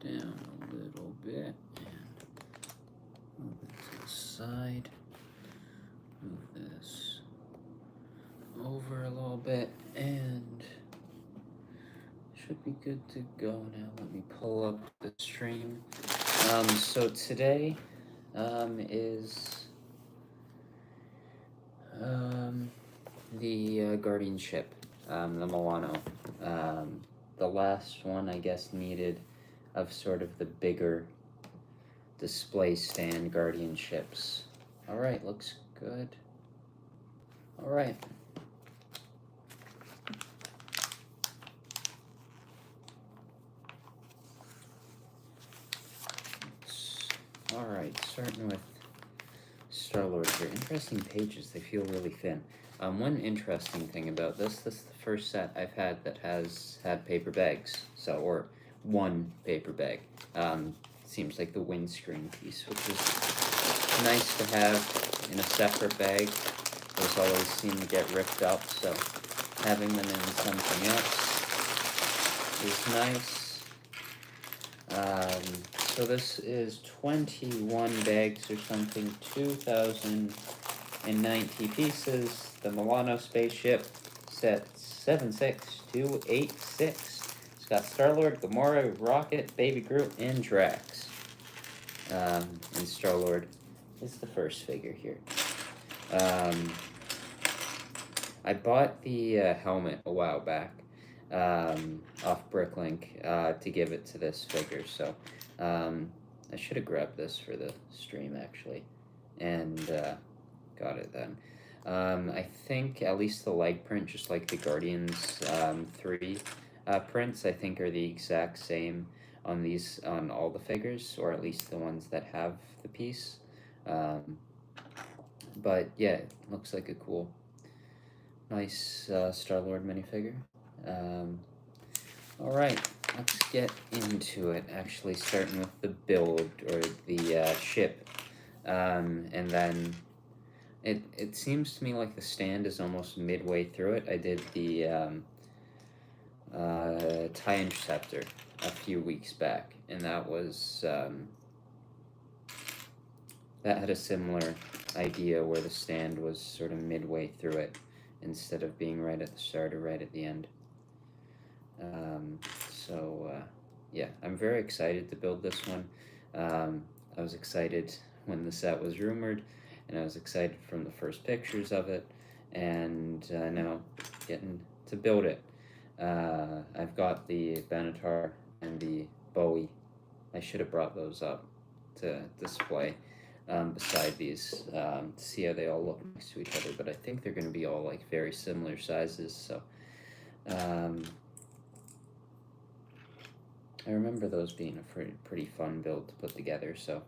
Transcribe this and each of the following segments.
down a little bit and move it to the side. Move this over a little bit and should be good to go now. Let me pull up the stream. So today is the Guardian ship, the Milano. The last one, I guess, needed of sort of the bigger display stand Guardian ships. Alright, looks good. Alright. Alright, starting with Star-Lord here. Interesting pages, they feel really thin. One interesting thing about this is the first set I've had that has had paper bags, or one paper bag. Seems like the windscreen piece, which is nice to have in a separate bag. Those always seem to get ripped up, so having them in something else is nice. So this is 21 bags or something, 2,090 pieces. The Milano spaceship, set 76286. It's got Star-Lord, Gamora, Rocket, Baby Groot, and Drax. And Star-Lord is the first figure here. I bought the helmet a while back off Bricklink to give it to this figure, so I should have grabbed this for the stream actually, and got it then. I think at least the leg print, just like the Guardians 3 prints, I think are the exact same on all the figures, or at least the ones that have the piece. But yeah, it looks like a cool, nice Star-Lord minifigure. Alright, let's get into it, actually starting with the build, or the ship. And then it seems to me like the stand is almost midway through it. I did the TIE Interceptor a few weeks back, and that was that had a similar idea where the stand was sort of midway through it instead of being right at the start or right at the end. Yeah, I'm very excited to build this one. I was excited when the set was rumored, and I was excited from the first pictures of it, and now getting to build it. I've got the Benatar and the Bowie. I should have brought those up to display beside these to see how they all look next to each other, but I think they're going to be all like very similar sizes, so I remember those being a pretty fun build to put together, so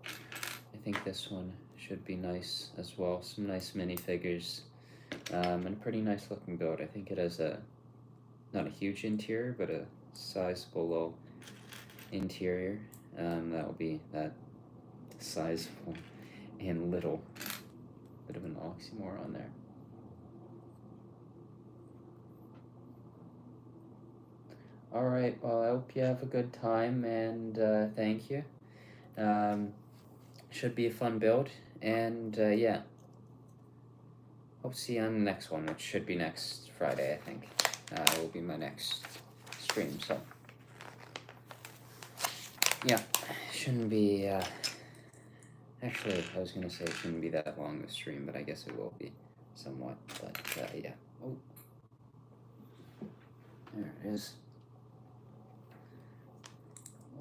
I think this one should be nice as well. Some nice minifigures, and a pretty nice looking build. I think it has not a huge interior, but a sizable low interior. That will be that sizable and little. Bit of an oxymoron there. Alright, well, I hope you have a good time, and thank you. Should be a fun build, and yeah. Hope to see you on the next one, which should be next Friday, I think. Will be my next stream, so. Yeah, shouldn't be, actually, I was gonna say it shouldn't be that long, the stream, but I guess it will be somewhat, but yeah. Oh. There it is.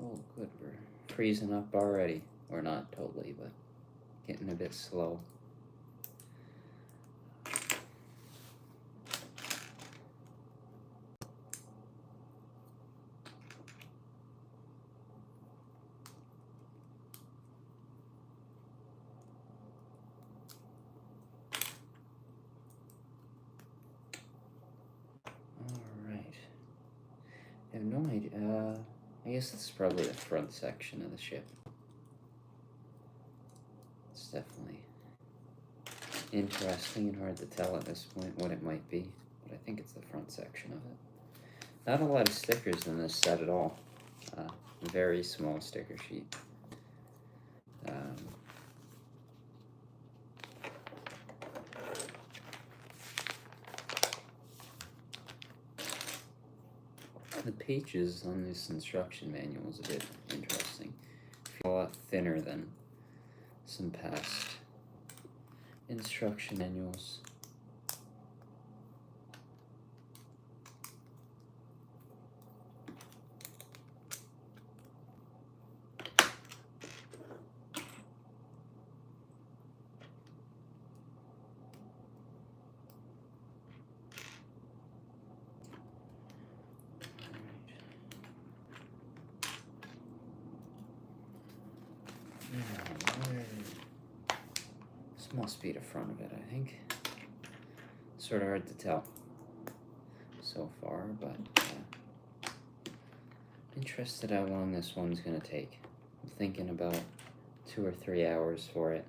Oh, good, we're freezing up already. Or not totally, but getting a bit slow. Alright. I have no idea. I guess this is probably the front section of the ship. It's definitely interesting and hard to tell at this point what it might be, but I think it's the front section of it. Not a lot of stickers in this set at all. Very small sticker sheet. The pages on this instruction manual is a bit interesting. Feel a lot thinner than some past instruction manuals. This must be the front of it, I think. Sort of hard to tell so far, but interested how long this one's gonna take. I'm thinking about 2 or 3 hours for it.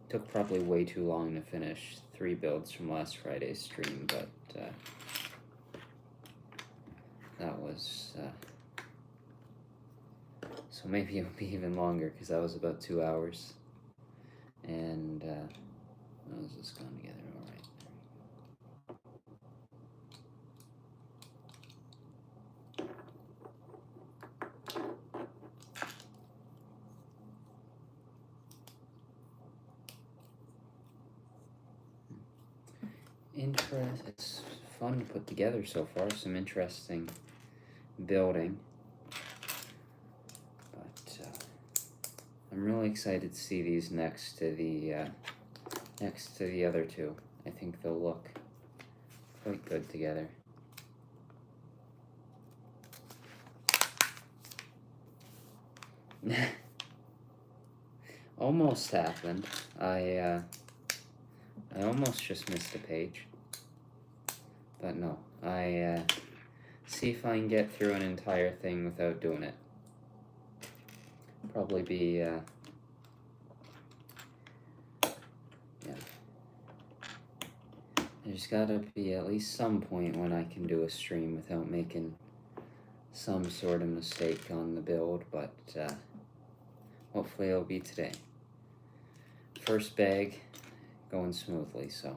Took probably way too long to finish 3 builds from last Friday's stream, but that was so maybe it'll be even longer because that was about 2 hours. And how's this going together? All right. It's fun to put together so far. Some interesting building. I'm really excited to see these next to the other two. I think they'll look quite good together. Almost happened. I almost just missed a page. But no, I see if I can get through an entire thing without doing it. Probably be, yeah. There's gotta be at least some point when I can do a stream without making some sort of mistake on the build, but hopefully it'll be today. First bag going smoothly, so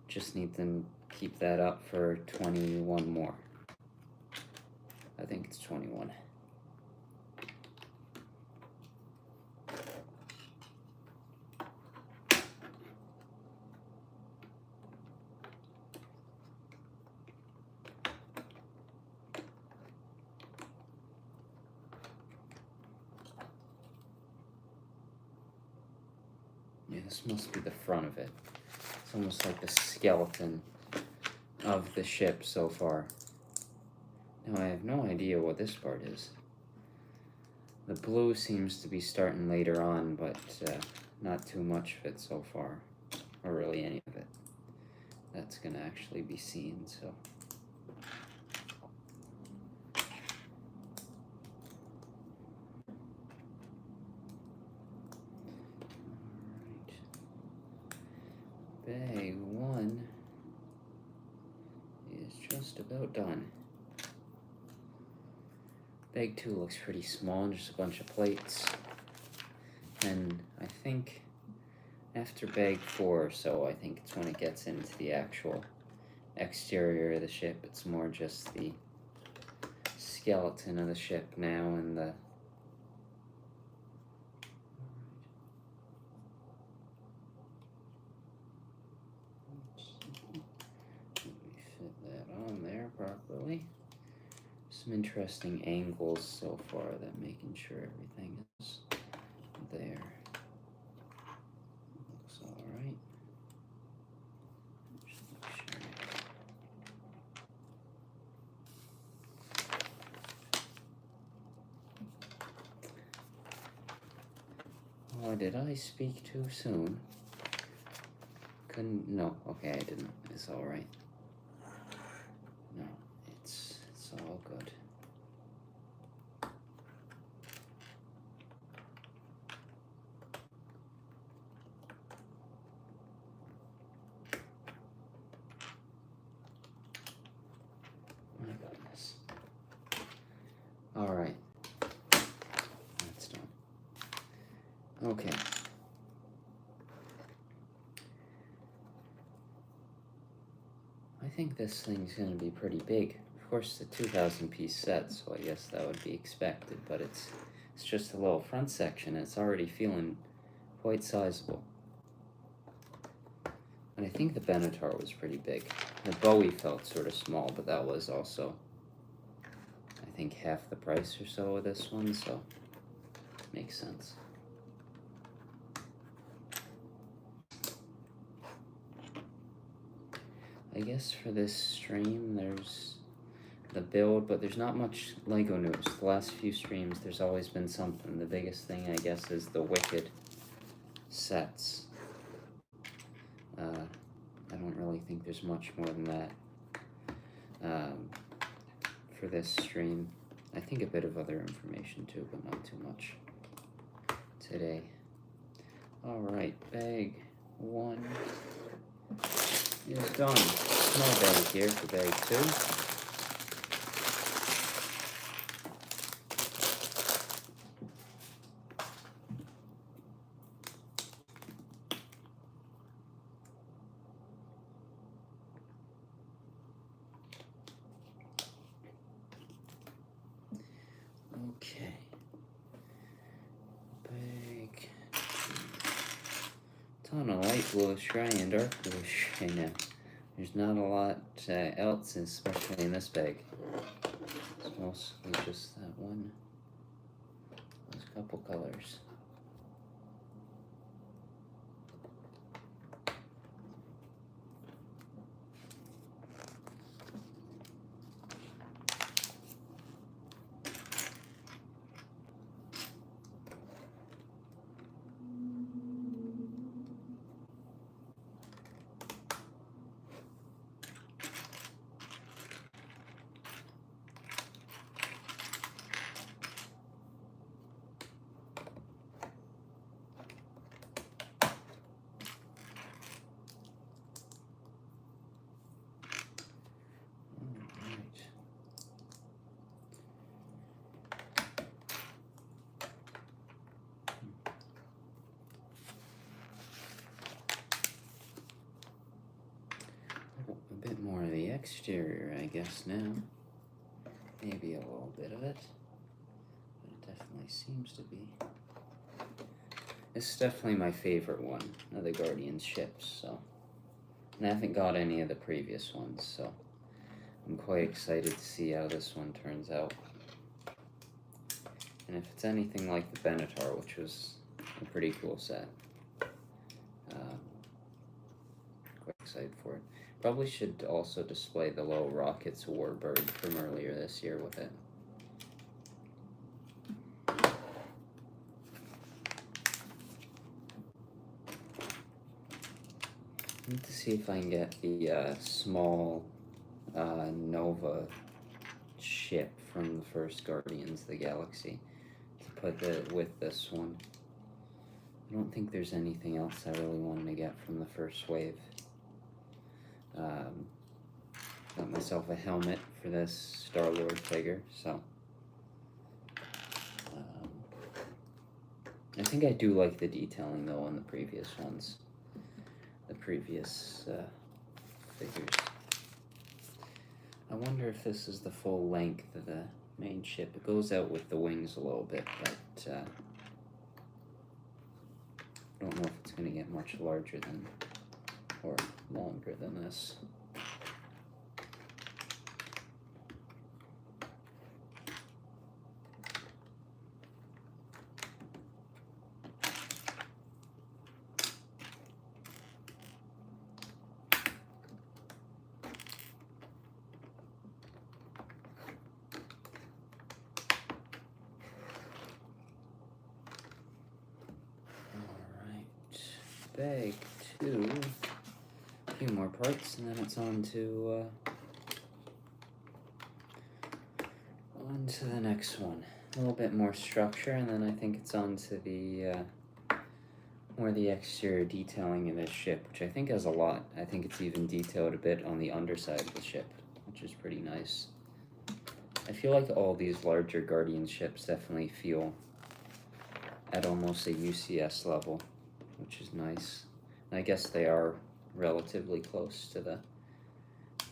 just need to keep that up for 21 more. I think it's 21. Yeah, this must be the front of it. It's almost like the skeleton of the ship so far. Now I have no idea what this part is. The blue seems to be starting later on, but not too much of it so far, or really any of it. That's gonna actually be seen, so. Bag 1 is just about done. Bag 2 looks pretty small, just a bunch of plates. And I think after bag 4 or so, I think it's when it gets into the actual exterior of the ship. It's more just the skeleton of the ship now and the properly. Some interesting angles so far that making sure everything is there. Looks alright. Just make sure. Oh, did I speak too soon? No, okay, I didn't. It's alright. No, it's all good. Alright. That's done. Okay. I think this thing's gonna be pretty big. Of course, it's a 2,000-piece set, so I guess that would be expected, but it's just a little front section. It's already feeling quite sizable. And I think the Benatar was pretty big. The Bowie felt sort of small, but that was also, I think, half the price or so of this one, so makes sense. I guess for this stream, there's the build, but there's not much LEGO news. The last few streams, there's always been something. The biggest thing, I guess, is the Wicked sets. I don't really think there's much more than that for this stream. I think a bit of other information too, but not too much today. Alright, bag 1 is done. Small bag here for bag 2. Okay. Bag 2. Ton of light bluish gray and dark bluish right now. There's not a lot else, especially in this bag. It's mostly just that one. Those couple colors. A bit more of the exterior, I guess, now. Maybe a little bit of it. But it definitely seems to be. This is definitely my favorite one of the Guardians ships, so. And I haven't got any of the previous ones, so I'm quite excited to see how this one turns out. And if it's anything like the Benatar, which was a pretty cool set, quite excited for it. Probably should also display the Low Rockets Warbird from earlier this year with it. I need to see if I can get the small Nova ship from the first Guardians of the Galaxy to put it with this one. I don't think there's anything else I really wanted to get from the first wave. Got myself a helmet for this Star-Lord figure, so I think I do like the detailing though on the previous ones, the previous figures. I wonder if this is the full length of the main ship. It goes out with the wings a little bit, but I don't know if it's going to get much larger than, or longer than this. Bag 2, a few more parts, and then it's on to the next one. A little bit more structure, and then I think it's on to the more the exterior detailing of this ship, which I think has a lot. I think it's even detailed a bit on the underside of the ship, which is pretty nice. I feel like all these larger Guardian ships definitely feel at almost a UCS level, which is nice. And I guess they are relatively close to the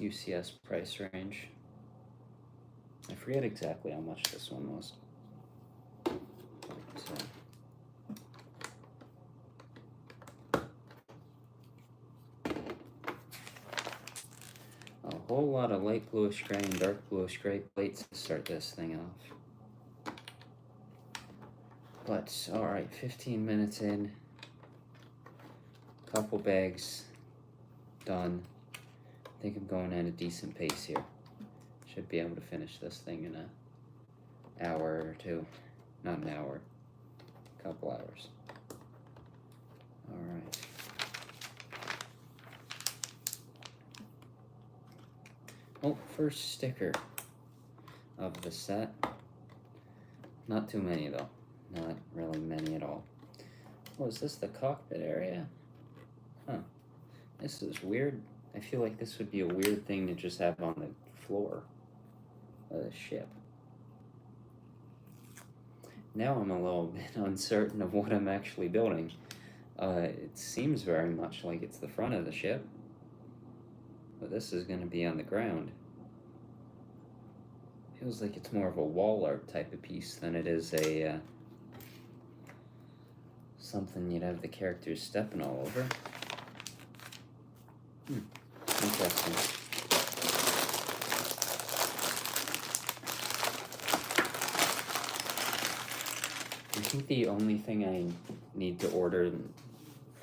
UCS price range. I forget exactly how much this one was. But, a whole lot of light bluish gray and dark bluish gray plates to start this thing off. But, alright, 15 minutes in. Couple bags done. I think I'm going at a decent pace here. Should be able to finish this thing in an hour or two. Not an hour. A couple hours. Alright. Oh, first sticker of the set. Not too many though. Not really many at all. Oh, is this the cockpit area? Huh. This is weird. I feel like this would be a weird thing to just have on the floor of the ship. Now I'm a little bit uncertain of what I'm actually building. It seems very much like it's the front of the ship. But this is going to be on the ground. Feels like it's more of a wall art type of piece than it is a something you'd have the characters stepping all over. Interesting. I think the only thing I need to order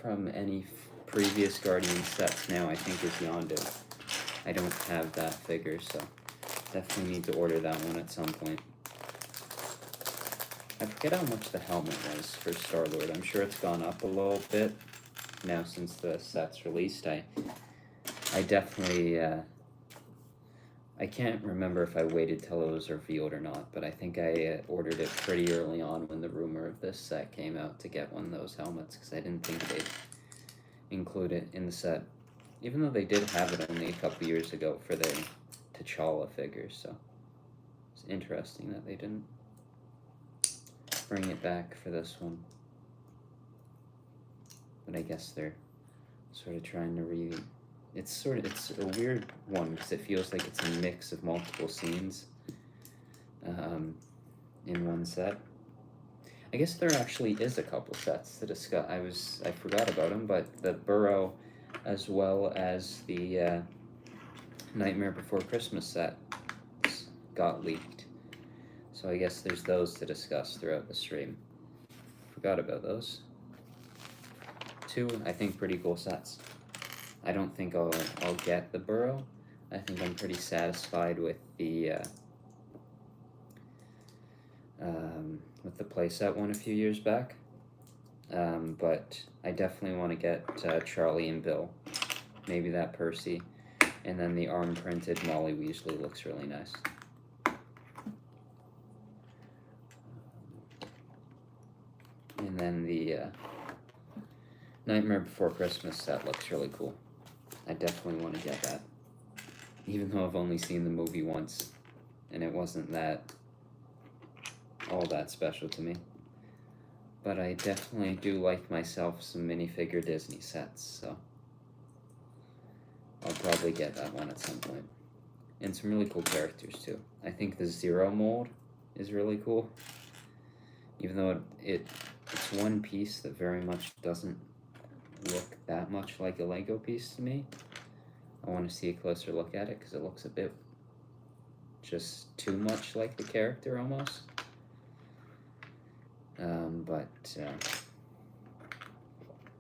from any previous Guardian sets now, I think, is Yondu. I don't have that figure, so definitely need to order that one at some point. I forget how much the helmet was for Star-Lord. I'm sure it's gone up a little bit now since the set's released. I definitely, I can't remember if I waited till it was revealed or not, but I think I ordered it pretty early on when the rumor of this set came out to get one of those helmets, because I didn't think they'd include it in the set, even though they did have it only a couple years ago for the T'Challa figures, so it's interesting that they didn't bring it back for this one. But I guess they're sort of trying to it's a weird one because it feels like it's a mix of multiple scenes in one set. I guess there actually is a couple sets to discuss. I forgot about them, but the Burrow as well as the Nightmare Before Christmas set got leaked. So I guess there's those to discuss throughout the stream. Forgot about those. Two, I think, pretty cool sets. I don't think I'll get the Burrow. I think I'm pretty satisfied with the playset one a few years back. But I definitely want to get Charlie and Bill. Maybe that Percy. And then the arm printed Molly Weasley looks really nice. And then the Nightmare Before Christmas set looks really cool. I definitely want to get that. Even though I've only seen the movie once, and it wasn't all that special to me. But I definitely do like myself some minifigure Disney sets, so I'll probably get that one at some point. And some really cool characters too. I think the Zero mold is really cool. Even though it's one piece that very much doesn't look that much like a Lego piece to me. I want to see a closer look at it because it looks a bit just too much like the character almost.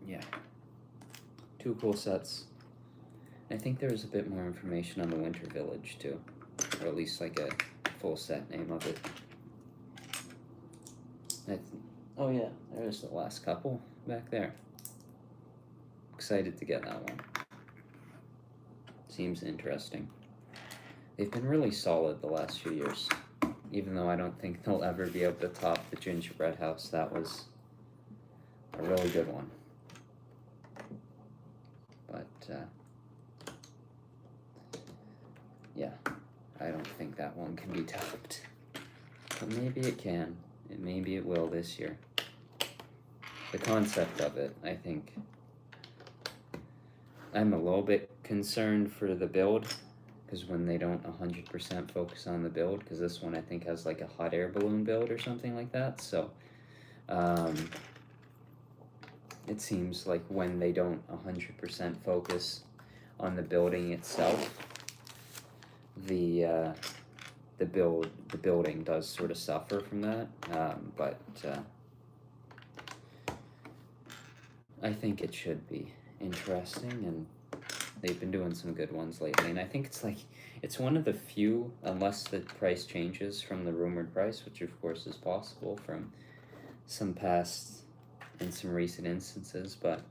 Yeah, two cool sets. I think there was a bit more information on the Winter Village too, or at least like a full set name of it. Oh yeah, there's the last couple back there. Excited to get that one. Seems interesting. They've been really solid the last few years, even though I don't think they'll ever be able to top the Gingerbread House. That was a really good one. But yeah, I don't think that one can be topped. But maybe it can. Maybe it will this year. The concept of it, I think. I'm a little bit concerned for the build, because when they don't 100% focus on the build, because this one I think has like a hot air balloon build or something like that, so it seems like when they don't 100% focus on the building itself, the building does sort of suffer from that, but I think it should be interesting, and they've been doing some good ones lately, and I think it's one of the few, unless the price changes from the rumored price, which of course is possible from some past and some recent instances, but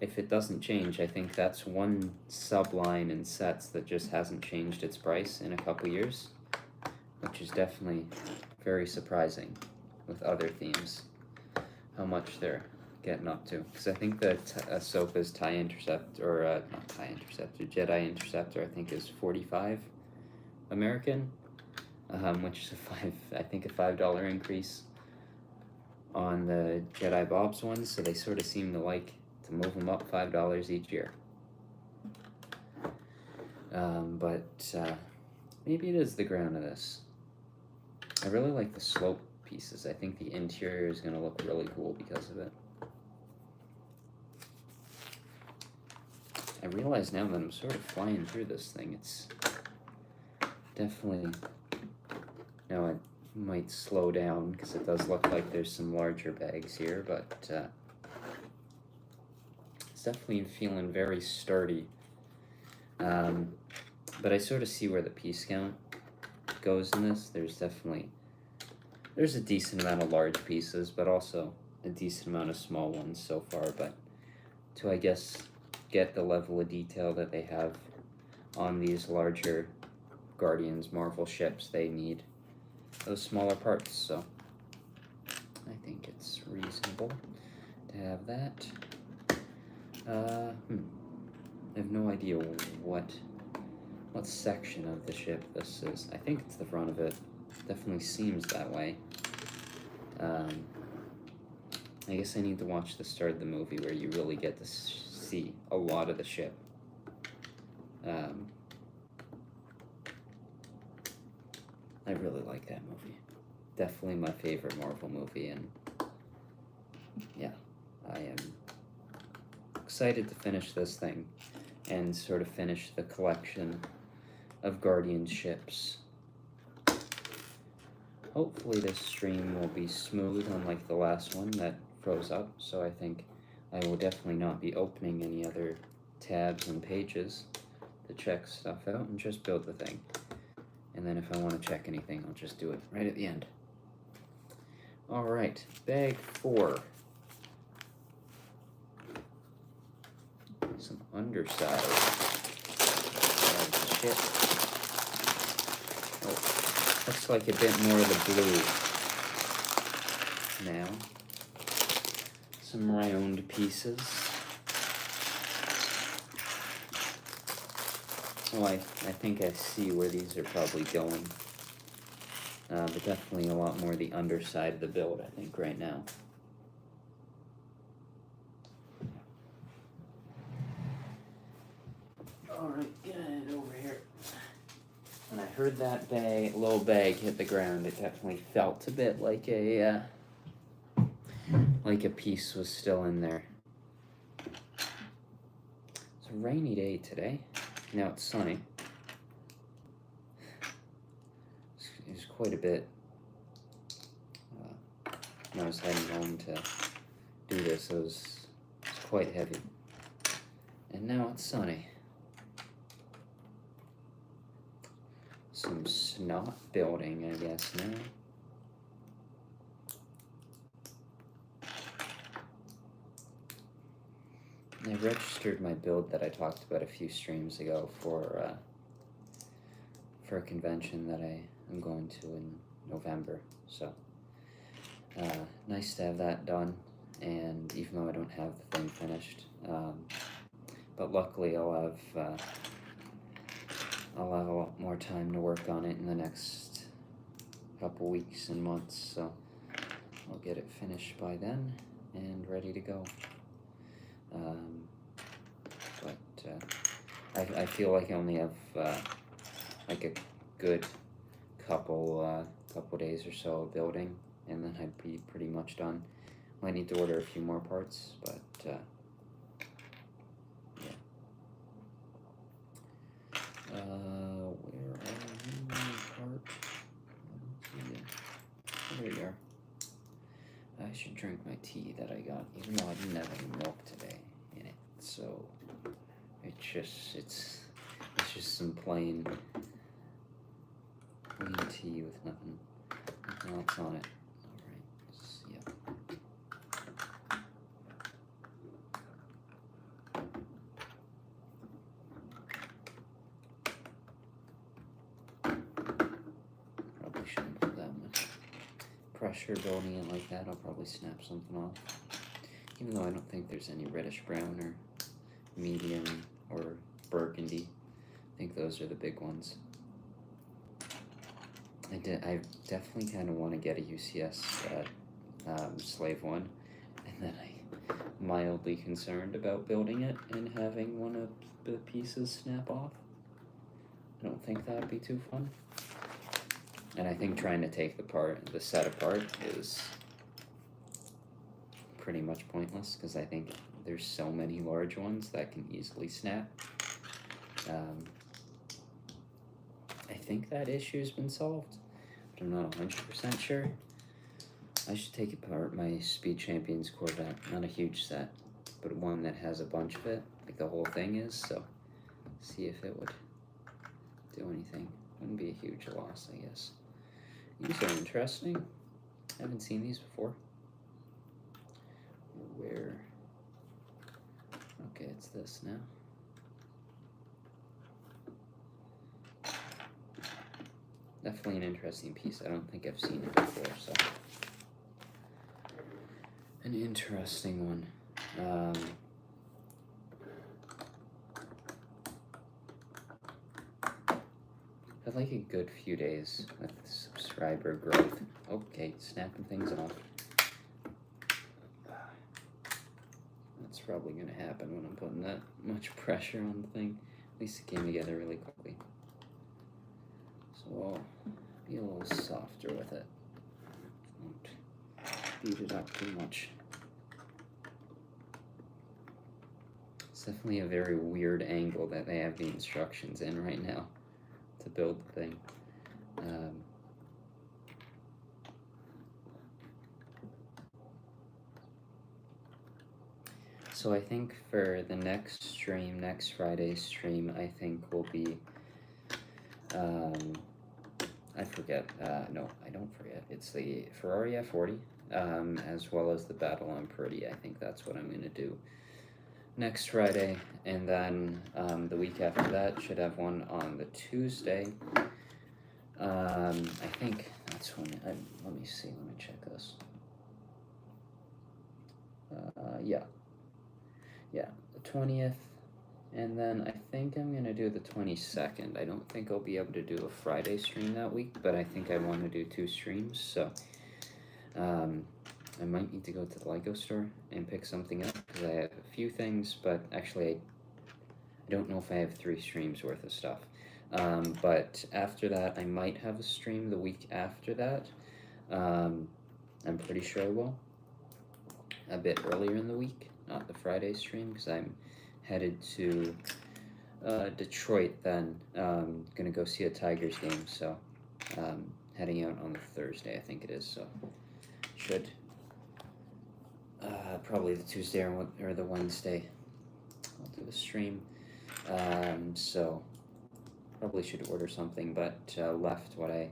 if it doesn't change, I think that's one subline in sets that just hasn't changed its price in a couple years, which is definitely very surprising with other themes, how much they're getting up to. Because I think that Ahsoka's TIE Interceptor, or not TIE Interceptor, Jedi Interceptor, I think is $45 American, which is I think a $5 increase on the Jedi Bob's ones, so they sort of seem to like to move them up $5 each year. But maybe it is the ground of this. I really like the slope pieces. I think the interior is going to look really cool because of it. I realize now that I'm sort of flying through this thing, it's definitely, now it might slow down because it does look like there's some larger bags here, but it's definitely feeling very sturdy. But I sort of see where the piece count goes in this. There's a decent amount of large pieces, but also a decent amount of small ones so far, but to, I guess, get the level of detail that they have on these larger Guardians Marvel ships, they need those smaller parts, so I think it's reasonable to have that. I have no idea what section of the ship this is. I think it's the front of it. Definitely seems that way. I guess I need to watch the start of the movie where you really get to see a lot of the ship. I really like that movie. Definitely my favorite Marvel movie, and yeah, I am excited to finish this thing and sort of finish the collection of Guardian ships. Hopefully this stream will be smooth, unlike the last one that froze up, so I think I will definitely not be opening any other tabs and pages to check stuff out, and just build the thing. And then if I want to check anything, I'll just do it right at the end. Alright, bag 4. Some underside of the ship. Oh, looks like a bit more of the blue now. Some round pieces. Oh, I think I see where these are probably going. But definitely a lot more the underside of the build, I think, right now. Alright, get it over here. When I heard that little bag hit the ground, it definitely felt a bit like a piece was still in there. It's a rainy day today. Now it's sunny. It's quite a bit. When I was heading home to do this, it was quite heavy. And now it's sunny. Some snot building, I guess, now. I registered my build that I talked about a few streams ago for a convention that I am going to in November. So nice to have that done, and even though I don't have the thing finished, but luckily I'll have I'll have a lot more time to work on it in the next couple weeks and months, so I'll get it finished by then and ready to go. I feel like I only have like a good couple days or so of building, and then I'd be pretty much done. Might need to order a few more parts, but yeah. Where are you, part? There you are. I should drink my tea that I got, even though I didn't have any milk today in it. So it's just some plain tea with nothing else on it. All right. Yeah. Probably shouldn't put that much pressure building it like that. I'll probably snap something off. Even though I don't think there's any reddish brown or medium or burgundy. I think those are the big ones. I definitely kind of want to get a UCS Slave 1, and then I'm mildly concerned about building it and having one of the pieces snap off. I don't think that would be too fun. And I think trying to take the set apart is pretty much pointless, because I think there's so many large ones that can easily snap. I think that issue's been solved, but I'm not 100% sure. I should take apart my Speed Champions Corvette, not a huge set, but one that has a bunch of it, like the whole thing is, so see if it would do anything. Wouldn't be a huge loss, I guess. These are interesting. I haven't seen these before. Where? Okay, it's this now. Definitely an interesting piece. I don't think I've seen it before, so an interesting one. Had like a good few days with subscriber growth. Okay, snapping things off. That's probably gonna happen when I'm putting that much pressure on the thing. At least it came together really quickly. So I'll be a little softer with it. Won't beat it up too much. It's definitely a very weird angle that they have the instructions in right now to build the thing. So I think for the next stream, next Friday's stream, I think will be, I forget, no, I don't forget, it's the Ferrari F40, as well as the Battle on Pretty. I think that's what I'm going to do next Friday, and then the week after that should have one on the Tuesday. I think that's when, let me see, let me check this. Yeah, the 20th, and then I think I'm going to do the 22nd. I don't think I'll be able to do a Friday stream that week, but I think I want to do 2 streams, so I might need to go to the Lego store and pick something up, because I have a few things, but actually I don't know if I have 3 streams worth of stuff. But after that, I might have a stream the week after that. I'm pretty sure I will. A bit earlier in the week, not the Friday stream, because I'm headed to Detroit then. Gonna go see a Tigers game, so heading out on the Thursday, I think it is, so should probably the Tuesday or the Wednesday I'll do the stream. So probably should order something, but left what I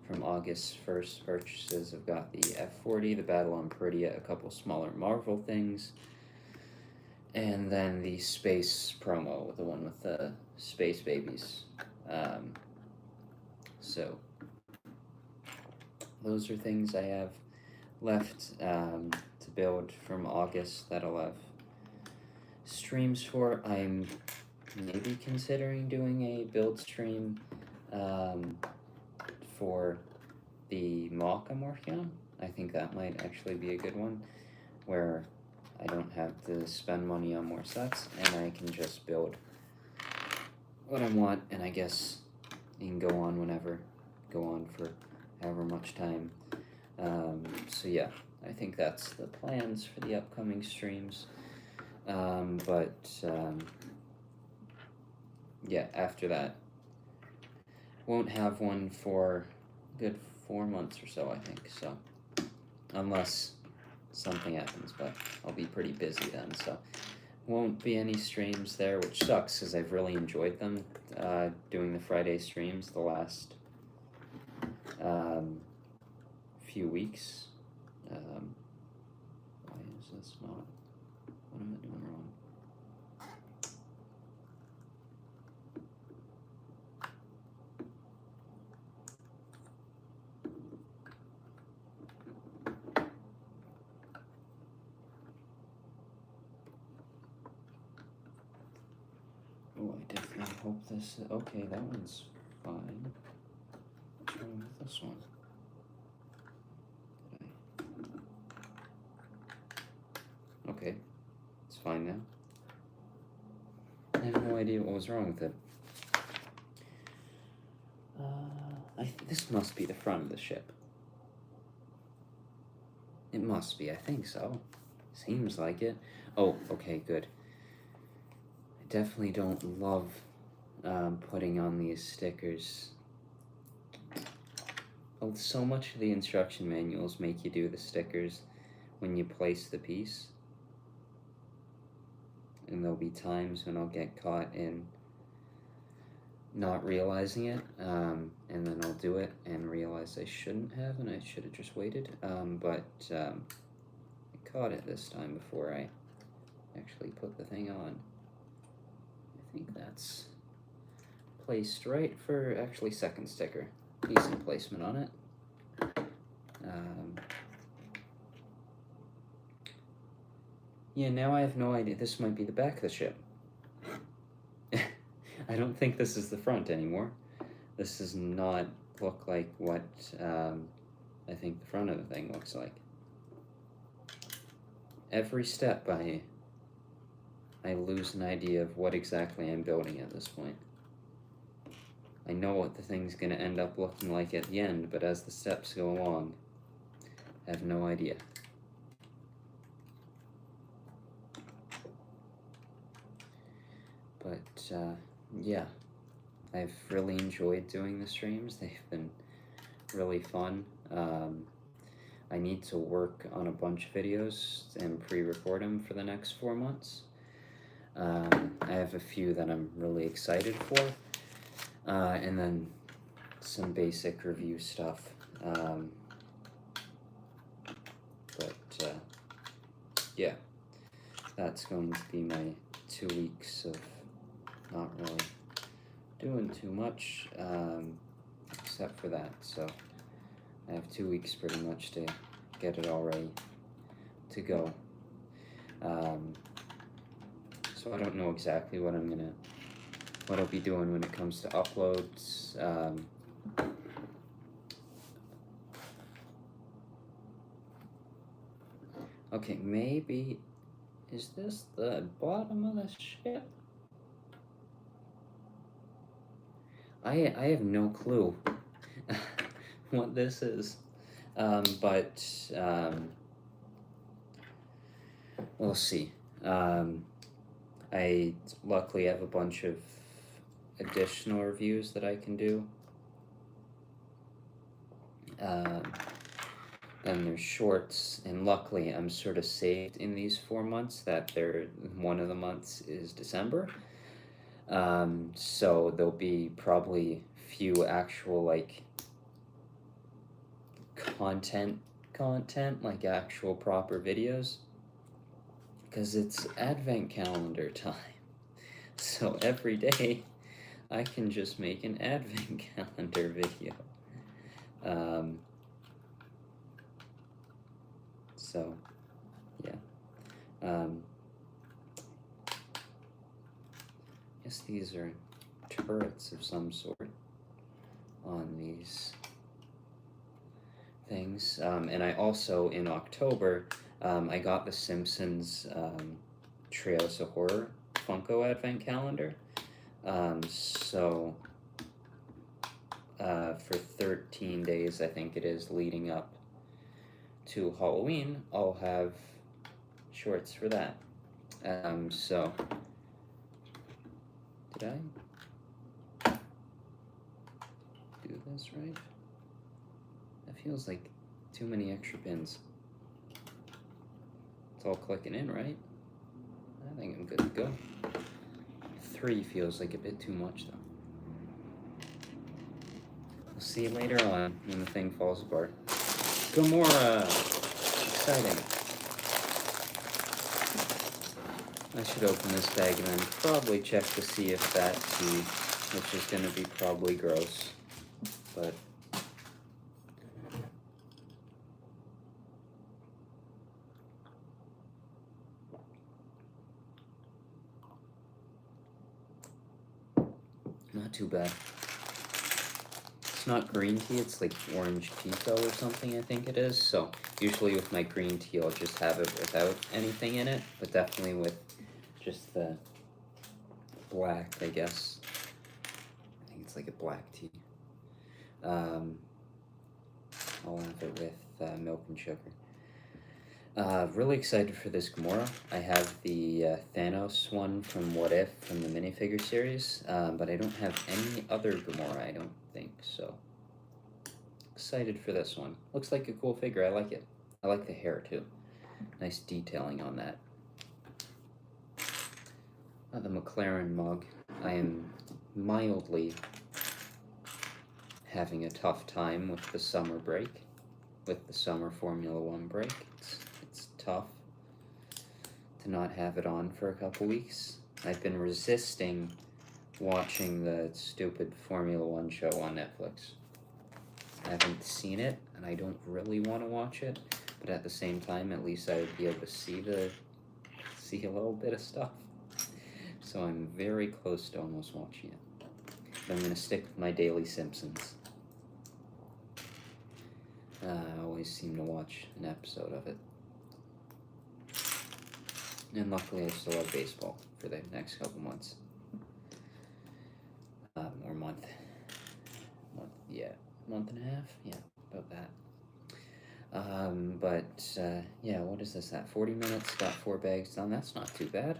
from August 1st purchases. I've got the F40, the Battle on Pretty, a couple smaller Marvel things, and then the space promo, the one with the space babies. So those are things I have left to build from August that I'll have streams for. I'm maybe considering doing a build stream for the mock I'm working on. I think that might actually be a good one, where I don't have to spend money on more sets, and I can just build what I want, and I guess you can go on whenever, go on for however much time. So yeah, I think that's the plans for the upcoming streams. Yeah, after that, won't have one for a good 4 months or so, I think, so, unless something happens, but I'll be pretty busy then, so won't be any streams there, which sucks, because I've really enjoyed them, doing the Friday streams the last few weeks. Why is this not, what am I doing wrong? Oh, I definitely hope this, okay, that one's fine. What's wrong with this one? Okay, it's fine now. I have no idea what was wrong with it. This must be the front of the ship. It must be, I think so. Seems like it. Oh, okay, good. I definitely don't love putting on these stickers. Oh, so much of the instruction manuals make you do the stickers when you place the piece. And there'll be times when I'll get caught in not realizing it, and then I'll do it and realize I shouldn't have, and I should have just waited, but I caught it this time before I actually put the thing on. I think that's placed right for, actually, second sticker. Decent placement on it. Yeah, now I have no idea. This might be the back of the ship. I don't think this is the front anymore. This does not look like what I think the front of the thing looks like. Every step I lose an idea of what exactly I'm building at this point. I know what the thing's gonna end up looking like at the end, but as the steps go along, I have no idea. But yeah, I've really enjoyed doing the streams. They've been really fun. I need to work on a bunch of videos and pre-record them for the next 4 months. I have a few that I'm really excited for, and then some basic review stuff. Yeah, that's going to be my 2 weeks of not really doing too much, except for that, so I have 2 weeks pretty much to get it all ready to go. So I don't know exactly what I'll be doing when it comes to uploads. Okay, maybe, is this the bottom of the ship? I have no clue what this is, but we'll see. I luckily have a bunch of additional reviews that I can do. And there's shorts, and luckily I'm sort of saved in these 4 months that one of the months is December. So there'll be probably few actual, like, content, like actual proper videos, because it's advent calendar time. So every day I can just make an advent calendar video. So, yeah. guess these are turrets of some sort on these things. And I also, in October, I got the Simpsons Treehouse of Horror Funko Advent Calendar. So for 13 days, I think it is, leading up to Halloween, I'll have shorts for that. So, did I do this right? That feels like too many extra pins. It's all clicking in, right? I think I'm good to go. 3 feels like a bit too much, though. We'll see later on when the thing falls apart. Gamora! Exciting. I should open this bag and then probably check to see if that tea, which is going to be probably gross, but not too bad. It's not green tea, it's like orange tea or something, I think it is. So usually with my green tea, I'll just have it without anything in it, but definitely with just the black, I guess. I think it's like a black tea. I'll have it with milk and sugar. Really excited for this Gamora. I have the Thanos one from What If from the minifigure series, but I don't have any other Gamora, I don't think, so excited for this one. Looks like a cool figure, I like it. I like the hair too. Nice detailing on that. The McLaren mug. I am mildly having a tough time with the summer break, with the summer Formula One break. It's tough to not have it on for a couple weeks. I've been resisting watching the stupid Formula One show on Netflix. I haven't seen it, and I don't really want to watch it, but at the same time, at least I would be able to see a little bit of stuff. So I'm very close to almost watching it. But I'm going to stick with my daily Simpsons. I always seem to watch an episode of it. And luckily I still have baseball for the next couple months. Or month. Month and a half? Yeah, about that. Yeah, what is this at? 40 minutes, got 4 bags done. That's not too bad.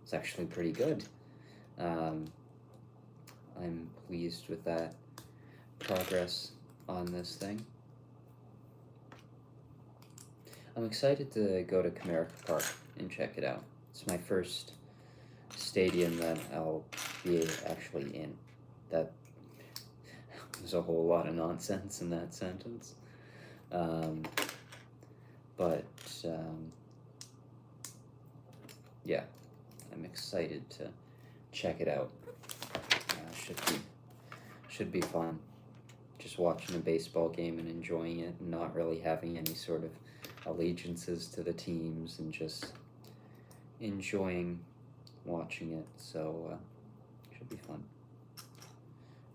It's actually pretty good. I'm pleased with that progress on this thing. I'm excited to go to Comerica Park and check it out. It's my first stadium that I'll be actually in. That there's a whole lot of nonsense in that sentence. Yeah, I'm excited to check it out. Should be fun. Just watching a baseball game and enjoying it, and not really having any sort of allegiances to the teams, and just enjoying watching it. So should be fun.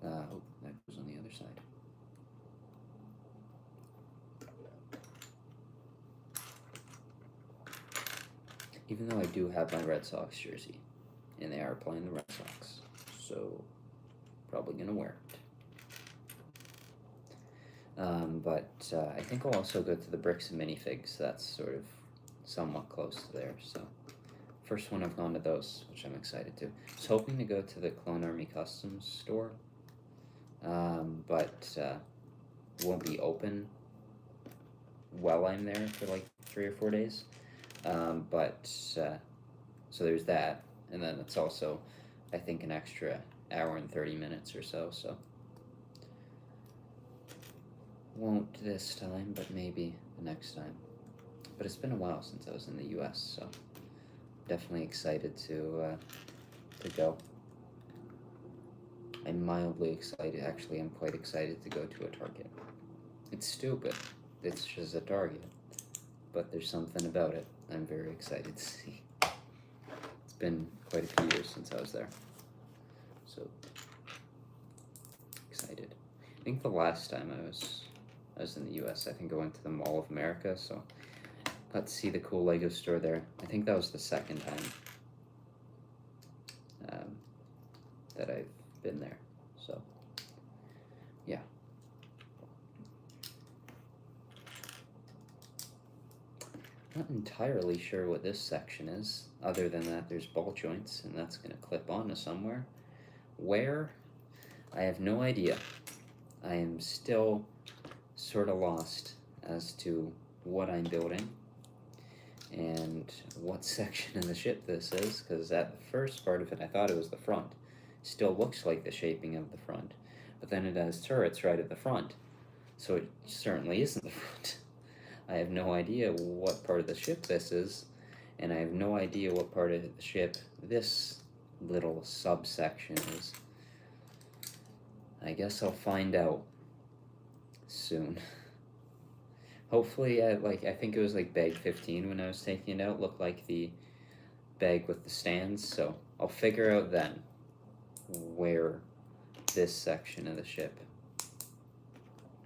Oh, that goes on the other side. Even though I do have my Red Sox jersey, and they are playing the Red Sox, so probably gonna wear it. I think I'll also go to the Bricks and Minifigs. That's sort of somewhat close to there, so first one I've gone to those, which I'm excited to. I was hoping to go to the Clone Army Customs store, but won't be open while I'm there for like 3 or 4 days. So there's that, and then it's also, I think, an extra hour and 30 minutes or so, so won't this time, but maybe the next time. But it's been a while since I was in the US, so definitely excited to go. I'm mildly excited. Actually, I'm quite excited to go to a Target. It's stupid. It's just a Target. But there's something about it I'm very excited to see. It's been quite a few years since I was there. So excited. I think the last time I was in the US, I think I went to the Mall of America, so got to see the cool Lego store there. I think that was the second time that I've been there. So yeah. Not entirely sure what this section is, other than that there's ball joints, and that's going to clip onto somewhere. Where? I have no idea. I am still sort of lost as to what I'm building and what section of the ship this is, because at the first part of it I thought it was the front. Still looks like the shaping of the front, but then it has turrets right at the front, so it certainly isn't the front. I have no idea what part of the ship this is, and I have no idea what part of the ship this little subsection is. I guess I'll find out soon. Hopefully, I think it was like bag 15 when I was taking it out, looked like the bag with the stands, so I'll figure out then where this section of the ship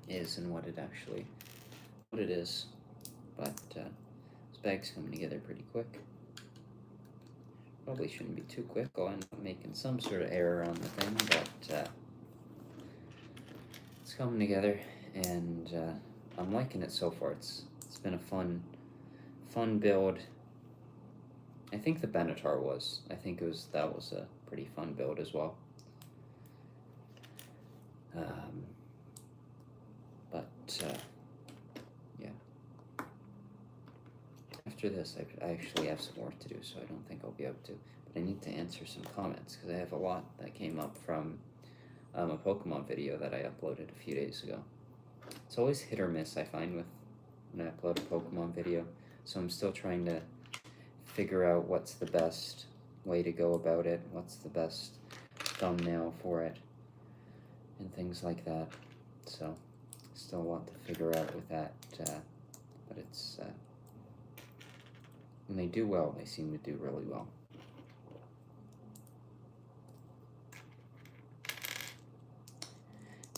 is and what it is. But this bag's coming together pretty quick. Probably shouldn't be too quick. I'll end up making some sort of error on the thing, but it's coming together, and I'm liking it so far. It's been a fun build. I think the Benatar was. I think that was a pretty fun build as well. Yeah. After this, I actually have some work to do, so I don't think I'll be able to. But I need to answer some comments, because I have a lot that came up from a Pokemon video that I uploaded a few days ago. It's always hit or miss, I find, when I upload a Pokemon video, so I'm still trying to figure out what's the best way to go about it, what's the best thumbnail for it, and things like that. So still a lot to figure out with that, but it's when they do well, they seem to do really well.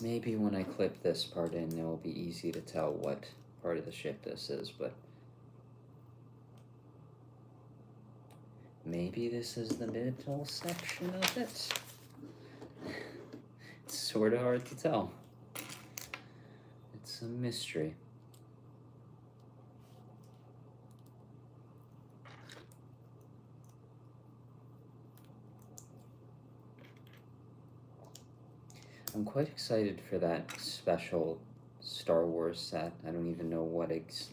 Maybe when I clip this part in, it will be easy to tell what part of the ship this is, but maybe this is the middle section of it? It's sort of hard to tell. It's a mystery. I'm quite excited for that special Star Wars set. I don't even know what it's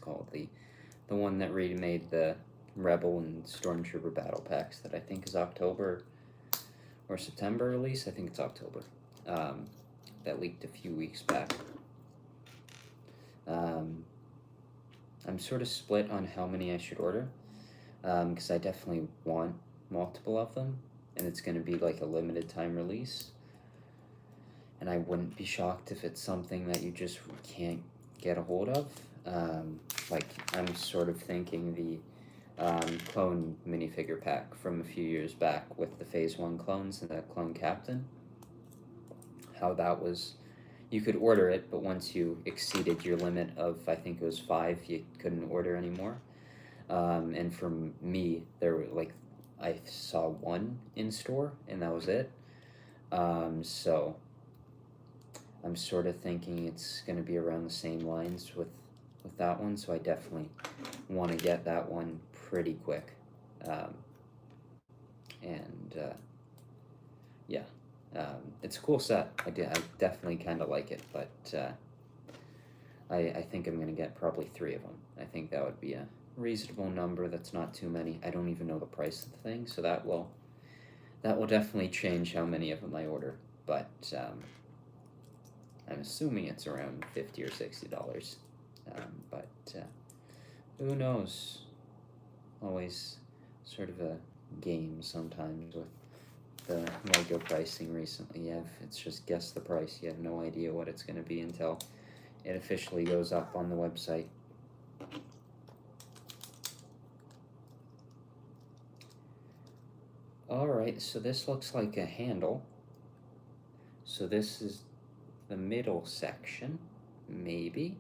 called. The one that remade the Rebel and Stormtrooper battle packs that I think is October or September release. I think it's October. That leaked a few weeks back. I'm sort of split on how many I should order, because I definitely want multiple of them, and it's going to be like a limited time release. And I wouldn't be shocked if it's something that you just can't get a hold of. Like, I'm sort of thinking the clone minifigure pack from a few years back with the Phase 1 clones and the clone captain. How that was, you could order it, but once you exceeded your limit of, I think it was 5, you couldn't order anymore. And for me, there were I saw 1 in store, and that was it. So I'm sort of thinking it's going to be around the same lines with that one, so I definitely want to get that one pretty quick. Yeah, it's a cool set. I definitely kind of like it, but I think I'm going to get probably 3 of them. I think that would be a reasonable number. That's not too many. I don't even know the price of the thing, so that will definitely change how many of them I order, but I'm assuming it's around $50 or $60, but who knows? Always sort of a game sometimes with the Lego pricing recently. It's just guess the price. You have no idea what it's going to be until it officially goes up on the website. Alright, so this looks like a handle. So this is the middle section, maybe.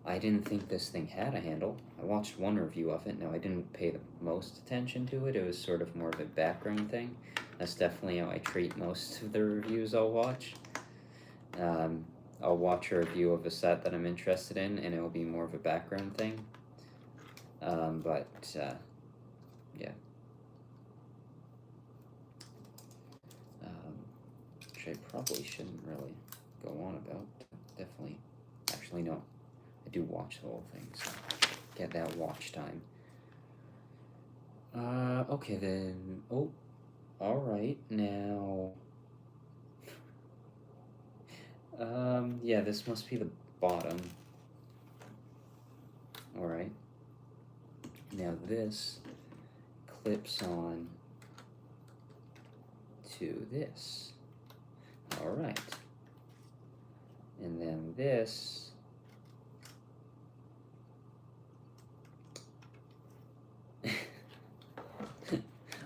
I didn't think this thing had a handle. I watched one review of it. Now, I didn't pay the most attention to it. It was sort of more of a background thing. That's definitely how I treat most of the reviews I'll watch. I'll watch a review of a set that I'm interested in, and it will be more of a background thing. Yeah. Which I probably shouldn't really go on about. Definitely. Actually, no. I do watch the whole thing, so get that watch time. Okay then. Oh, alright, now. Yeah, this must be the bottom. Alright. Now this clips on to this. Alright. And then this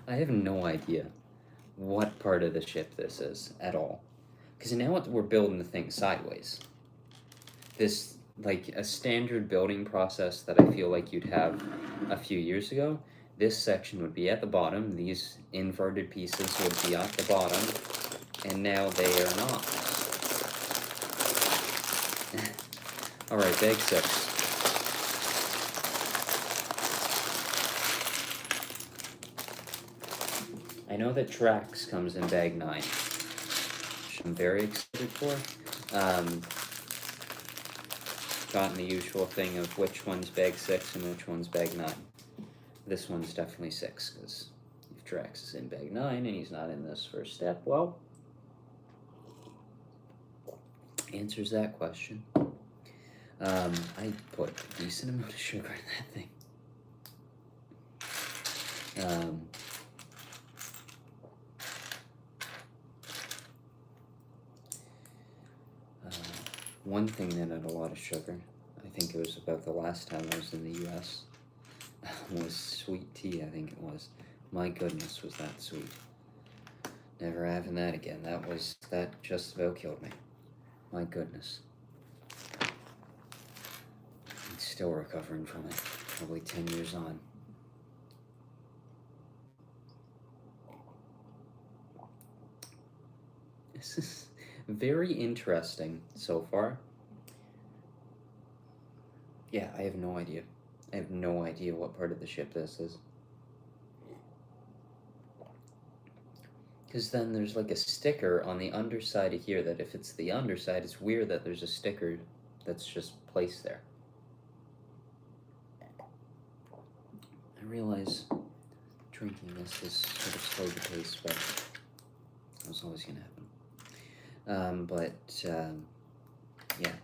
I have no idea what part of the ship this is at all. Because now we're building the thing sideways. This, like, a standard building process that I feel like you'd have a few years ago, this section would be at the bottom, these inverted pieces would be at the bottom, and now they are not. Alright, bag 6. I know that Trax comes in bag 9, which I'm very excited for. Gotten the usual thing of which one's bag 6 and which one's bag 9. This one's definitely 6, because if Trax is in bag 9 and he's not in this first step, well, answers that question. I put a decent amount of sugar in that thing. One thing that had a lot of sugar, I think it was about the last time I was in the US, was sweet tea, I think it was. My goodness, was that sweet. Never having that again. That just about killed me. My goodness. I'm still recovering from it, probably 10 years on. This is very interesting so far. Yeah, I have no idea. I have no idea what part of the ship this is. Because then there's like a sticker on the underside of here that if it's the underside, it's weird that there's a sticker that's just placed there. I realize drinking this has sort of slowed the pace, but that was always going to happen. Yeah.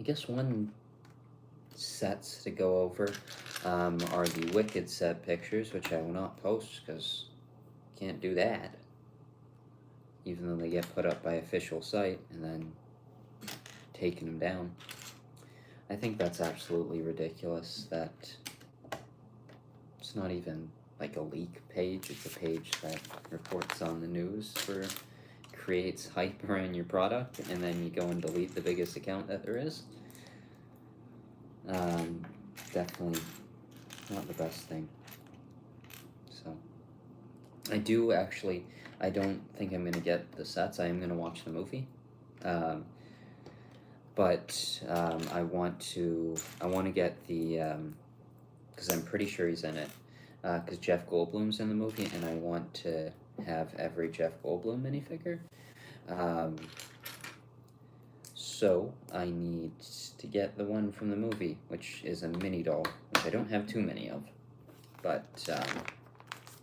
I guess one sets to go over are the Wicked set pictures, which I will not post because can't do that. Even though they get put up by official site and then taking them down. I think that's absolutely ridiculous that it's not even like a leak page, it's a page that reports on the news creates hype around your product, and then you go and delete the biggest account that there is. Definitely not the best thing. So, I don't think I'm gonna get the sets. I am gonna watch the movie. I want to get the, because I'm pretty sure he's in it, because Jeff Goldblum's in the movie, and I want to have every Jeff Goldblum minifigure. So I need to get the one from the movie, which is a mini doll, which I don't have too many of. But,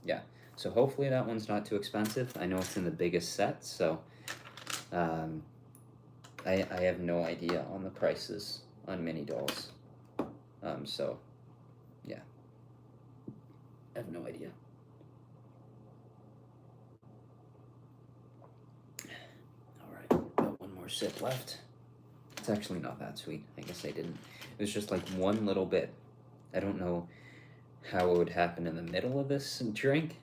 yeah. So hopefully that one's not too expensive. I know it's in the biggest set, so I have no idea on the prices on mini dolls. So, yeah. I have no idea. Alright, got one more sip left. It's actually not that sweet. I guess I didn't. It was just like one little bit. I don't know how it would happen in the middle of this drink.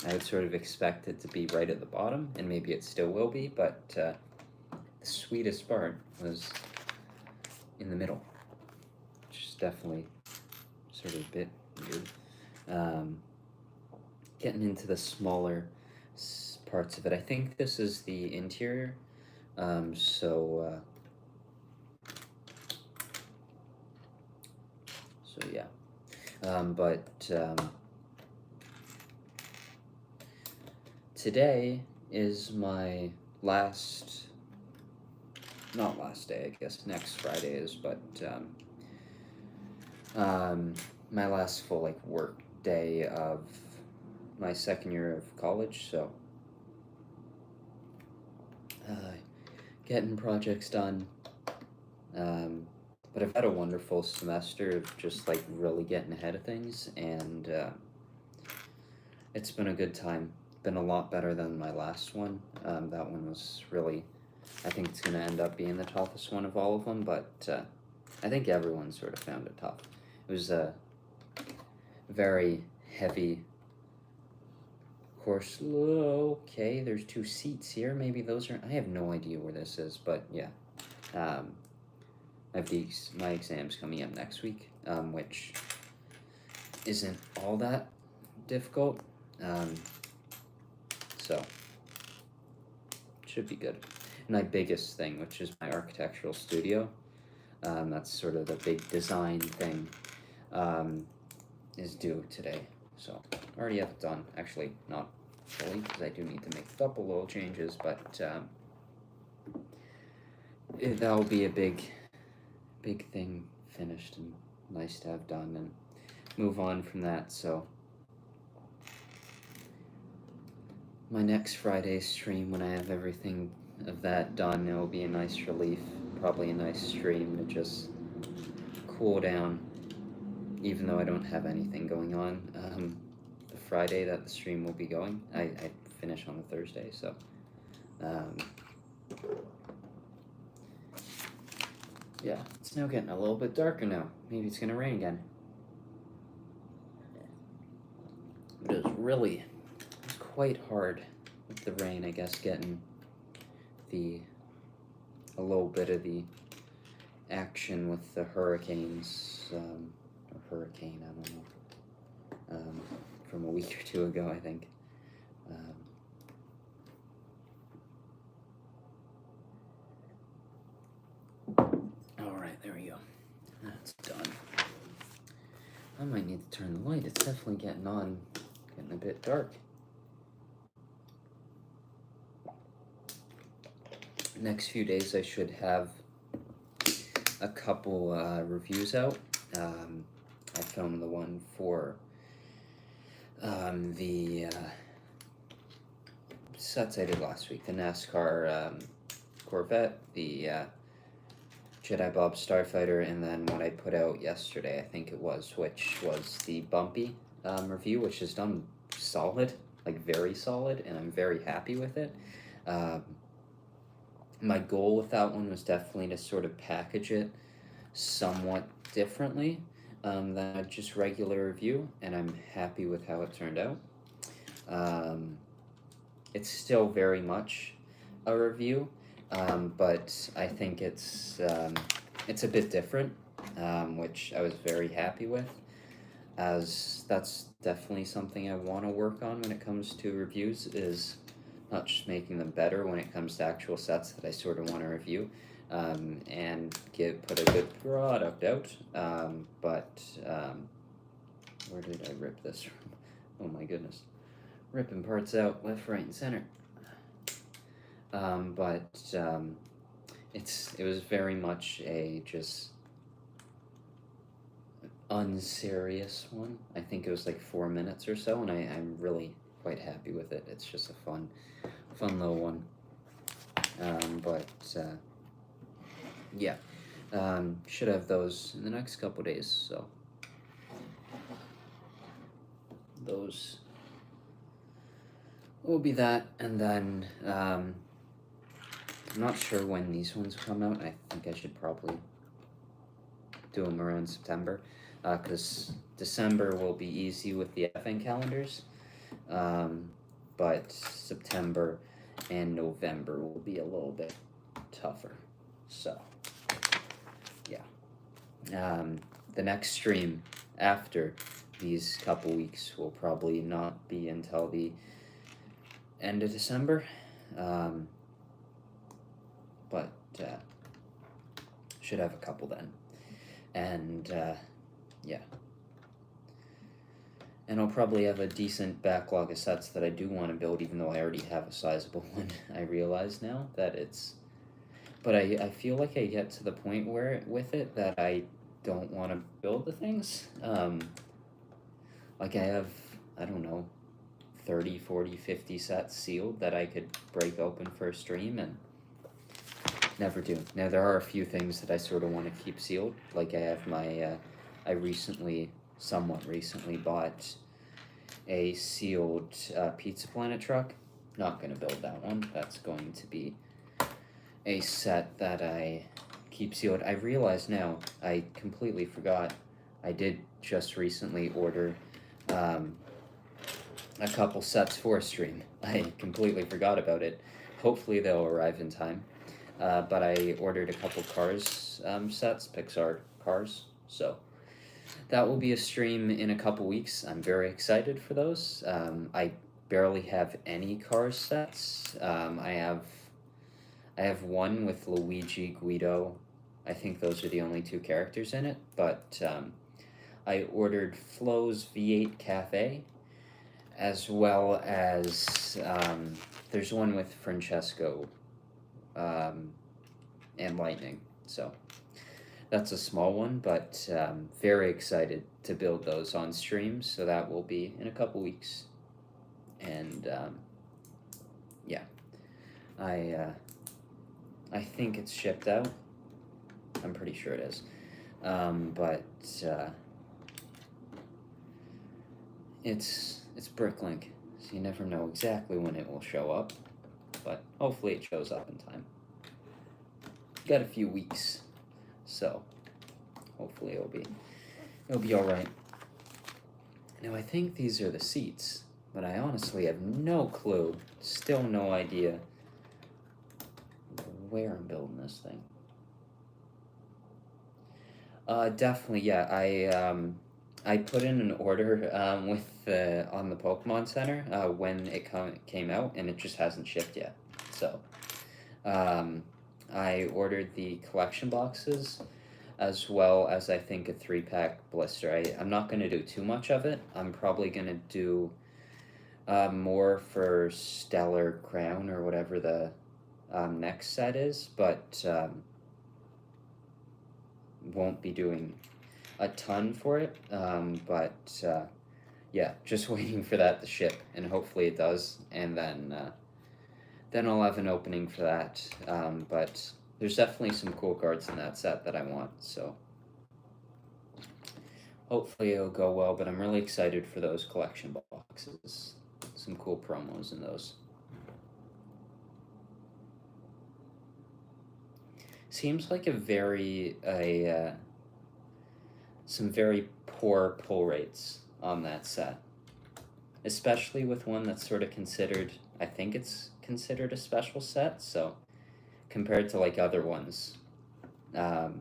I would sort of expect it to be right at the bottom, and maybe it still will be, but the sweetest part was in the middle, which is definitely sort of a bit weird. Getting into the smaller parts of it, I think this is the interior. So yeah. But today is my last, not last day, I guess next Friday is, but my last full like work day of my second year of college, so getting projects done. But I've had a wonderful semester of just like really getting ahead of things, and it's been a good time. Been a lot better than my last one. That one was really, I think it's going to end up being the toughest one of all of them, but I think everyone sort of found it tough. It was a very heavy course. Okay, there's 2 seats here. Maybe those are, I have no idea where this is, but yeah. I have my exams coming up next week, which isn't all that difficult, so should be good. My biggest thing, which is my architectural studio, that's sort of the big design thing, is due today, so I already have it done. Actually, not fully, because I do need to make a couple little changes, but that'll be a big thing finished and nice to have done and move on from that. So my next Friday stream, when I have everything of that done, it will be a nice relief, probably a nice stream to just cool down, even though I don't have anything going on. The Friday that the stream will be going, I finish on a Thursday, so yeah, it's now getting a little bit darker now. Maybe it's gonna rain again. It was quite hard with the rain, I guess, getting a little bit of the action with the hurricanes, or hurricane, I don't know, from a week or 2 ago, I think. There we go. That's done. I might need to turn the light. It's definitely getting a bit dark. Next few days I should have a couple reviews out. I filmed the one for the sets I did last week. The NASCAR Corvette, the Jedi Bob Starfighter, and then what I put out yesterday, I think it was, which was the Bumpy review, which is done solid, like very solid, and I'm very happy with it. My goal with that one was definitely to sort of package it somewhat differently than just regular review, and I'm happy with how it turned out. It's still very much a review, but I think it's a bit different, which I was very happy with, as that's definitely something I want to work on when it comes to reviews, is not just making them better when it comes to actual sets that I sort of want to review, and put a good product out, but where did I rip this from? Oh my goodness. Ripping parts out left, right, and center. But it was very much a just unserious one. I think it was like 4 minutes or so, and I'm really quite happy with it. It's just a fun little one. But yeah, should have those in the next couple days, so those will be that. And then I'm not sure when these ones come out. I think I should probably do them around September, because December will be easy with the advent calendars, but September and November will be a little bit tougher. So, yeah. The next stream after these couple weeks will probably not be until the end of December, but should have a couple then. And yeah. And I'll probably have a decent backlog of sets that I do want to build, even though I already have a sizable one. I realize now that it's... But I feel like I get to the point where with it that I don't want to build the things. Like I have, I don't know, 30, 40, 50 sets sealed that I could break open for a stream and never do. Now there are a few things that I sort of want to keep sealed. Like I have my, I somewhat recently bought a sealed Pizza Planet truck. Not going to build that one. That's going to be a set that I keep sealed. I realize now, I completely forgot. I did just recently order a couple sets for a stream. I completely forgot about it. Hopefully they'll arrive in time. But I ordered a couple Cars sets, Pixar Cars, so that will be a stream in a couple weeks. I'm very excited for those. I barely have any Cars sets. I have one with Luigi, Guido. I think those are the only two characters in it, but I ordered Flo's V8 Cafe, as well as there's one with Francesco and Lightning. So that's a small one, but very excited to build those on stream. So that will be in a couple weeks. And yeah, I think it's shipped out. I'm pretty sure it is. But it's Bricklink, so you never know exactly when it will show up, but hopefully it shows up in time. Got a few weeks, so hopefully it'll be all right. Now I think these are the seats, but I honestly have no clue, still no idea where I'm building this thing. Definitely, yeah. I put in an order on the Pokemon Center when it came out, and it just hasn't shipped yet. So I ordered the collection boxes, as well as I think a 3-pack blister. I'm not going to do too much of it. I'm probably going to do more for Stellar Crown or whatever the next set is, but won't be doing a ton for it, but yeah, just waiting for that to ship, and hopefully it does, and then I'll have an opening for that, but there's definitely some cool cards in that set that I want, so hopefully it'll go well, but I'm really excited for those collection boxes. Some cool promos in those. Seems like some very poor pull rates on that set, especially with one that's sort of considered, I think it's considered a special set, so compared to like other ones, like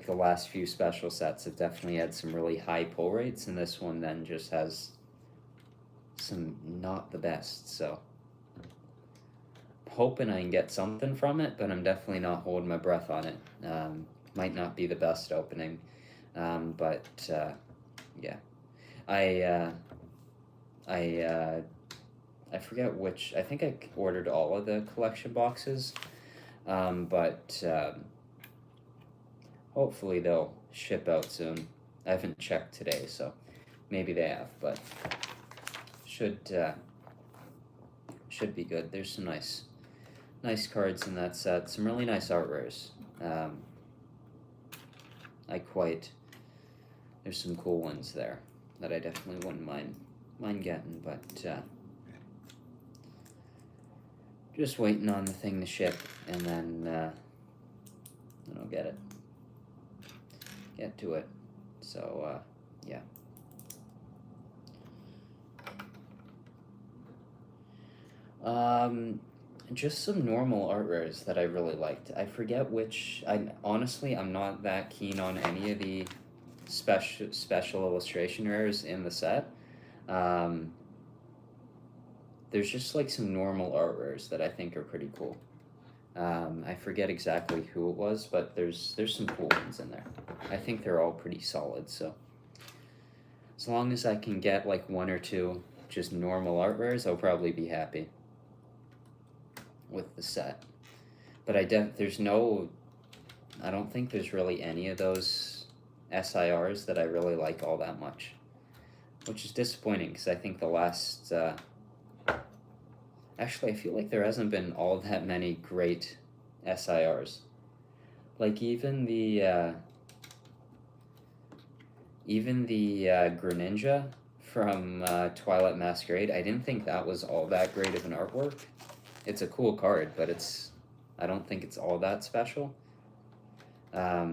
the last few special sets have definitely had some really high pull rates, and this one then just has some not the best, so hoping I can get something from it, but I'm definitely not holding my breath on it. Might not be the best opening, but yeah, I forget which. I think I ordered all of the collection boxes, but hopefully they'll ship out soon. I haven't checked today, so maybe they have, but should be good. There's some nice cards in that set. Some really nice art rares. There's some cool ones there that I definitely wouldn't mind getting, but just waiting on the thing to ship, and then I'll get it. get to it. So, yeah. Just some normal art rares that I really liked. I forget which. I'm not that keen on any of the special illustration rares in the set. Um, there's just like some normal art rares that I think are pretty cool. I forget exactly who it was, but there's some cool ones in there. I think they're all pretty solid. So as long as I can get like one or two just normal art rares, I'll probably be happy with the set. But I don't think there's really any of those SIRs that I really like all that much, which is disappointing because I think the last actually I feel like there hasn't been all that many great SIRs. Like even the Greninja from Twilight Masquerade, I didn't think that was all that great of an artwork. It's a cool card, but I don't think it's all that special. I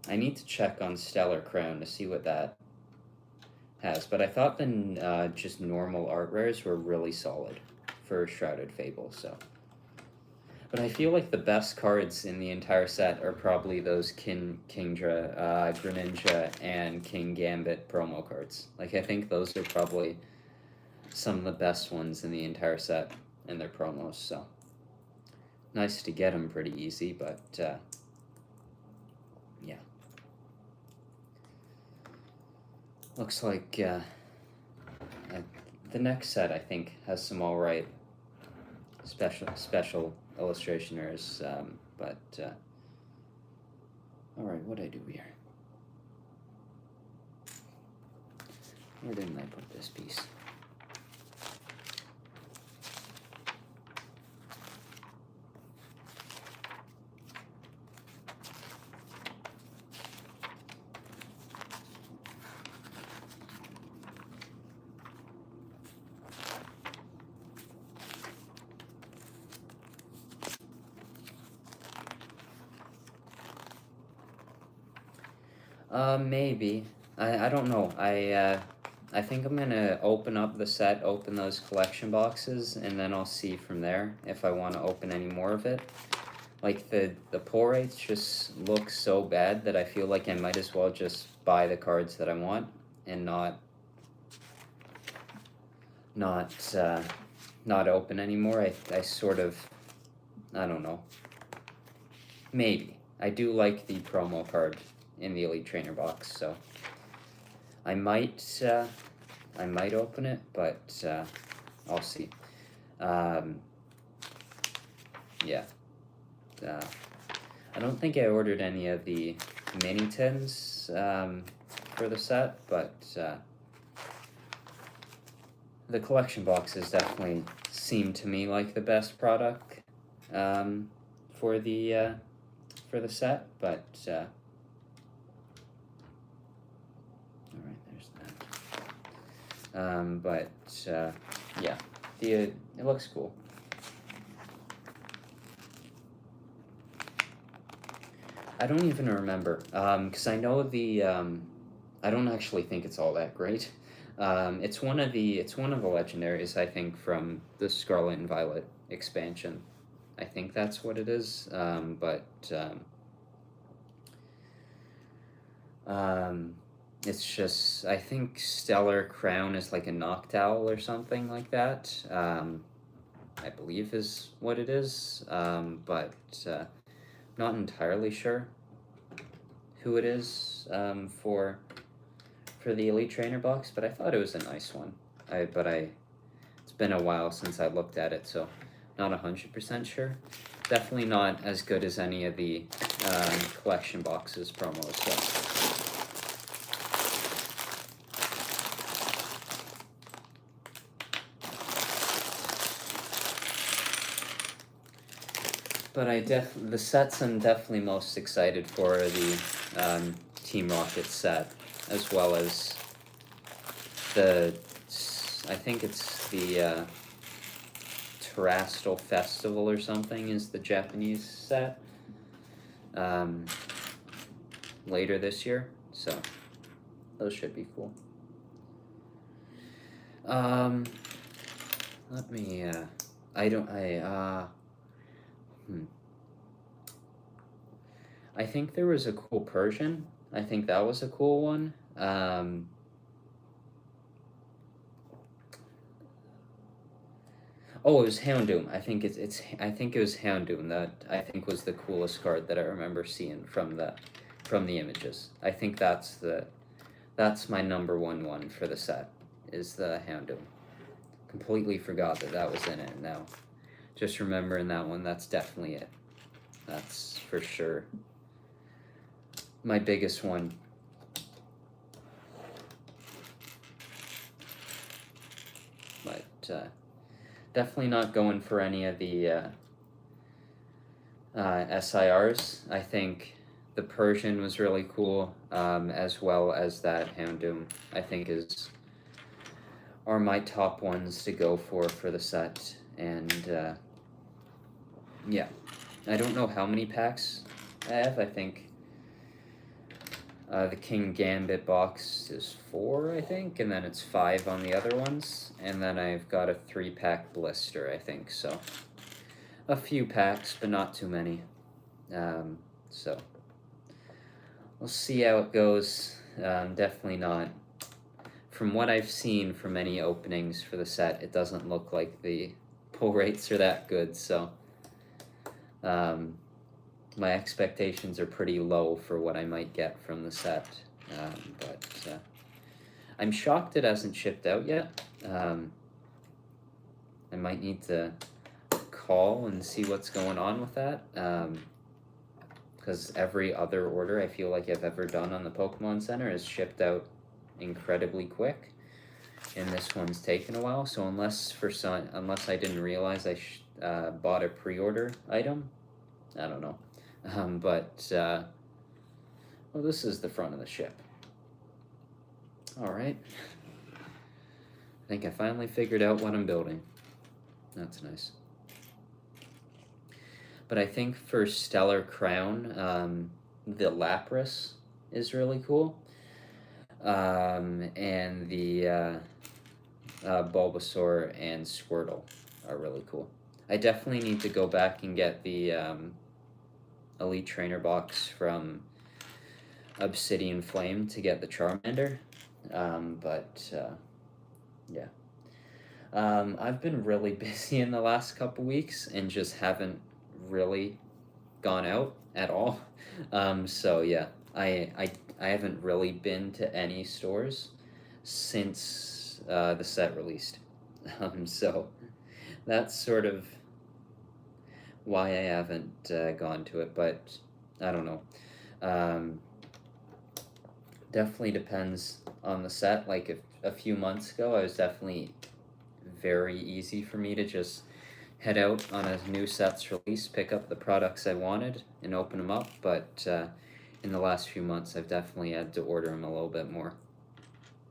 need to check on Stellar Crown to see what that has, but I thought the just normal art rares were really solid for Shrouded Fable, so. But I feel like the best cards in the entire set are probably those Kingdra, Greninja, and King Gambit promo cards. Like, I think those are probably some of the best ones in the entire set in their promos, so. Nice to get them pretty easy, but, yeah. Looks like, the next set, I think, has some alright special illustrationers, but, alright, what'd I do here? Where didn't I put this piece? Maybe. I don't know. I think I'm gonna open up the set, open those collection boxes, and then I'll see from there if I want to open any more of it. Like, the pull rates just look so bad that I feel like I might as well just buy the cards that I want and not open anymore. I sort of, I don't know. Maybe. I do like the promo card in the Elite Trainer box, so I might open it, but I'll see. Yeah. I don't think I ordered any of the mini tins for the set, but the collection boxes definitely seem to me like the best product for the set, but alright, there's that. But yeah, it looks cool. I don't even remember, because I know I don't actually think it's all that great. It's one of the legendaries, I think, from the Scarlet and Violet expansion. I think that's what it is, but it's just, I think Stellar Crown is like a Noctowl or something like that, I believe is what it is, but not entirely sure who it is for the Elite Trainer box, but I thought it was a nice one. It's been a while since I looked at it, so not 100% sure. Definitely not as good as any of the collection boxes promos, so. But the sets I'm definitely most excited for are the Team Rocket set, as well as I think it's the Terastal Festival or something is the Japanese set. later this year, so those should be cool. Let me, I think there was a cool Persian. I think that was a cool one. Oh, it was Houndoom. I think it was Houndoom that I think was the coolest card that I remember seeing from the images. I think that's my number one for the set, is the Houndoom. Completely forgot that was in it now. Just remembering that one, that's definitely it. That's for sure my biggest one. But definitely not going for any of the SIRs. I think the Persian was really cool, as well as that Houndoom, I think are my top ones to go for the set. And yeah, I don't know how many packs I have. I think the King Gambit box is 4, I think, and then it's 5 on the other ones, and then I've got a 3-pack blister, I think, so a few packs, but not too many. So we'll see how it goes. Definitely not, from what I've seen from any openings for the set, it doesn't look like the pull rates are that good, so my expectations are pretty low for what I might get from the set, but I'm shocked it hasn't shipped out yet. I might need to call and see what's going on with that, because every other order I feel like I've ever done on the Pokemon Center is shipped out incredibly quick, and this one's taken a while. So unless I didn't realize I bought a pre-order item, I don't know. Well, this is the front of the ship. All right. I think I finally figured out what I'm building. That's nice. But I think for Stellar Crown, the Lapras is really cool. And the Bulbasaur and Squirtle are really cool. I definitely need to go back and get the Elite Trainer box from Obsidian Flame to get the Charmander, yeah. I've been really busy in the last couple weeks and just haven't really gone out at all. So yeah, I haven't really been to any stores since the set released. So that's sort of why I haven't gone to it, but I don't know. Definitely depends on the set. Like a few months ago, I was definitely very easy for me to just head out on a new set's release, pick up the products I wanted, and open them up. But in the last few months, I've definitely had to order them a little bit more.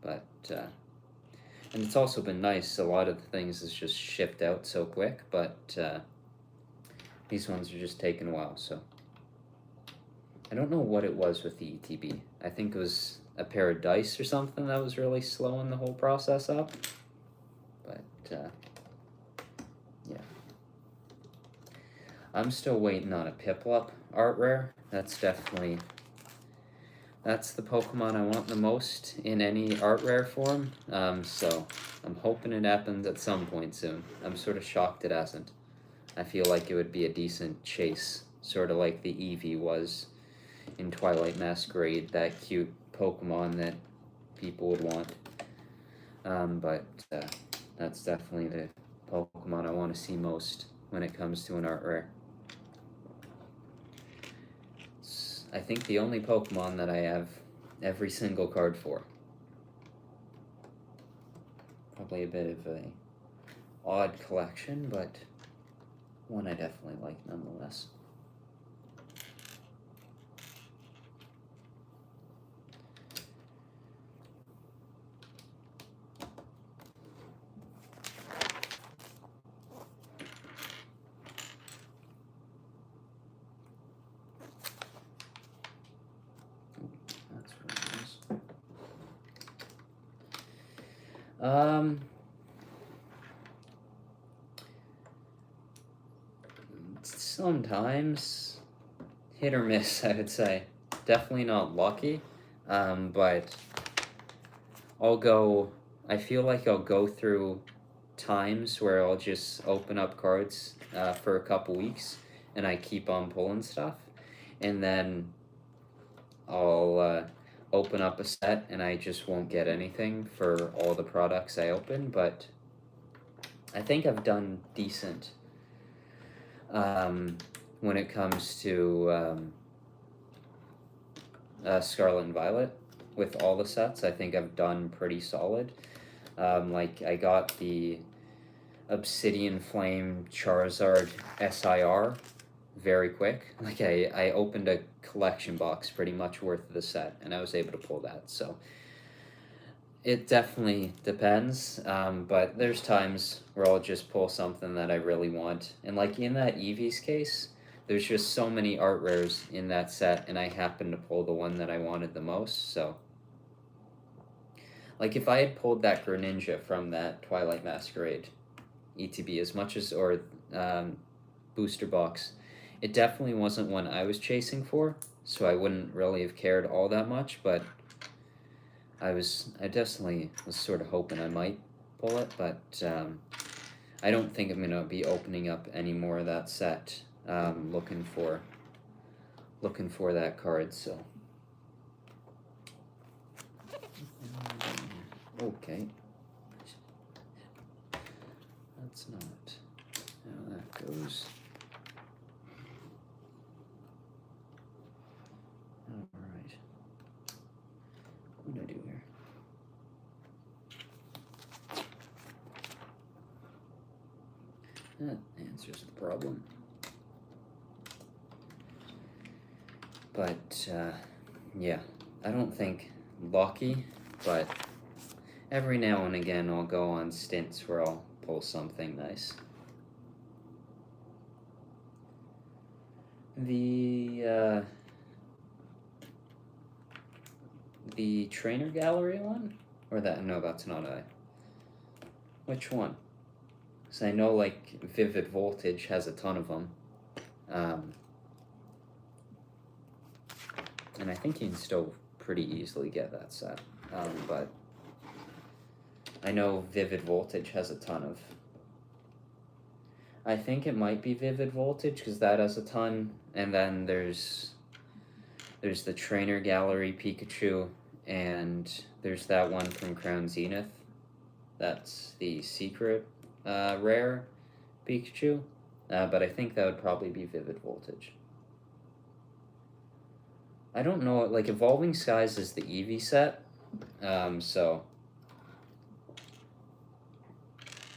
But and it's also been nice. A lot of the things is just shipped out so quick, but these ones are just taking a while. So I don't know what it was with the ETB. I think it was a pair of dice or something that was really slowing the whole process up. But yeah, I'm still waiting on a Piplup art rare. That's the Pokemon I want the most in any art rare form. So I'm hoping it happens at some point soon. I'm sort of shocked it hasn't. I feel like it would be a decent chase, sort of like the Eevee was in Twilight Masquerade, that cute Pokemon that people would want. But that's definitely the Pokemon I want to see most when it comes to an art rare. It's, I think, the only Pokemon that I have every single card for. Probably a bit of a odd collection, but one I definitely like nonetheless. Um, Sometimes hit or miss, I would say. Definitely not lucky, but I'll go. I feel like I'll go through times where I'll just open up cards for a couple weeks, and I keep on pulling stuff, and then I'll open up a set, and I just won't get anything for all the products I open. But I think I've done decent when it comes to Scarlet and Violet. With all the sets, I think I've done pretty solid. Like I got the Obsidian Flame Charizard SIR very quick. Like I opened a collection box pretty much worth of the set, and I was able to pull that. So it definitely depends, but there's times where I'll just pull something that I really want. And like in that Eevee's case, there's just so many art rares in that set, and I happened to pull the one that I wanted the most. So like if I had pulled that Greninja from that Twilight Masquerade ETB as much as, or booster box, it definitely wasn't one I was chasing for, so I wouldn't really have cared all that much, but I definitely was sort of hoping I might pull it, but I don't think I'm gonna be opening up any more of that set, looking for that card, so. Okay. That's not how that goes. Alright. What do I do here? That answers the problem. But, yeah, I don't think lucky, but every now and again I'll go on stints where I'll pull something nice. The trainer gallery one? Or that, no, that's not I. Which one? Because I know, like, Vivid Voltage has a ton of them. And I think you can still pretty easily get that set. But I know Vivid Voltage has a ton of. I think it might be Vivid Voltage because that has a ton. And then there's the Trainer Gallery Pikachu, and there's that one from Crown Zenith. That's the secret rare Pikachu. But I think that would probably be Vivid Voltage. I don't know, like Evolving Skies is the Eevee set, so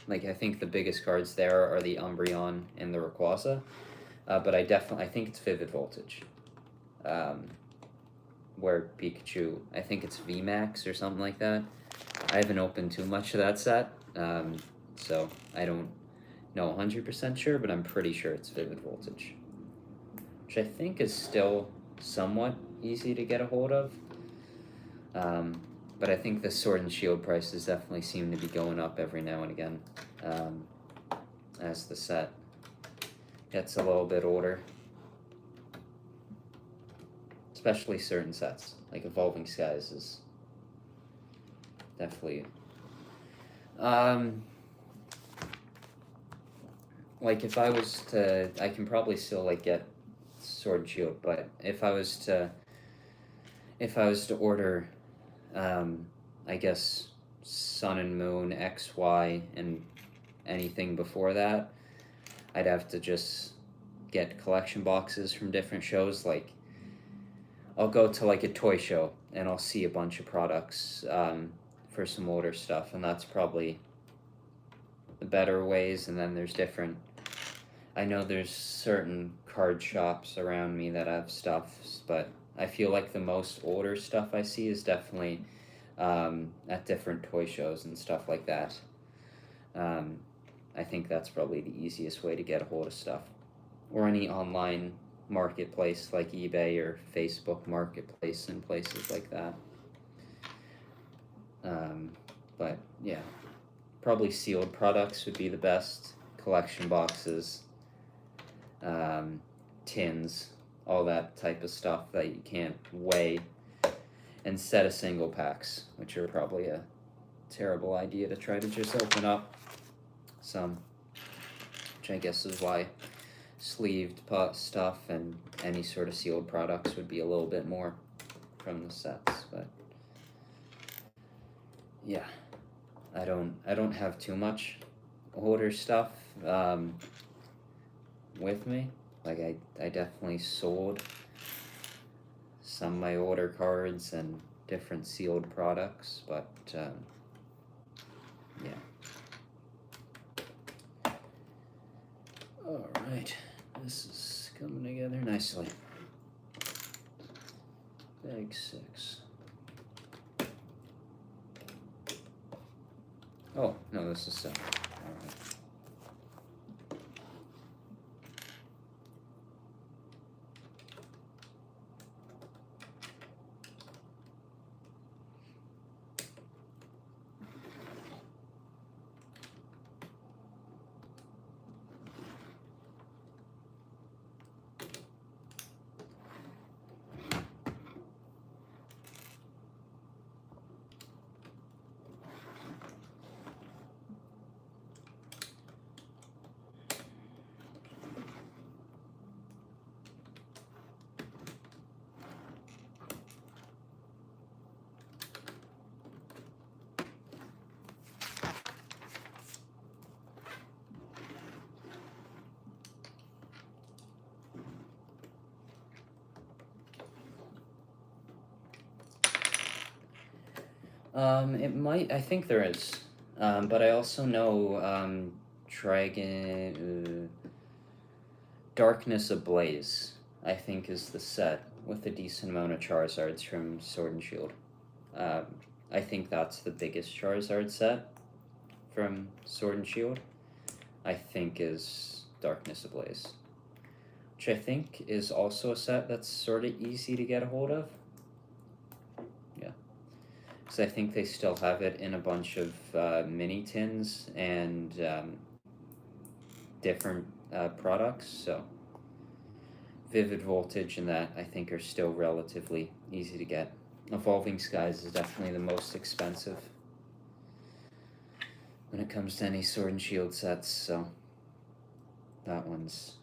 like I think the biggest cards there are the Umbreon and the Rayquaza, but I think it's Vivid Voltage, where Pikachu, I think it's VMAX or something like that. I haven't opened too much of that set, so I don't know 100% sure, but I'm pretty sure it's Vivid Voltage, which I think is still somewhat easy to get a hold of, but I think the Sword and Shield prices definitely seem to be going up every now and again, as the set gets a little bit older, especially certain sets, like Evolving Skies is definitely, like if I was to, I can probably still like get Sword and Shield, but if I was to order, I guess Sun and Moon, X, Y, and anything before that, I'd have to just get collection boxes from different shows. Like I'll go to like a toy show and I'll see a bunch of products for some older stuff, and that's probably the better ways. And then there's different, I know there's certain card shops around me that have stuff, but I feel like the most older stuff I see is definitely at different toy shows and stuff like that. I think that's probably the easiest way to get a hold of stuff, or any online marketplace like eBay or Facebook Marketplace and places like that. But yeah, probably sealed products would be the best. Collection boxes, tins, all that type of stuff that you can't weigh, instead of single packs, which are probably a terrible idea to try to just open up some, which I guess is why sleeved stuff and any sort of sealed products would be a little bit more from the sets. But yeah, I don't have too much older stuff with me. Like I definitely sold some of my older cards and different sealed products, but yeah. All right, this is coming together nicely. Bag 6. Oh, no, this is 7. All right. It might. I think there is. But I also know Dragon Darkness Ablaze, I think, is the set with a decent amount of Charizards from Sword and Shield. I think that's the biggest Charizard set from Sword and Shield. I think is Darkness Ablaze, which I think is also a set that's sort of easy to get a hold of. Because I think they still have it in a bunch of mini tins and different products. So Vivid Voltage and that, I think, are still relatively easy to get. Evolving Skies is definitely the most expensive when it comes to any Sword and Shield sets. So that one's,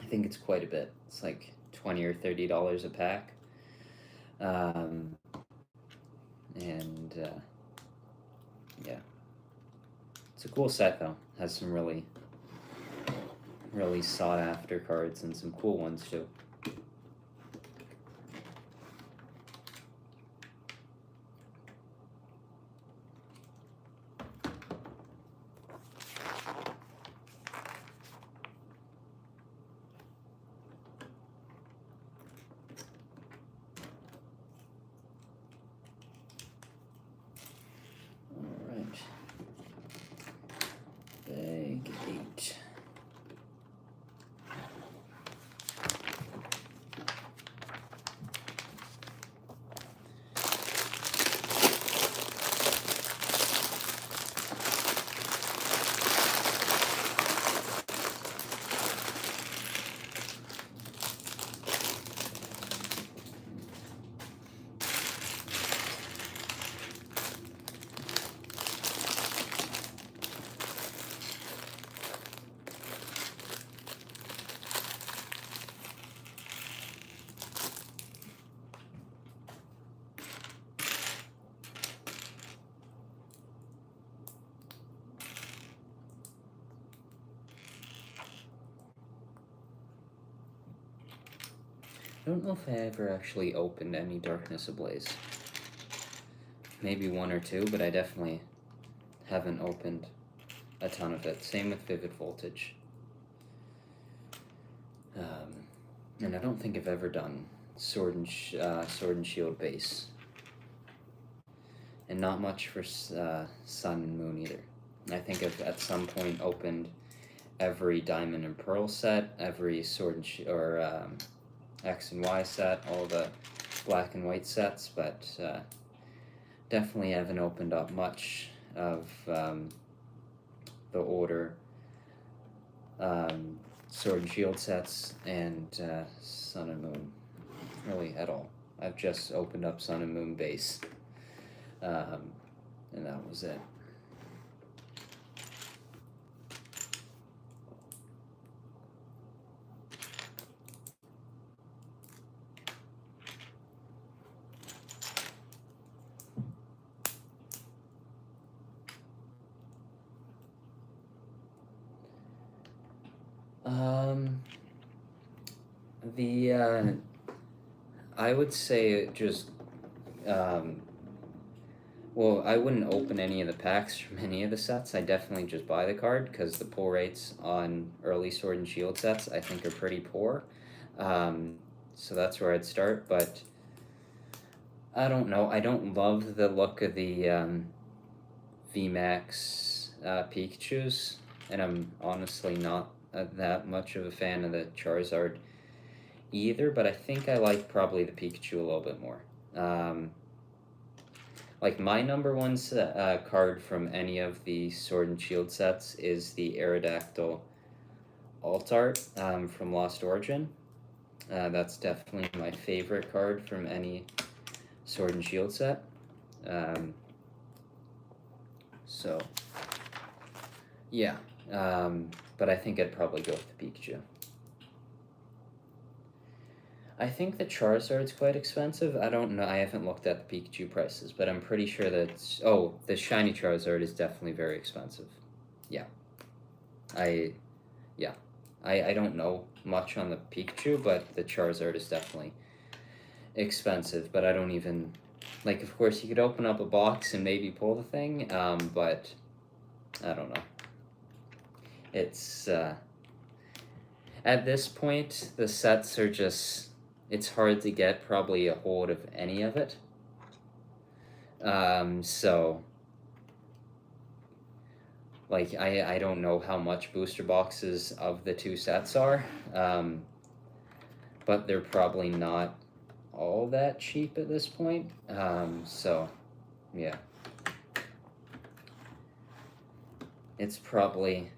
I think it's quite a bit. It's like $20 or $30 a pack. And yeah, it's a cool set though. Has some really sought after cards and some cool ones too. Bag 8. I don't know if I ever actually opened any Darkness Ablaze. Maybe one or two, but I definitely haven't opened a ton of it. Same with Vivid Voltage. And I don't think I've ever done Sword and Shield base. And not much for Sun and Moon either. I think I've at some point opened every Diamond and Pearl set, every Sword and X and Y set, all the Black and White sets, but definitely haven't opened up much of the older Sword and Shield sets and Sun and Moon, really at all. I've just opened up Sun and Moon base, and that was it. I would say just, well, I wouldn't open any of the packs from any of the sets. I definitely just buy the card because the pull rates on early Sword and Shield sets I think are pretty poor. So that's where I'd start, but I don't know. I don't love the look of the VMAX Pikachus, and I'm honestly not that much of a fan of the Charizard either, but I think I like probably the Pikachu a little bit more. Like my number one card from any of the Sword and Shield sets is the Aerodactyl Alt Art from Lost Origin. That's definitely my favorite card from any Sword and Shield set. So, yeah. But I think I'd probably go with the Pikachu. I think the Charizard's quite expensive. I don't know. I haven't looked at the Pikachu prices, but I'm pretty sure that the shiny Charizard is definitely very expensive. Yeah. I don't know much on the Pikachu, but the Charizard is definitely expensive. But I don't even like. Of course, you could open up a box and maybe pull the thing, but I don't know. It's at this point the sets are just. It's hard to get probably a hold of any of it. So, like, I don't know how much booster boxes of the two sets are, but they're probably not all that cheap at this point. So, yeah. It's probably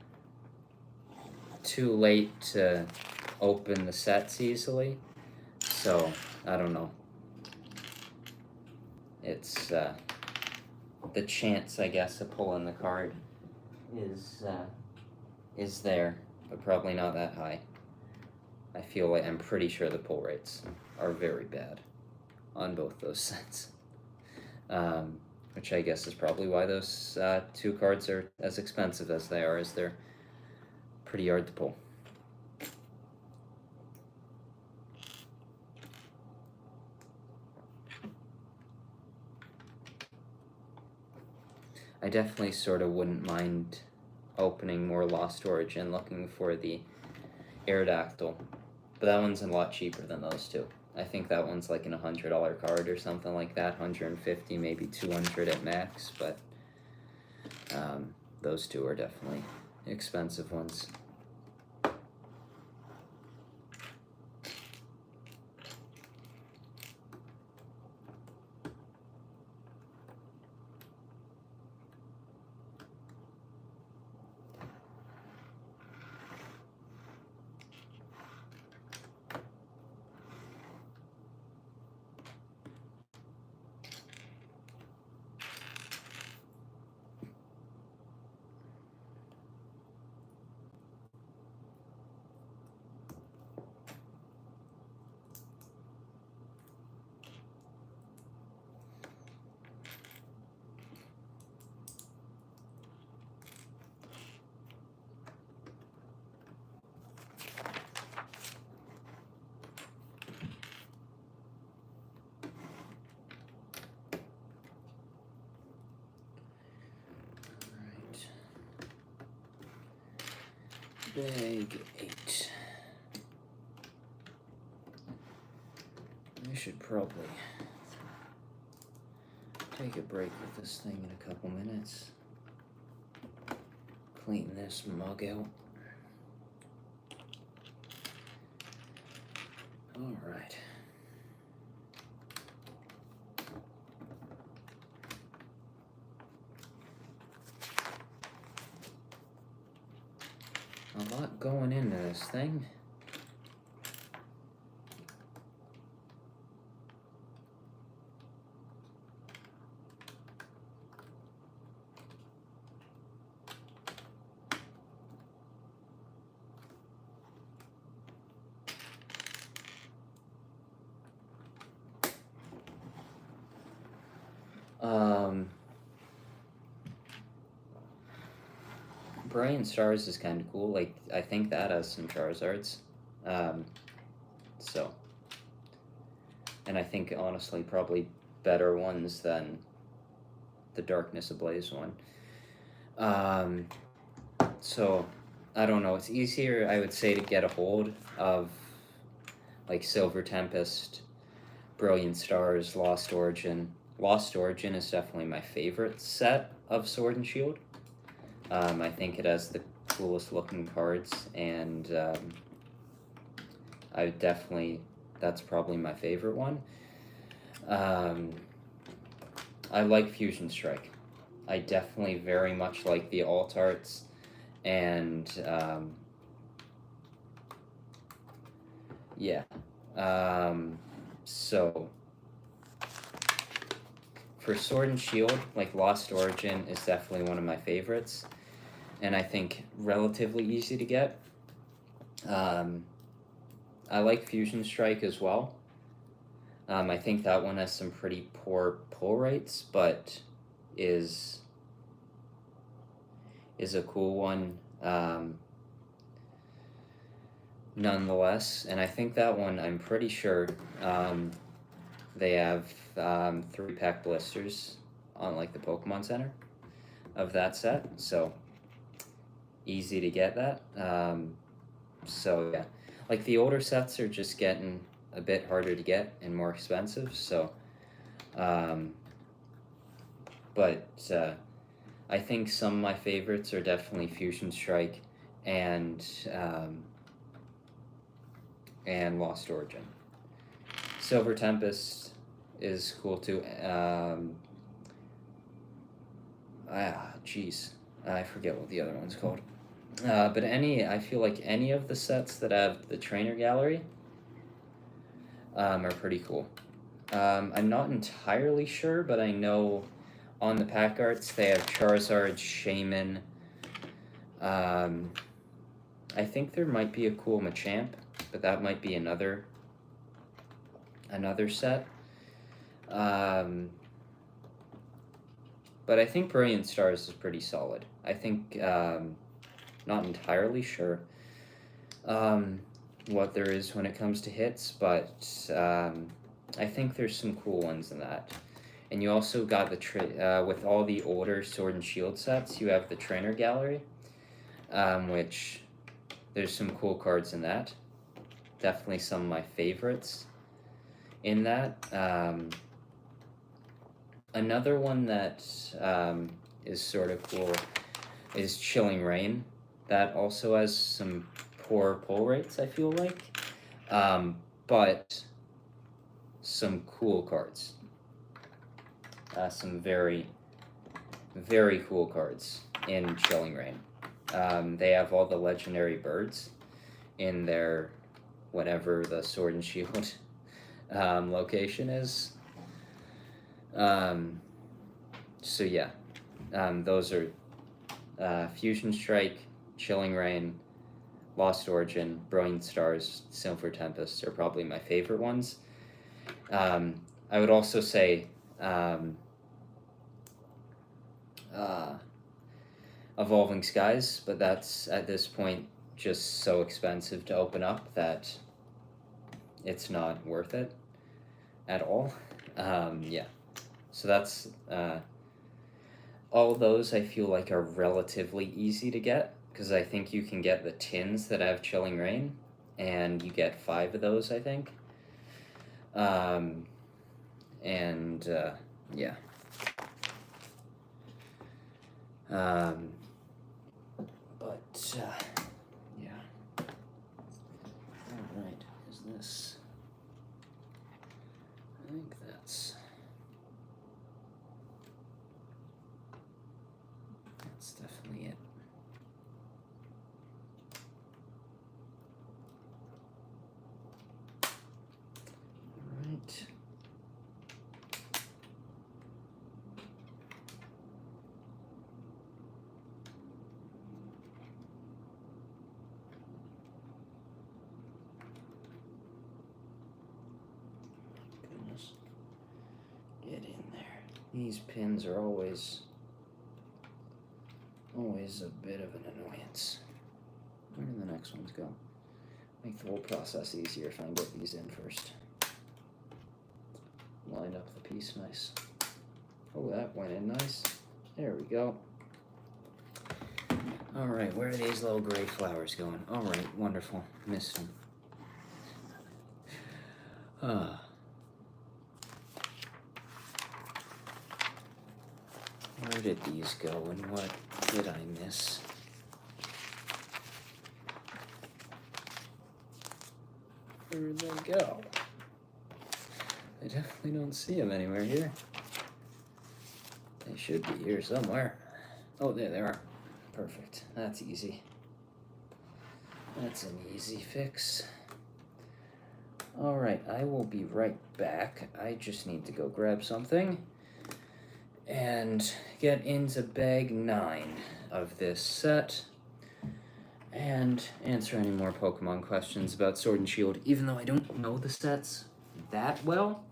too late to open the sets easily. So, I don't know. It's, the chance, I guess, of pulling the card is there, but probably not that high. I feel like I'm pretty sure the pull rates are very bad on both those sets. Which I guess is probably why those two cards are as expensive as they are, as they're pretty hard to pull. I definitely sort of wouldn't mind opening more Lost Origin looking for the Aerodactyl, but that one's a lot cheaper than those two. I think that one's like an $100 card or something like that, 150, maybe 200 at max, but those two are definitely expensive ones. Big 8. I should probably take a break with this thing in a couple minutes. Clean this mug out. Alright. this thing. Brilliant Stars is kind of cool. Like, I think that has some Charizards. So, and I think honestly probably better ones than the Darkness Ablaze one. So I don't know. It's easier, I would say, to get a hold of like Silver Tempest, Brilliant Stars, Lost Origin. Lost Origin is definitely my favorite set of Sword and Shield. I think it has the coolest looking cards, and that's probably my favorite one. I like Fusion Strike. I definitely very much like the alt arts, and yeah. So for Sword and Shield, like Lost Origin is definitely one of my favorites, and I think relatively easy to get. I like Fusion Strike as well. I think that one has some pretty poor pull rates, but is a cool one nonetheless. And I think that one, I'm pretty sure they have 3-pack blisters on like the Pokemon Center of that set, so easy to get that. So yeah, like the older sets are just getting a bit harder to get and more expensive, so but I think some of my favorites are definitely Fusion Strike and Lost Origin. Silver Tempest is cool too. I forget what the other one's called. But I feel like any of the sets that have the trainer gallery are pretty cool. I'm not entirely sure, but I know on the pack arts they have Charizard, Shaman. I think there might be a cool Machamp, but that might be another set. But I think Brilliant Stars is pretty solid. I think, not entirely sure what there is when it comes to hits, but I think there's some cool ones in that. And you also got with all the older Sword and Shield sets, you have the trainer gallery, which there's some cool cards in that. Definitely some of my favorites in that. Another one that is sort of cool is Chilling Rain. That also has some poor pull rates, I feel like, but some cool cards. Some very, very cool cards in Chilling Rain. They have all the legendary birds in their whatever the Sword and Shield location is. So yeah, those are Fusion Strike, Chilling Rain, Lost Origin, Brilliant Stars, Silver Tempest are probably my favorite ones. I would also say Evolving Skies, but that's at this point just so expensive to open up that it's not worth it at all. Yeah, so that's all those I feel like are relatively easy to get, because I think you can get the tins that have Chilling Rain, and you get 5 of those, I think. Yeah. But yeah. All right, is this? I think that's definitely it. These pins are always a bit of an annoyance. Where do the next ones go? Make the whole process easier if I can get these in first. Line up the piece nice. Oh, that went in nice. There we go. Alright, where are these little gray flowers going? Alright, wonderful. Missed them. Where did these go and what did I miss? Where did they go? I definitely don't see them anywhere here. They should be here somewhere. Oh, there they are. Perfect. That's easy. That's an easy fix. Alright, I will be right back. I just need to go grab something and get into bag 9 of this set and answer any more Pokemon questions about Sword and Shield, even though I don't know the sets that well,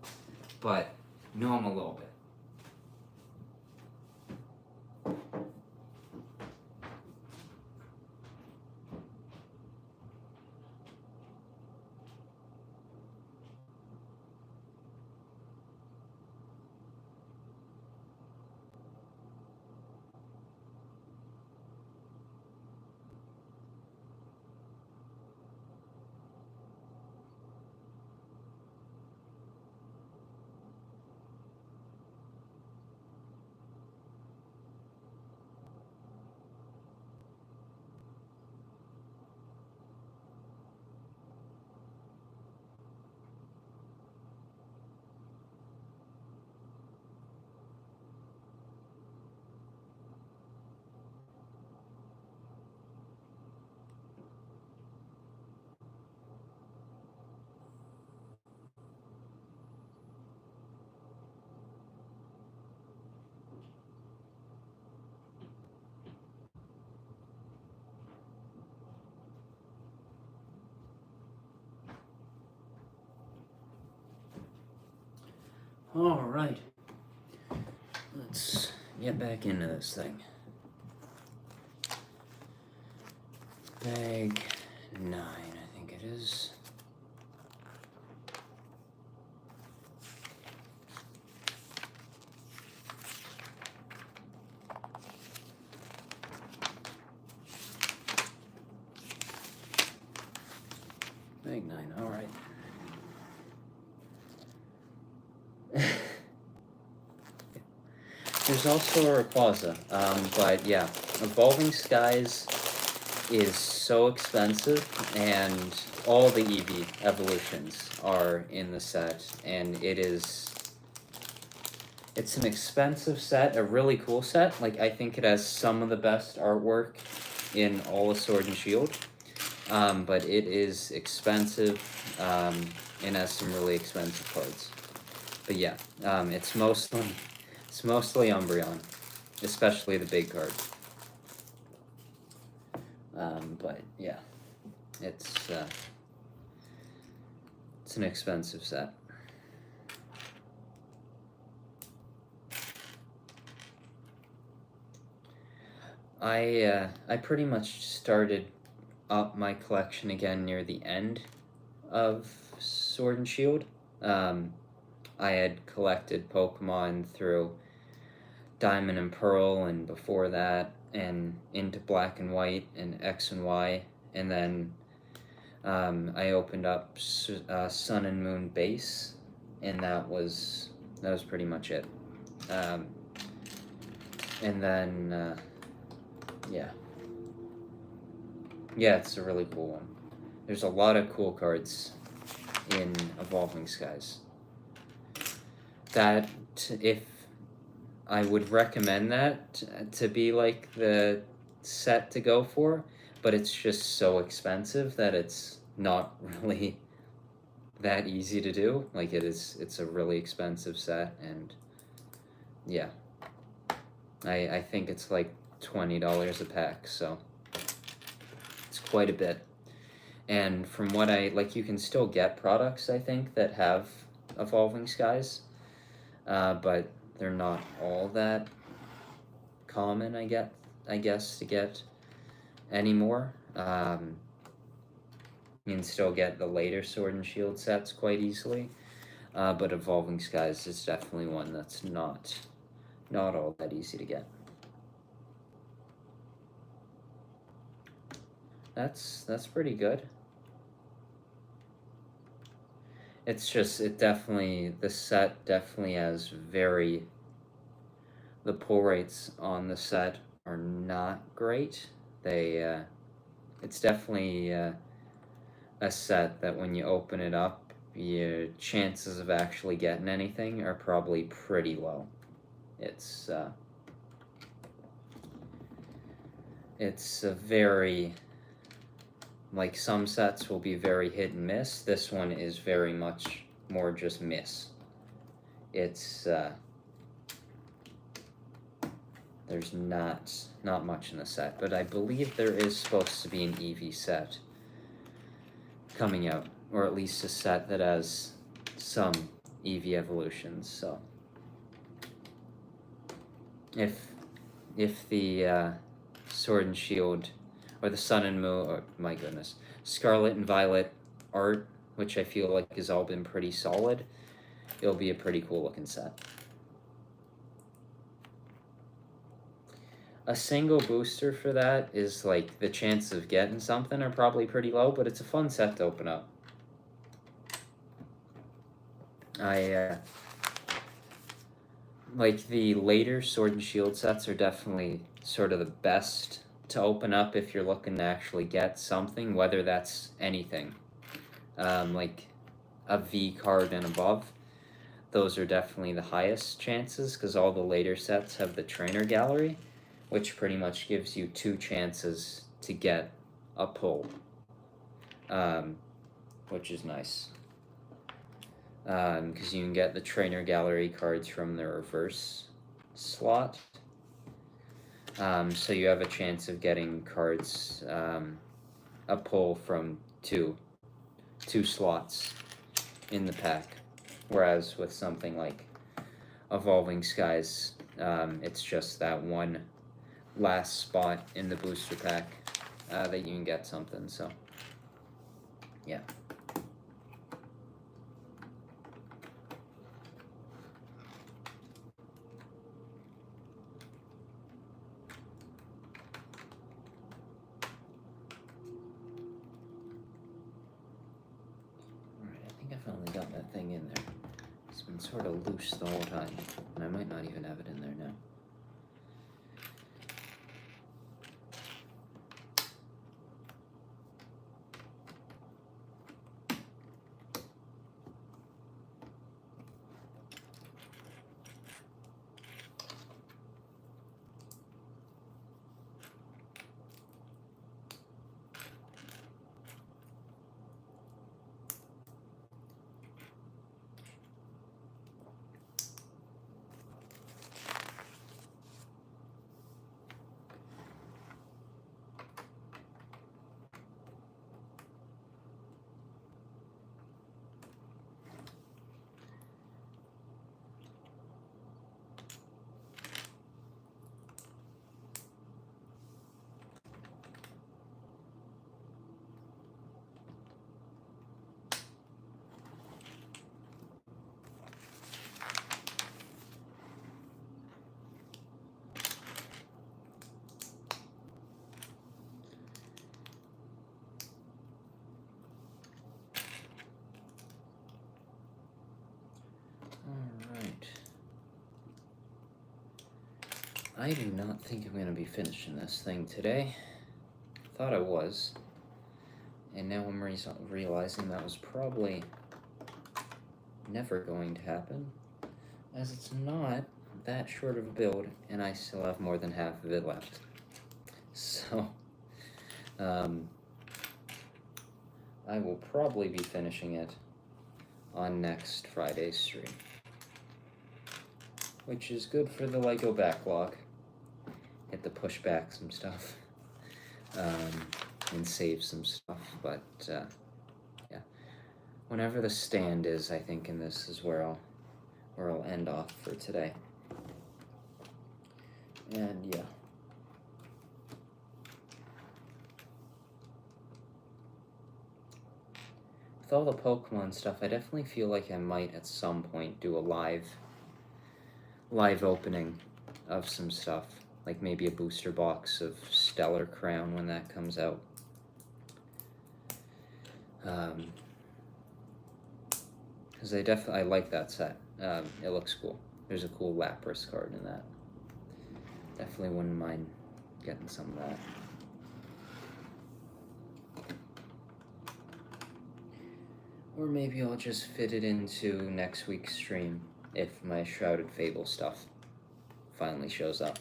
but know them a little bit. Alright, let's get back into this thing. Bag 9, I think it is. Bag 9, alright. There's also a Rayquaza, but yeah, Evolving Skies is so expensive, and all the Eevee evolutions are in the set, and it's an expensive set, a really cool set. Like, I think it has some of the best artwork in all of Sword and Shield, but it is expensive, and has some really expensive cards. But yeah, it's mostly Umbreon, especially the big card. But yeah, it's an expensive set. I pretty much started up my collection again near the end of Sword and Shield. I had collected Pokemon through Diamond and Pearl, and before that, and into Black and White and X and Y, and then I opened up Sun and Moon Base, and that was pretty much it. And then yeah, it's a really cool one. There's a lot of cool cards in Evolving Skies. That, if I would recommend that to be like the set to go for, but it's just so expensive that it's not really that easy to do. Like, it's a really expensive set, and yeah, I think it's like $20 a pack, so it's quite a bit. And from what you can still get products, I think, that have Evolving Skies, but they're not all that common, I guess, to get anymore. You can still get the later Sword and Shield sets quite easily, but Evolving Skies is definitely one that's not all that easy to get. That's pretty good. It's just, the set definitely has the pull rates on the set are not great. It's definitely a set that when you open it up, your chances of actually getting anything are probably pretty low. It's a very, like, some sets will be very hit and miss. This one is very much more just miss. It's there's not much in the set, but I believe there is supposed to be an EV set coming out, or at least a set that has some EV evolutions. So if the Sword and Shield, or the Sun and Moon, or my goodness, Scarlet and Violet art, which I feel like has all been pretty solid, it'll be a pretty cool looking set. A single booster for that is like, the chances of getting something are probably pretty low, but it's a fun set to open up. Like, the later Sword and Shield sets are definitely sort of the best to open up if you're looking to actually get something, whether that's anything. Like a V card and above, those are definitely the highest chances, because all the later sets have the trainer gallery, which pretty much gives you 2 chances to get a pull, which is nice. Because you can get the trainer gallery cards from the reverse slot. So you have a chance of getting cards, a pull from two slots in the pack. Whereas with something like Evolving Skies, it's just that one last spot in the booster pack that you can get something. So yeah. Alright, I think I finally got that thing in there. It's been sort of loose the whole time, and I might not even have it in there now. Alright. I do not think I'm going to be finishing this thing today. Thought I was. And now I'm realizing that was probably never going to happen, as it's not that short of a build, and I still have more than half of it left. So, I will probably be finishing it on next Friday's stream, which is good for the LEGO backlog. Get to push back some stuff, and save some stuff, but yeah. Whenever the stand is, I think, in this is where I'll end off for today. And yeah. With all the Pokemon stuff, I definitely feel like I might at some point do a live opening of some stuff. Like maybe a booster box of Stellar Crown when that comes out. Because I like that set. It looks cool. There's a cool Lapras card in that. Definitely wouldn't mind getting some of that. Or maybe I'll just fit it into next week's stream if my Shrouded Fable stuff finally shows up.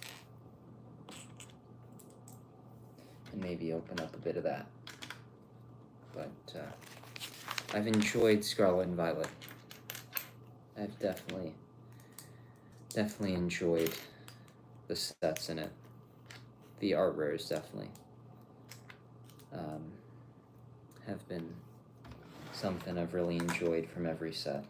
And maybe open up a bit of that. But I've enjoyed Scarlet and Violet. I've definitely enjoyed the sets in it. The art rares definitely have been something I've really enjoyed from every set.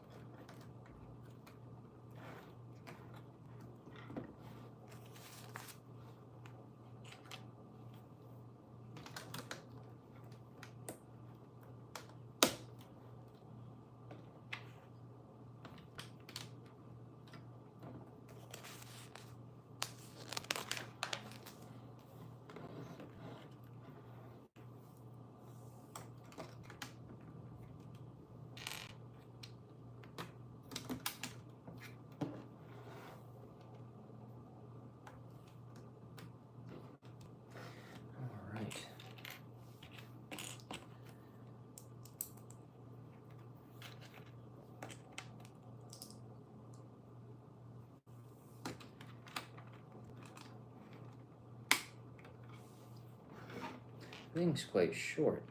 Wing's quite short.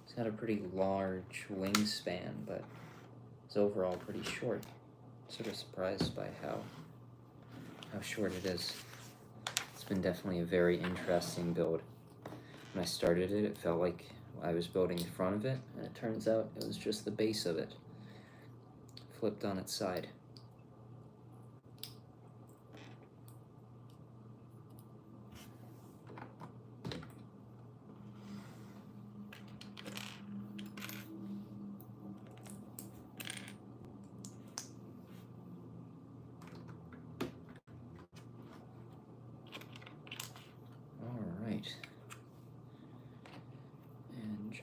It's got a pretty large wingspan, but it's overall pretty short. Sort of surprised by how short it is. It's been definitely a very interesting build. When I started it, it felt like I was building the front of it, and it turns out it was just the base of it, flipped on its side.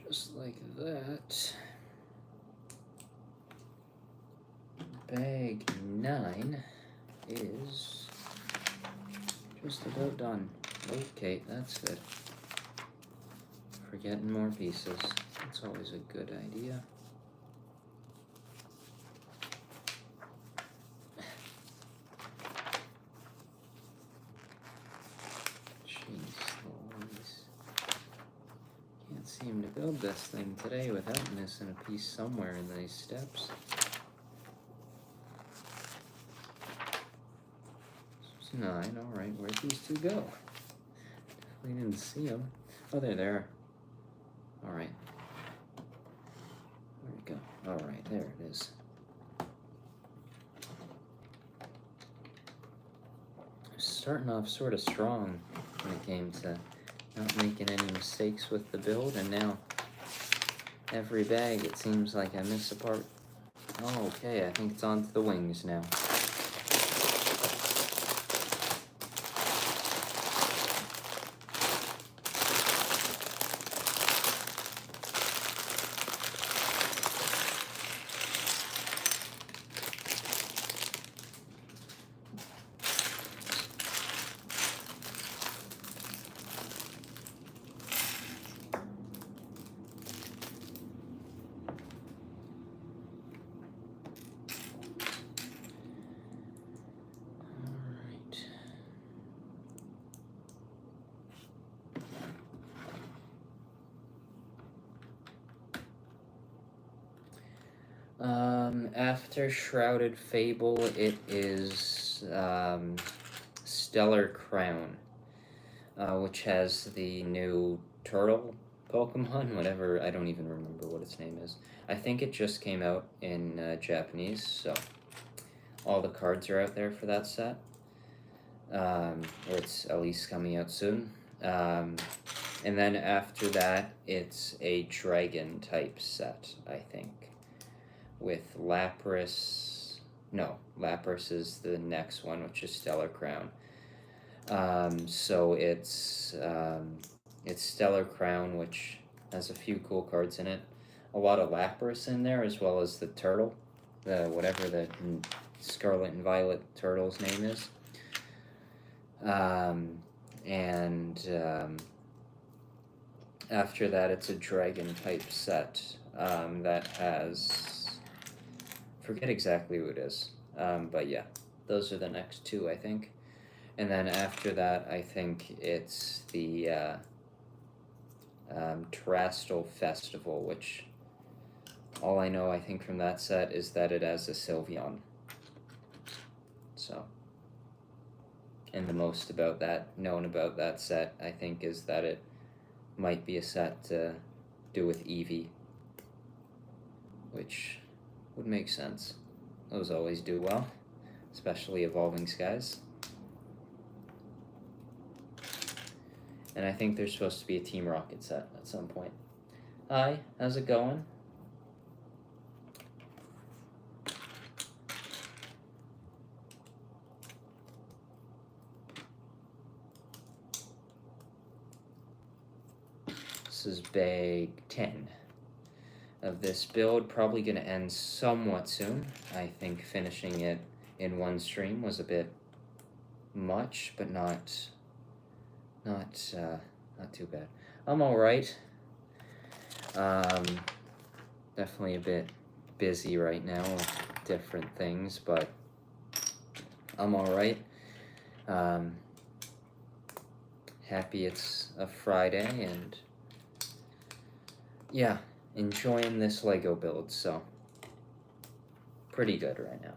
Just like that, bag 9 is just about done. Okay, that's good. For getting more pieces, that's always a good idea. Seem to build this thing today without missing a piece somewhere in these steps. This is 9, alright, where'd these two go? We didn't see them. Oh, they're there. Alright. Where'd it go? Alright, there it is. Starting off sort of strong when it came to not making any mistakes with the build, and now every bag it seems like I miss a part. Oh, okay, I think it's on to the wings now. After Shrouded Fable, it is Stellar Crown, which has the new turtle Pokemon, whatever, I don't even remember what its name is. I think it just came out in Japanese, so all the cards are out there for that set. or it's at least coming out soon. And then after that, it's a dragon type set, I think, with Lapras. No, Lapras is the next one, which is Stellar Crown. So it's Stellar Crown, which has a few cool cards in it. A lot of Lapras in there, as well as the turtle, whatever the Scarlet and Violet turtle's name is. After that, it's a dragon type set that has, forget exactly who it is, but yeah, those are the next two, I think. And then after that, I think it's the Terastal Festival, which all I know, I think, from that set is that it has a Sylveon. So, and the most known about that set, I think, is that it might be a set to do with Eevee, which would make sense. Those always do well, especially Evolving Skies. And I think there's supposed to be a Team Rocket set at some point. Hi, how's it going? This is bag 10 of this build. Probably going to end somewhat soon. I think finishing it in one stream was a bit much, but not too bad. I'm all right. Definitely a bit busy right now with different things, but I'm all right. Happy it's a Friday, and yeah, enjoying this Lego build, so pretty good right now.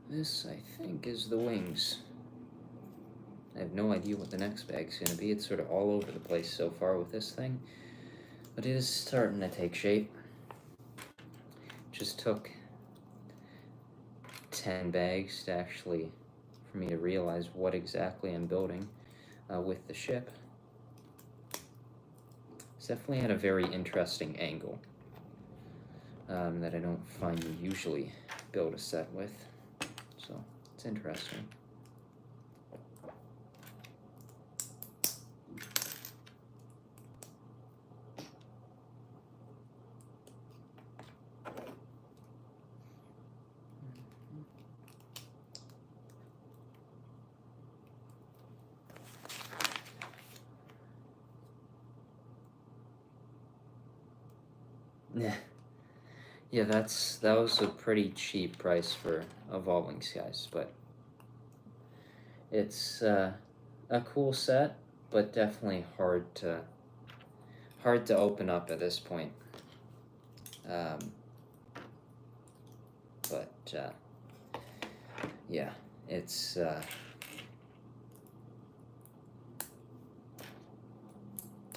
This, I think, is the wings. I have no idea what the next bag's going to be. It's sort of all over the place so far with this thing, but it is starting to take shape. Just took 10 bags to actually, for me to realize what exactly I'm building with the ship. It's definitely at a very interesting angle that I don't find you usually build a set with, so it's interesting. Yeah, that was a pretty cheap price for Evolving Skies, but it's a cool set, but definitely hard to open up at this point. Yeah, it's I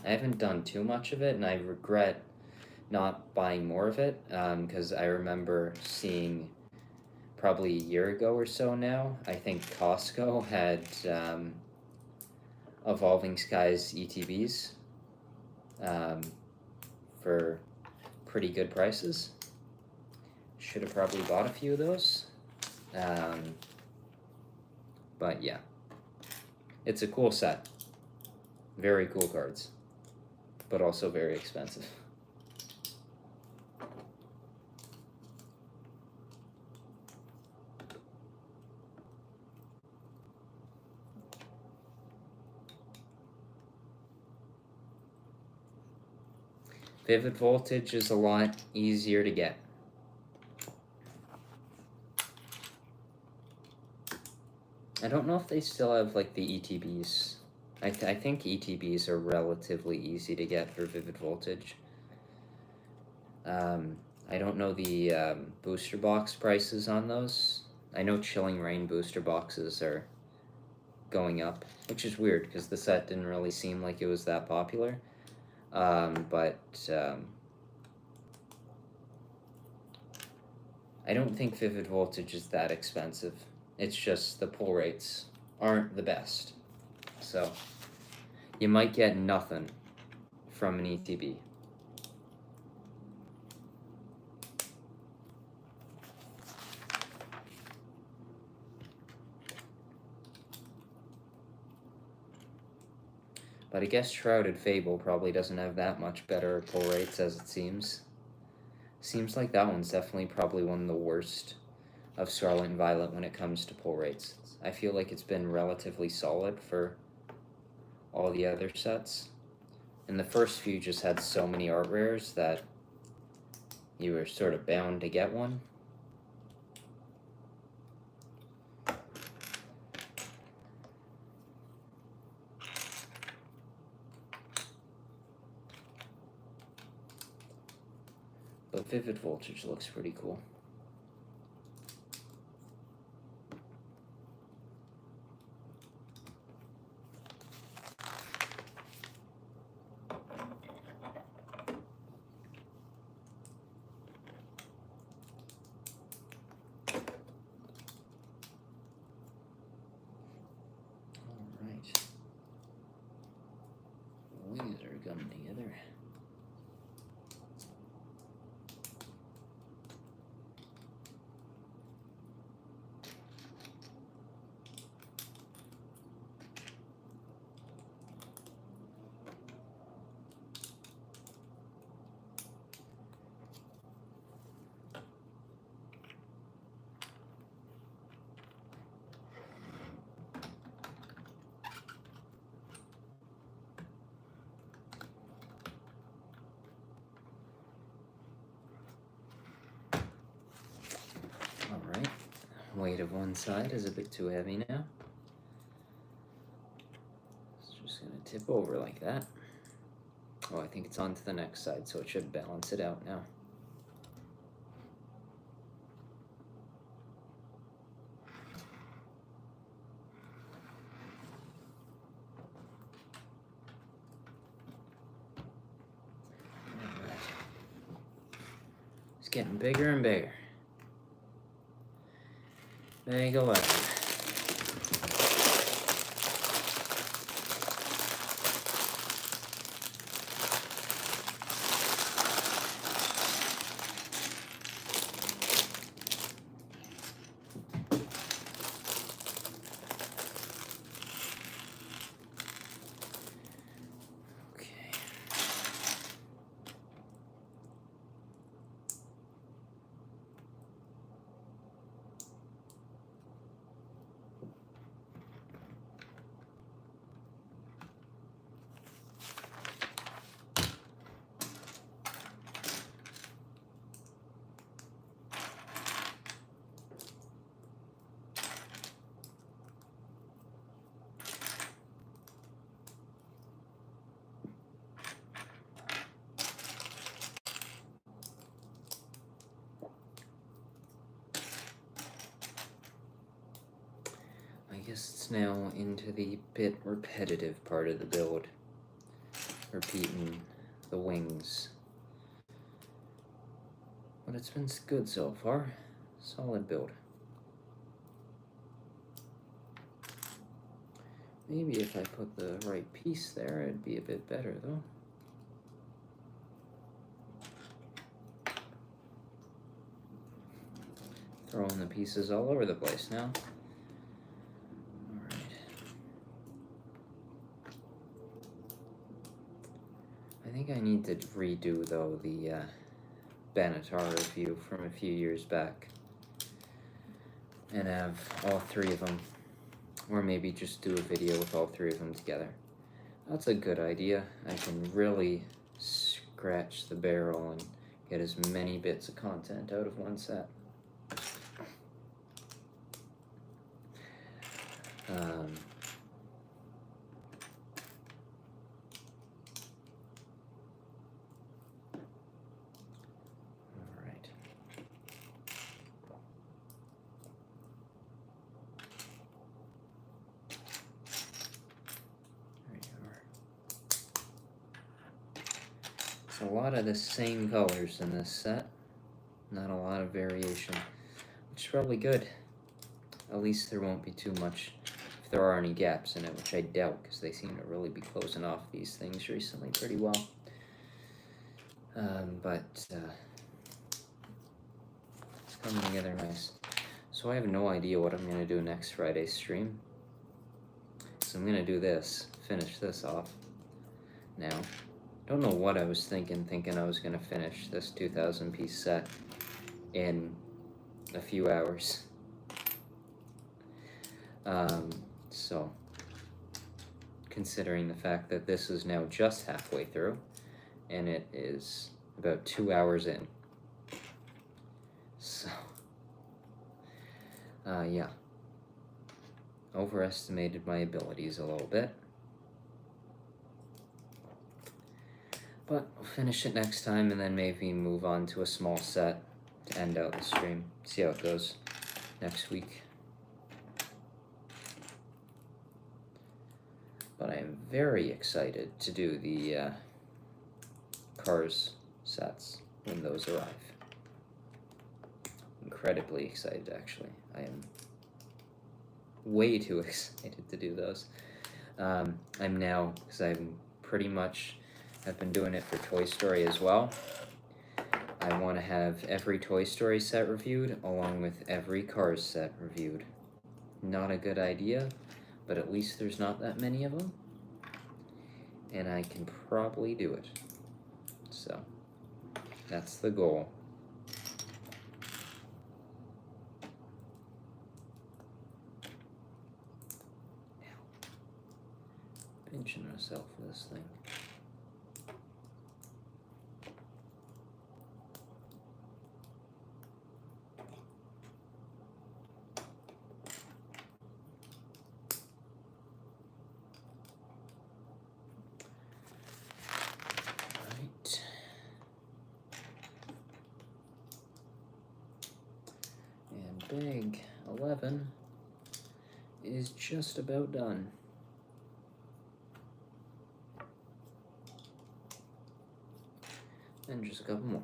haven't done too much of it, and I regret not buying more of it, because I remember seeing probably a year ago or so now, I think Costco had Evolving Skies ETBs for pretty good prices. Should have probably bought a few of those. But yeah, it's a cool set. Very cool cards, but also very expensive. Vivid Voltage is a lot easier to get. I don't know if they still have like the ETBs. I think ETBs are relatively easy to get for Vivid Voltage. I don't know the booster box prices on those. I know Chilling Reign booster boxes are going up, which is weird because the set didn't really seem like it was that popular. But I don't think Vivid Voltage is that expensive. It's just the pull rates aren't the best. So you might get nothing from an ETB. But I guess Shrouded Fable probably doesn't have that much better pull rates as it seems. Seems like that one's definitely probably one of the worst of Scarlet and Violet when it comes to pull rates. I feel like it's been relatively solid for all the other sets. And the first few just had so many art rares that you were sort of bound to get one. But Vivid Voltage looks pretty cool. Alright. Wings are coming together. Alright, weight of one side is a bit too heavy now. It's just going to tip over like that. Oh, I think it's on to the next side, so it should balance it out now. Alright. It's getting bigger and bigger. Bag 11. Okay. I guess it's now into the bit repetitive part of the build. Repeating the wings. But it's been good so far. Solid build. Maybe if I put the right piece there, it'd be a bit better though. Throwing the pieces all over the place now. Alright. I think I need to redo though the Benatar review from a few years back. And have all three of them. Or maybe just do a video with all three of them together. That's a good idea. I can really scratch the barrel and get as many bits of content out of one set. Alright. There's a lot of the same colors in this set. Not a lot of variation, which is probably good. At least there won't be too much, if there are any gaps in it, which I doubt, because they seem to really be closing off these things recently pretty well. But it's coming together nice. So I have no idea what I'm going to do next Friday's stream. So I'm going to do this, finish this off now. Don't know what I was thinking I was going to finish this 2,000 piece set in a few hours. So, considering the fact that this is now just halfway through, and it is about 2 hours in. So, yeah. Overestimated my abilities a little bit. But I'll finish it next time and then maybe move on to a small set to end out the stream. See how it goes next week. But I am very excited to do the Cars sets when those arrive. Incredibly excited, actually. I am way too excited to do those. I'm now, because I'm pretty much have been doing it for Toy Story as well. I want to have every Toy Story set reviewed along with every Cars set reviewed. Not a good idea, but at least there's not that many of them, and I can probably do it. So, that's the goal. Now, pinching myself for this thing. Bag 11 is just about done. And just a couple more.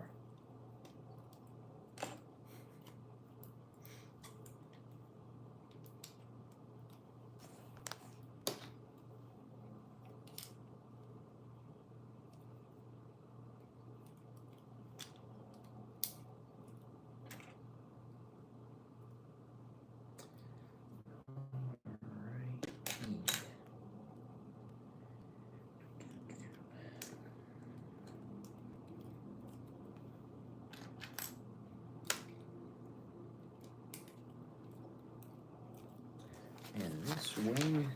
And this wing,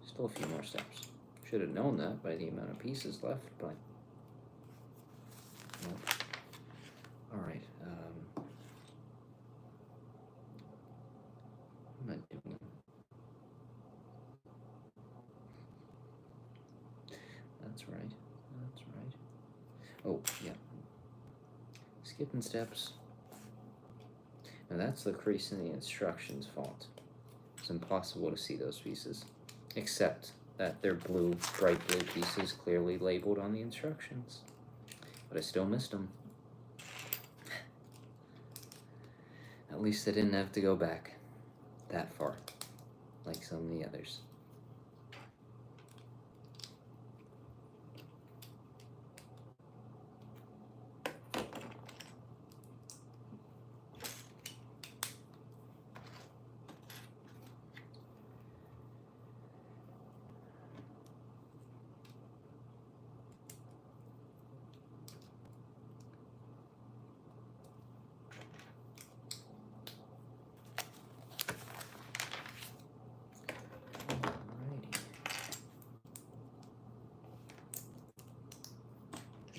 still a few more steps. Should have known that by the amount of pieces left, but nope. All right. What am I doing? That's right. That's right. Oh, yeah. Skipping steps. Now that's the crease in the instructions fault. It's impossible to see those pieces, except that they're blue, bright blue pieces clearly labeled on the instructions. But I still missed them. At least I didn't have to go back that far, like some of the others.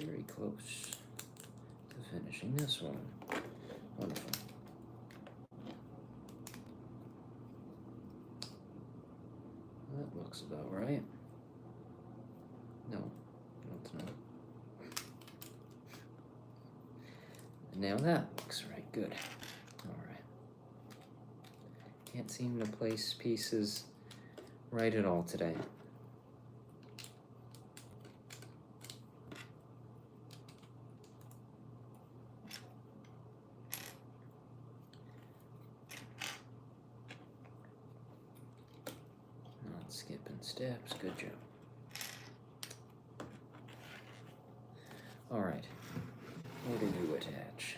Very close to finishing this one. Wonderful. That looks about right. No, it's not. Now that looks right. Good. All right. Can't seem to place pieces right at all today. skipping steps. Good job. Alright. Where do you attach?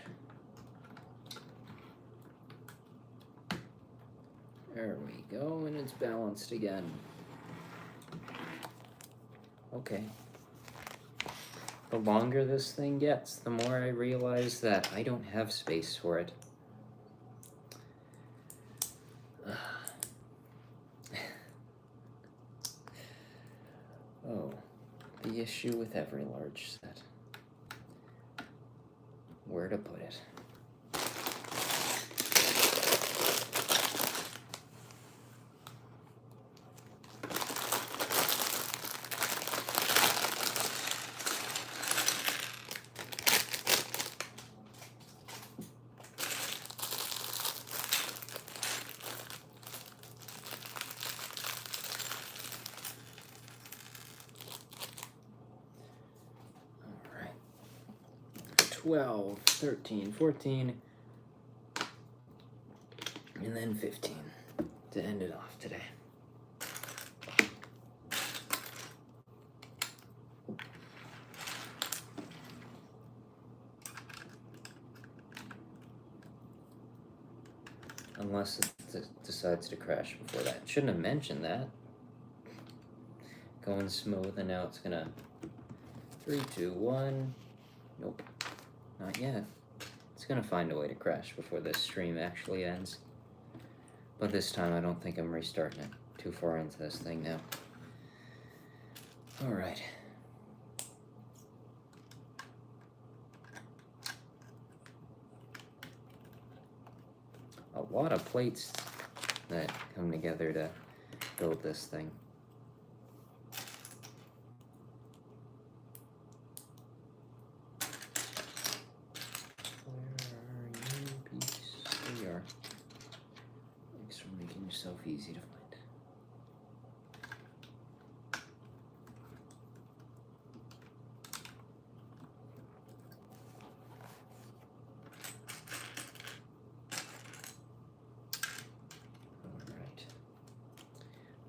There we go, and it's balanced again. Okay. The longer this thing gets, the more I realize that I don't have space for it. Oh, the issue with every large set. Where to put it. All right. 12, 13, 14, and then 15 to end it off today. Unless it decides to crash before that. Shouldn't have mentioned that. Going smooth, and now it's gonna 3, 2, 1. Nope, not yet. It's gonna find a way to crash before this stream actually ends. But this time I don't think I'm restarting it. Too far into this thing now. Alright. A lot of plates that come together to build this thing. Thanks for making yourself easy to find. Alright.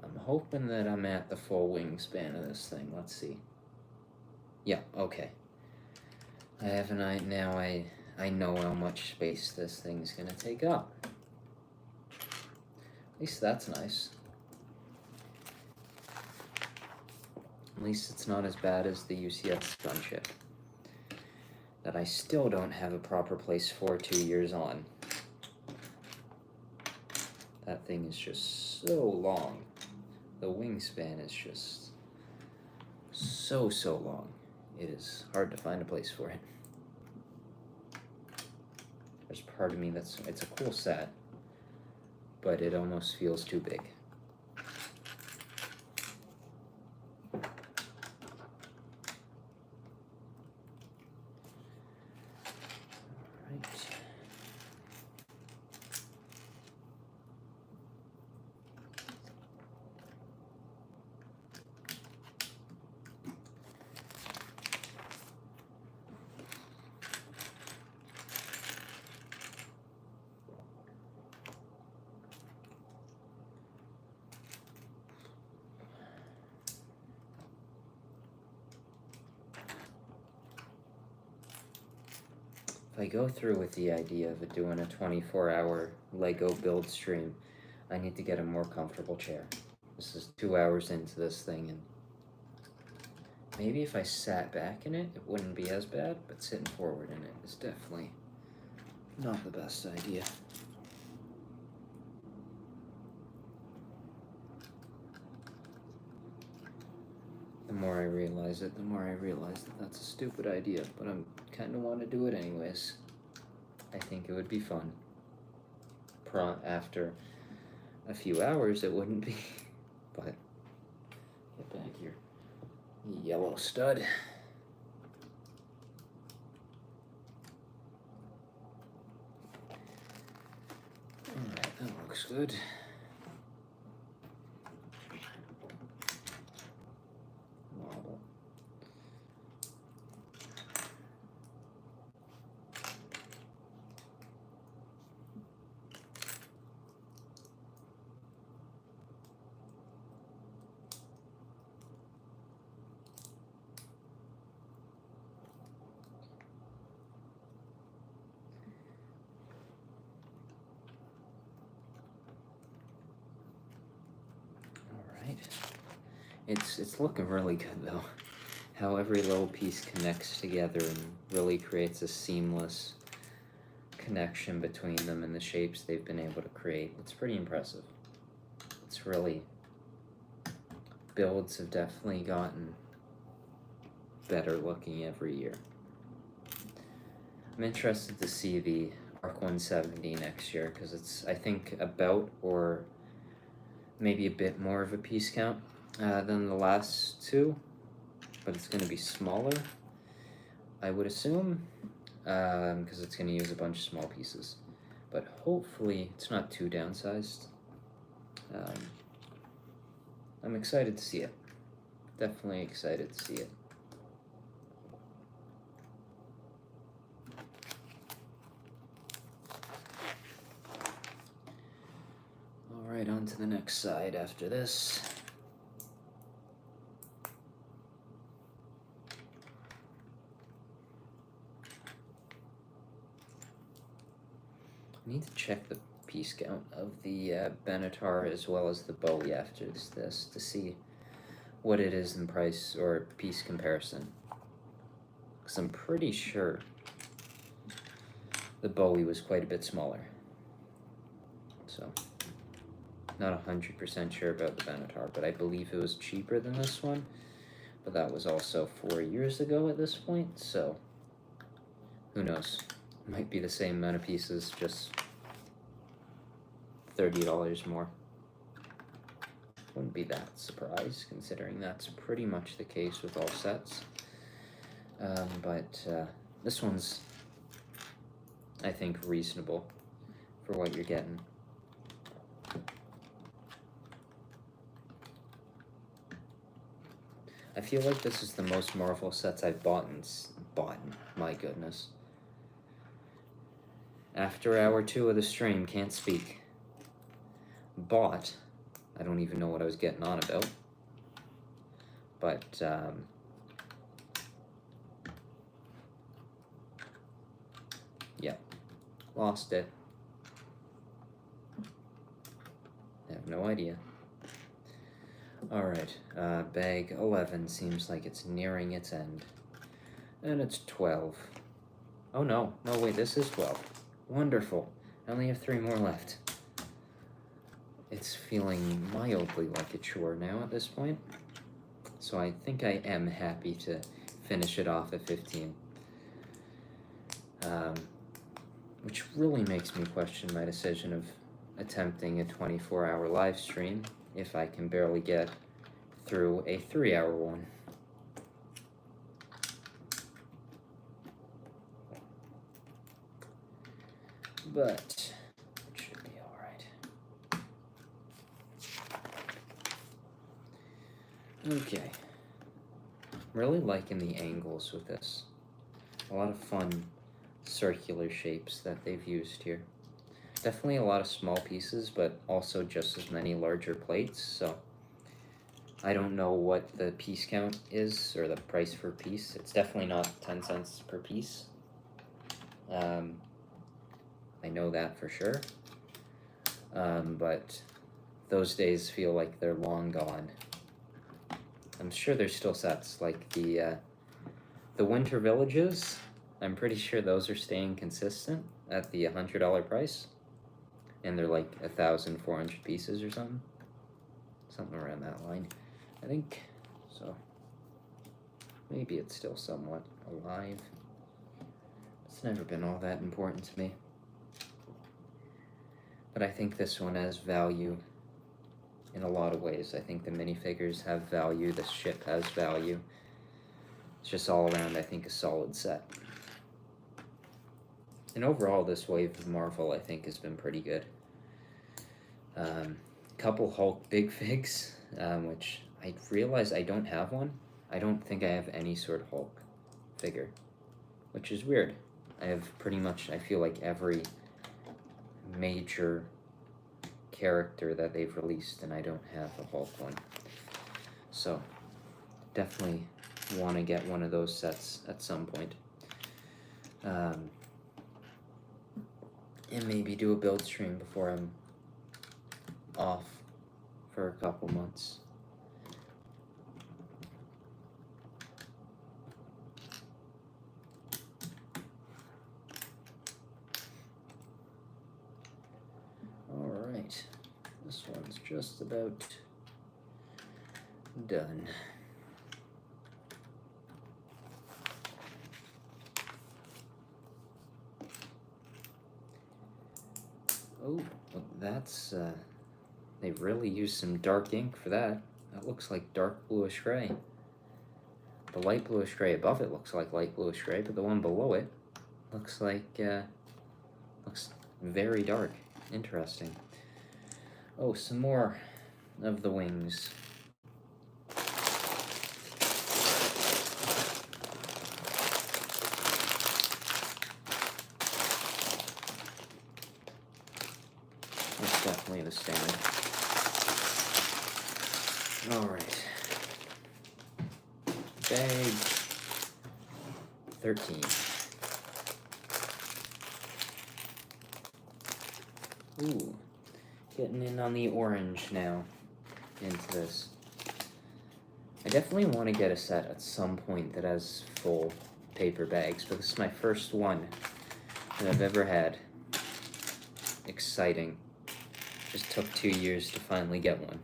I'm hoping that I'm at the full wingspan of this thing. Let's see. Yeah, okay. I have an eye now. I know how much space this thing's gonna take up. At least that's nice. At least it's not as bad as the UCS gunship that I still don't have a proper place for 2 years on. That thing is just so long. The wingspan is just so long. It is hard to find a place for it. There's part of me it's a cool set, but it almost feels too big. Alright. If I go through with the idea of doing a 24-hour Lego build stream, I need to get a more comfortable chair. This is 2 hours into this thing, and maybe if I sat back in it, it wouldn't be as bad, but sitting forward in it is definitely not the best idea. The more I realize it, the more I realize that that's a stupid idea, but I'm kind of want to do it anyways. I think it would be fun. After a few hours, it wouldn't be, but get back here, yellow stud. Alright, that looks good. Wobble. It's looking really good though. How every little piece connects together and really creates a seamless connection between them and the shapes they've been able to create. It's pretty impressive. It's really, builds have definitely gotten better looking every year. I'm interested to see the ARC 170 next year because it's, I think, about or maybe a bit more of a piece count than the last two, but it's going to be smaller, I would assume, because it's going to use a bunch of small pieces. But hopefully it's not too downsized. I'm excited to see it. Definitely excited to see it. Alright, on to the next side after this. I need to check the piece count of the Benatar as well as the Bowie after this to see what it is in price or piece comparison. Because I'm pretty sure the Bowie was quite a bit smaller. So, not 100% sure about the Benatar, but I believe it was cheaper than this one. But that was also 4 years ago at this point, so who knows? Might be the same amount of pieces, just $30 more. Wouldn't be that surprised, considering that's pretty much the case with all sets. But this one's, I think, reasonable for what you're getting. I feel like this is the most Marvel sets I've bought, my goodness. After hour 2 of the stream, can't speak. Bought, I don't even know what I was getting on about. But, yeah, lost it. I have no idea. Alright, bag 11 seems like it's nearing its end. And it's 12. Oh no, wait, this is 12. Wonderful. I only have 3 more left. It's feeling mildly like a chore now at this point. So I think I am happy to finish it off at 15. Which really makes me question my decision of attempting a 24-hour live stream if I can barely get through a 3-hour one. But it should be alright. Okay. Really liking the angles with this. A lot of fun circular shapes that they've used here. Definitely a lot of small pieces, but also just as many larger plates, so I don't know what the piece count is, or the price per piece. It's definitely not 10 cents per piece. I know that for sure. But those days feel like they're long gone. I'm sure there's still sets, like the Winter Villages. I'm pretty sure those are staying consistent at the $100 price. And they're like 1,400 pieces or something. Something around that line, I think. So maybe it's still somewhat alive. It's never been all that important to me. But I think this one has value in a lot of ways. I think the minifigures have value, the ship has value. It's just all around, I think, a solid set. And overall, this wave of Marvel, I think, has been pretty good. Couple Hulk big figs, which I realize I don't have one. I don't think I have any sort of Hulk figure, which is weird. I have pretty much, I feel like, every major character that they've released, and I don't have a Hulk one. So, definitely want to get one of those sets at some point. And maybe do a build stream before I'm off for a couple months. This one's just about done. Oh, well, that's, they really used some dark ink for that. That looks like dark bluish gray. The light bluish gray above it looks like light bluish gray, but the one below it looks like, looks very dark. Interesting. Oh, some more of the wings. That's definitely the standard. Alright. Bag 13. Ooh, getting in on the orange now into this. I definitely want to get a set at some point that has full paper bags, but this is my first one that I've ever had. Exciting. Just took 2 years to finally get one.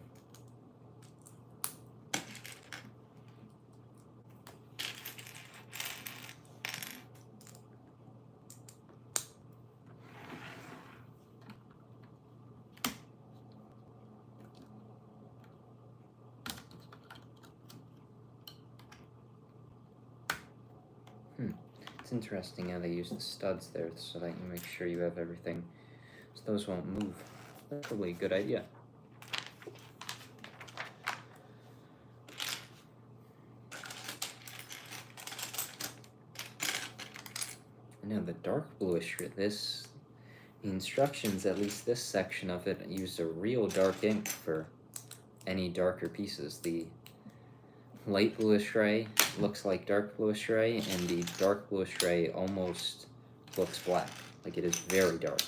It's interesting how they use the studs there so that you make sure you have everything, so those won't move. That's probably a good idea. Now the dark bluish, the instructions, at least this section of it, use a real dark ink for any darker pieces. The light bluish gray looks like dark bluish gray, and the dark bluish gray almost looks black, like it is very dark.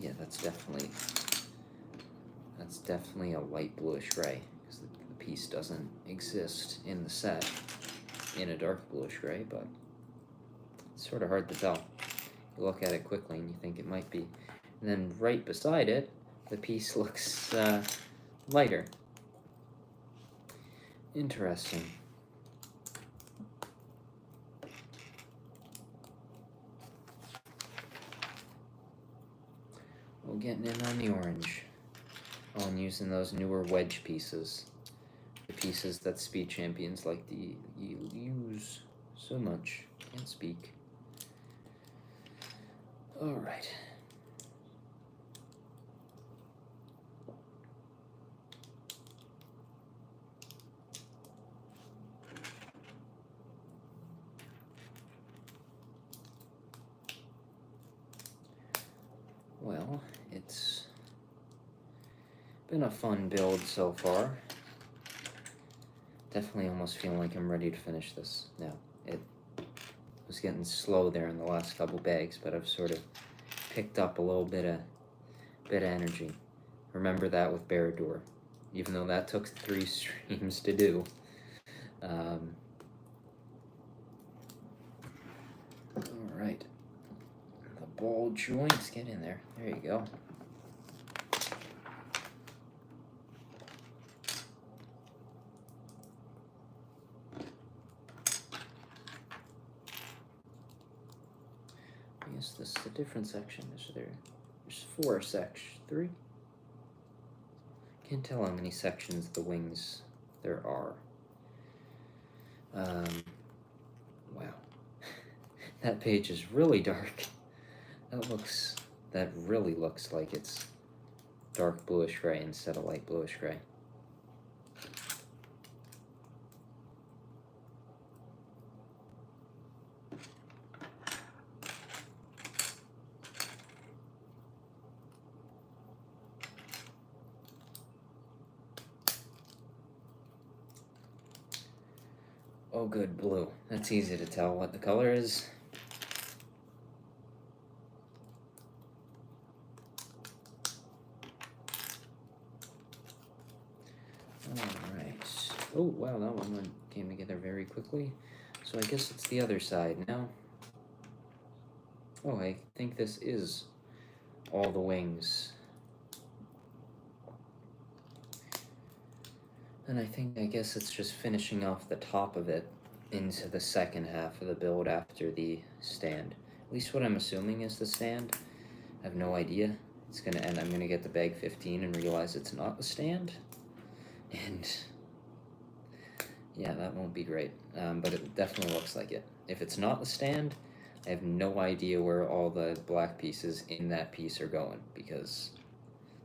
Yeah, that's definitely a light bluish gray, because the piece doesn't exist in the set in a dark bluish gray, but it's sort of hard to tell. You look at it quickly and you think it might be. And then right beside it, the piece looks lighter. Interesting. Well, getting in on the orange. Oh, and using those newer wedge pieces. The pieces that speed champions like to use so much. Can't speak. Alright. Well, it's been a fun build so far. Definitely almost feeling like I'm ready to finish this now. It was getting slow there in the last couple bags, but I've sort of picked up a little bit of energy. Remember that with Barrador, even though that took 3 streams to do. Alright. The ball joints, get in there. There you go. I guess this is a different section. There's 4 sections. 3? Can't tell how many sections of the wings there are. Wow. That page is really dark. That really looks like it's dark bluish gray instead of light bluish gray. Oh, good, blue. That's easy to tell what the color is. Alright. Oh, wow, that one came together very quickly. So I guess it's the other side now. Oh, I think this is all the wings. And I guess it's just finishing off the top of it into the second half of the build after the stand. At least what I'm assuming is the stand. I have no idea. It's gonna end. I'm gonna get the bag 15 and realize it's not the stand. And yeah, that won't be great. But it definitely looks like it. If it's not the stand, I have no idea where all the black pieces in that piece are going, because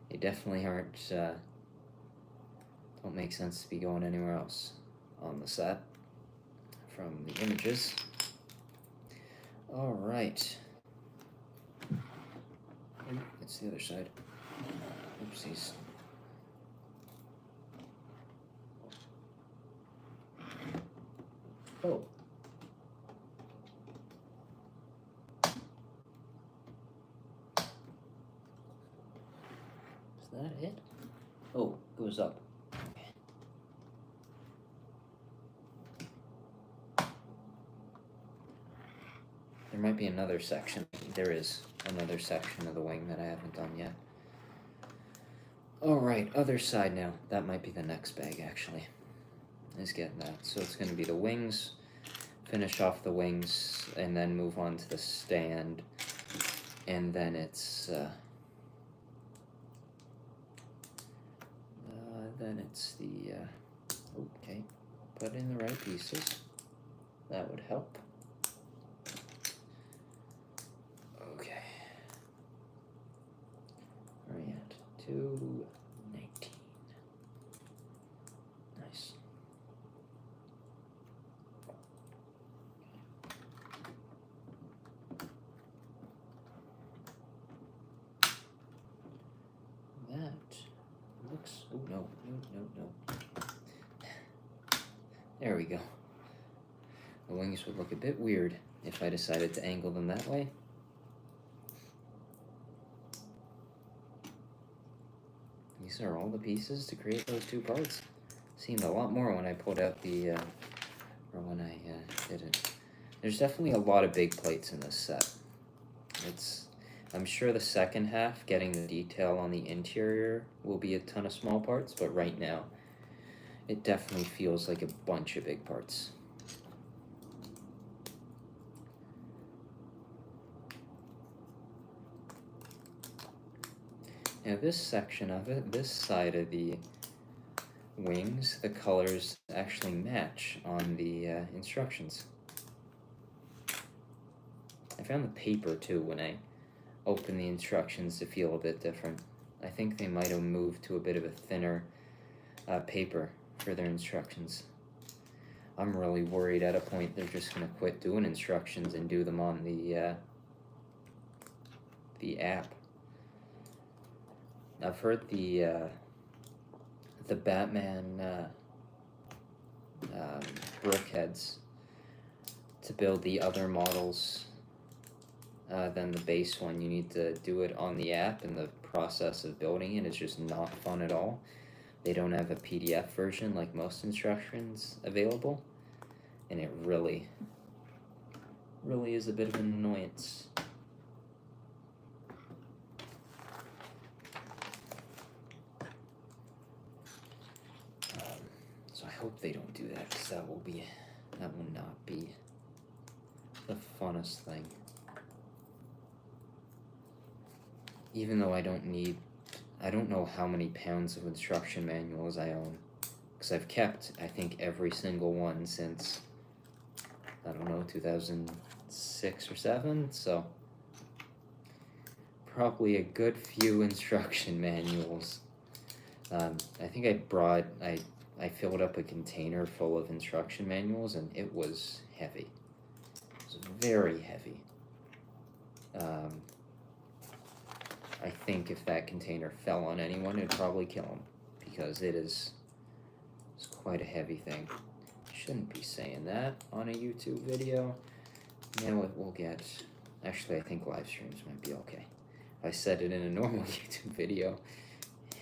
they definitely aren't, don't make sense to be going anywhere else on the set from the images. All right. It's the other side. Oopsies. Oh. Is that it? Oh, it goes up. Okay. There might be another section. There is another section of the wing that I haven't done yet. Alright, other side now. That might be the next bag, actually. Is getting that. So it's going to be the wings, finish off the wings, and then move on to the stand. And then it's, the, okay, put in the right pieces. That would help. Okay. Where are we at? 219. Nice. That looks, oh no. There we go. The wings would look a bit weird if I decided to angle them that way. These are all the pieces to create those two parts. Seemed a lot more when I pulled out the, or when I did it. There's definitely a lot of big plates in this set. I'm sure the second half, getting the detail on the interior, will be a ton of small parts, but right now, it definitely feels like a bunch of big parts. Now this section of it, this side of the wings, the colors actually match on the instructions. I found the paper too when I opened the instructions to feel a bit different. I think they might have moved to a bit of a thinner paper for their instructions. I'm really worried at a point they're just going to quit doing instructions and do them on the app. I've heard the Batman brickheads to build the other models than the base one. You need to do it on the app, and the process of building it is just not fun at all. They don't have a PDF version like most instructions available, and it really is a bit of an annoyance. So I hope they don't do that, because that will not be the funnest thing. Even though I don't know how many pounds of instruction manuals I own, because I've kept, I think, every single one since, I don't know, 2006 or 7, so probably a good few instruction manuals. I think I filled up a container full of instruction manuals, and it was heavy. It was very heavy. I think if that container fell on anyone, it'd probably kill them, because it's quite a heavy thing. Shouldn't be saying that on a YouTube video. Now it will get, actually I think live streams might be okay. If I said it in a normal YouTube video, it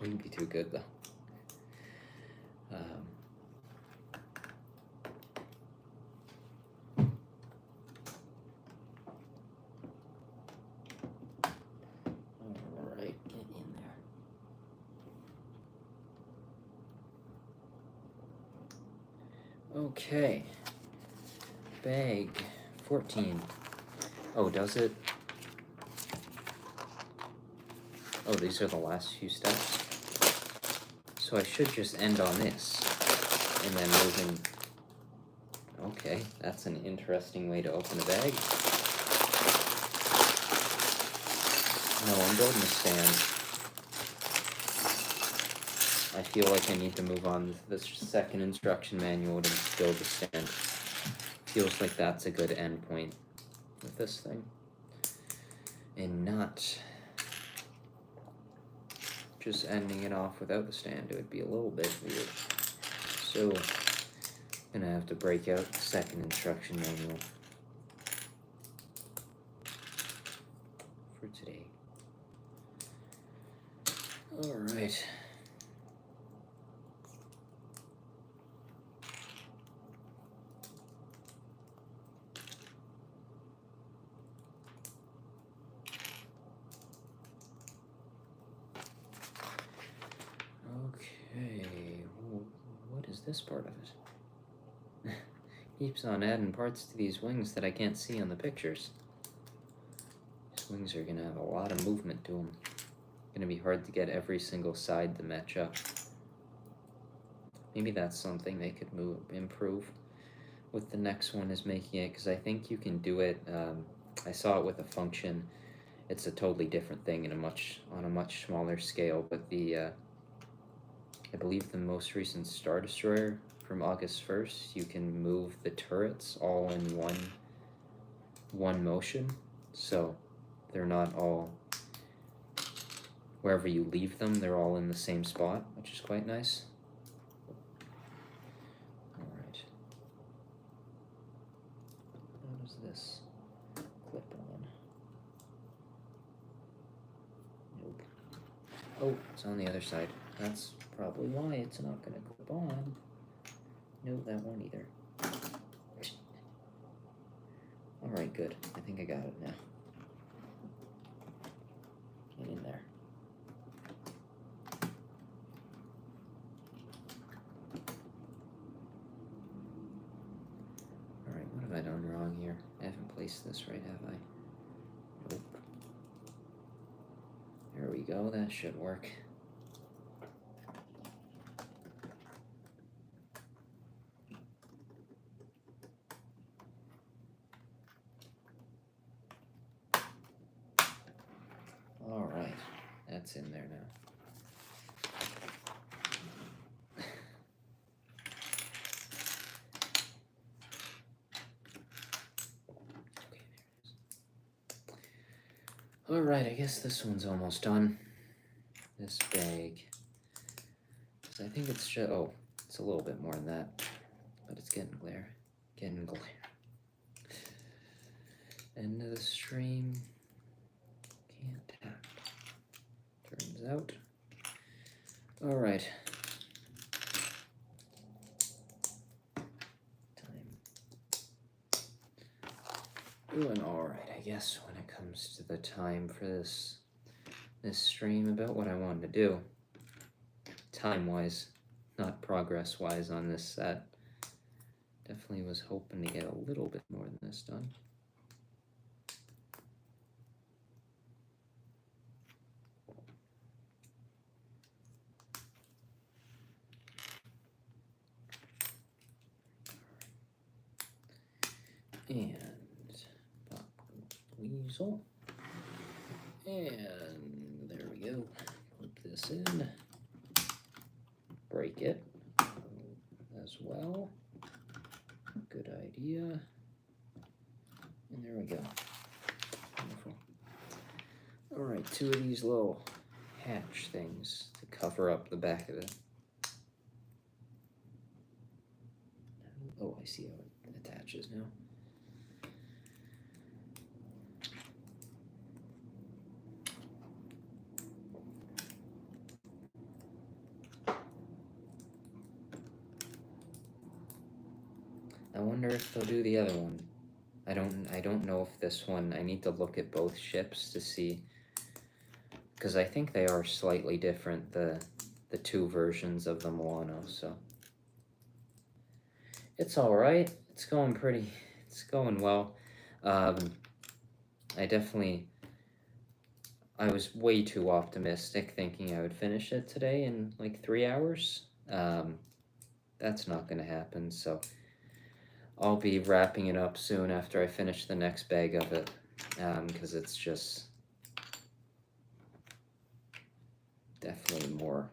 wouldn't be too good though. Okay. Bag 14. Oh, does it? Oh, these are the last few steps. So I should just end on this, and then moving. Okay, that's an interesting way to open a bag. No, I'm building a stand. I feel like I need to move on to the second instruction manual to build a stand. Feels like that's a good end point with this thing. And not just ending it off without the stand. It would be a little bit weird. So, I'm gonna have to break out the second instruction manual for today. Alright. Okay, what is this part of it? Keeps on adding parts to these wings that I can't see on the pictures. These wings are gonna have a lot of movement to them. Gonna be hard to get every single side to match up. Maybe that's something they could improve with the next one, is making it, because I think you can do it. I saw it with a function. It's a totally different thing on a much smaller scale, but I believe the most recent Star Destroyer from August 1st, you can move the turrets all in one motion, so they're not all, wherever you leave them, they're all in the same spot, which is quite nice. Alright. How does this clip on? Nope. Oh, it's on the other side. That's probably why it's not gonna clip on. No, that won't either. Alright, good. I think I got it now. Get in there. Alright, what have I done wrong here? I haven't placed this right, have I? Nope. There we go, that should work. Alright, that's in there now. Alright, I guess this one's almost done. This bag. I think it's just, oh, it's a little bit more than that. But it's getting glare. Getting glare. End of the stream. Can't tap. Turns out. Alright. Time. Doing alright, I guess, when it comes to the time for this stream, about what I wanted to do. Time-wise, not progress-wise on this set. Definitely was hoping to get a little bit more than this done. And pop weasel. And there we go. Put this in. Break it as well. Good idea. And there we go. Wonderful. Alright, 2 of these little hatch things to cover up the back of it. Oh, I see how it attaches now. I wonder if they'll do the other one. I don't know if this one, I need to look at both ships to see, because I think they are slightly different, the 2 versions of the Milano, so. It's alright. It's going well. I was way too optimistic thinking I would finish it today in like 3 hours. That's not gonna happen, so I'll be wrapping it up soon after I finish the next bag of it, because it's just definitely more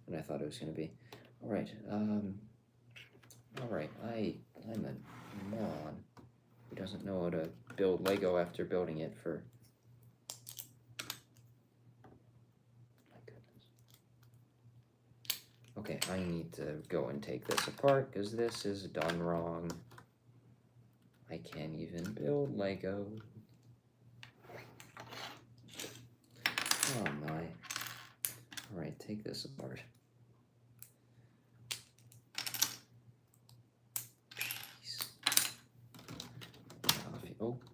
than I thought it was gonna be. Alright, I'm a moron who doesn't know how to build Lego after building it for... My goodness. Okay, I need to go and take this apart because this is done wrong. I can't even build Lego. Oh my. Alright, take this apart.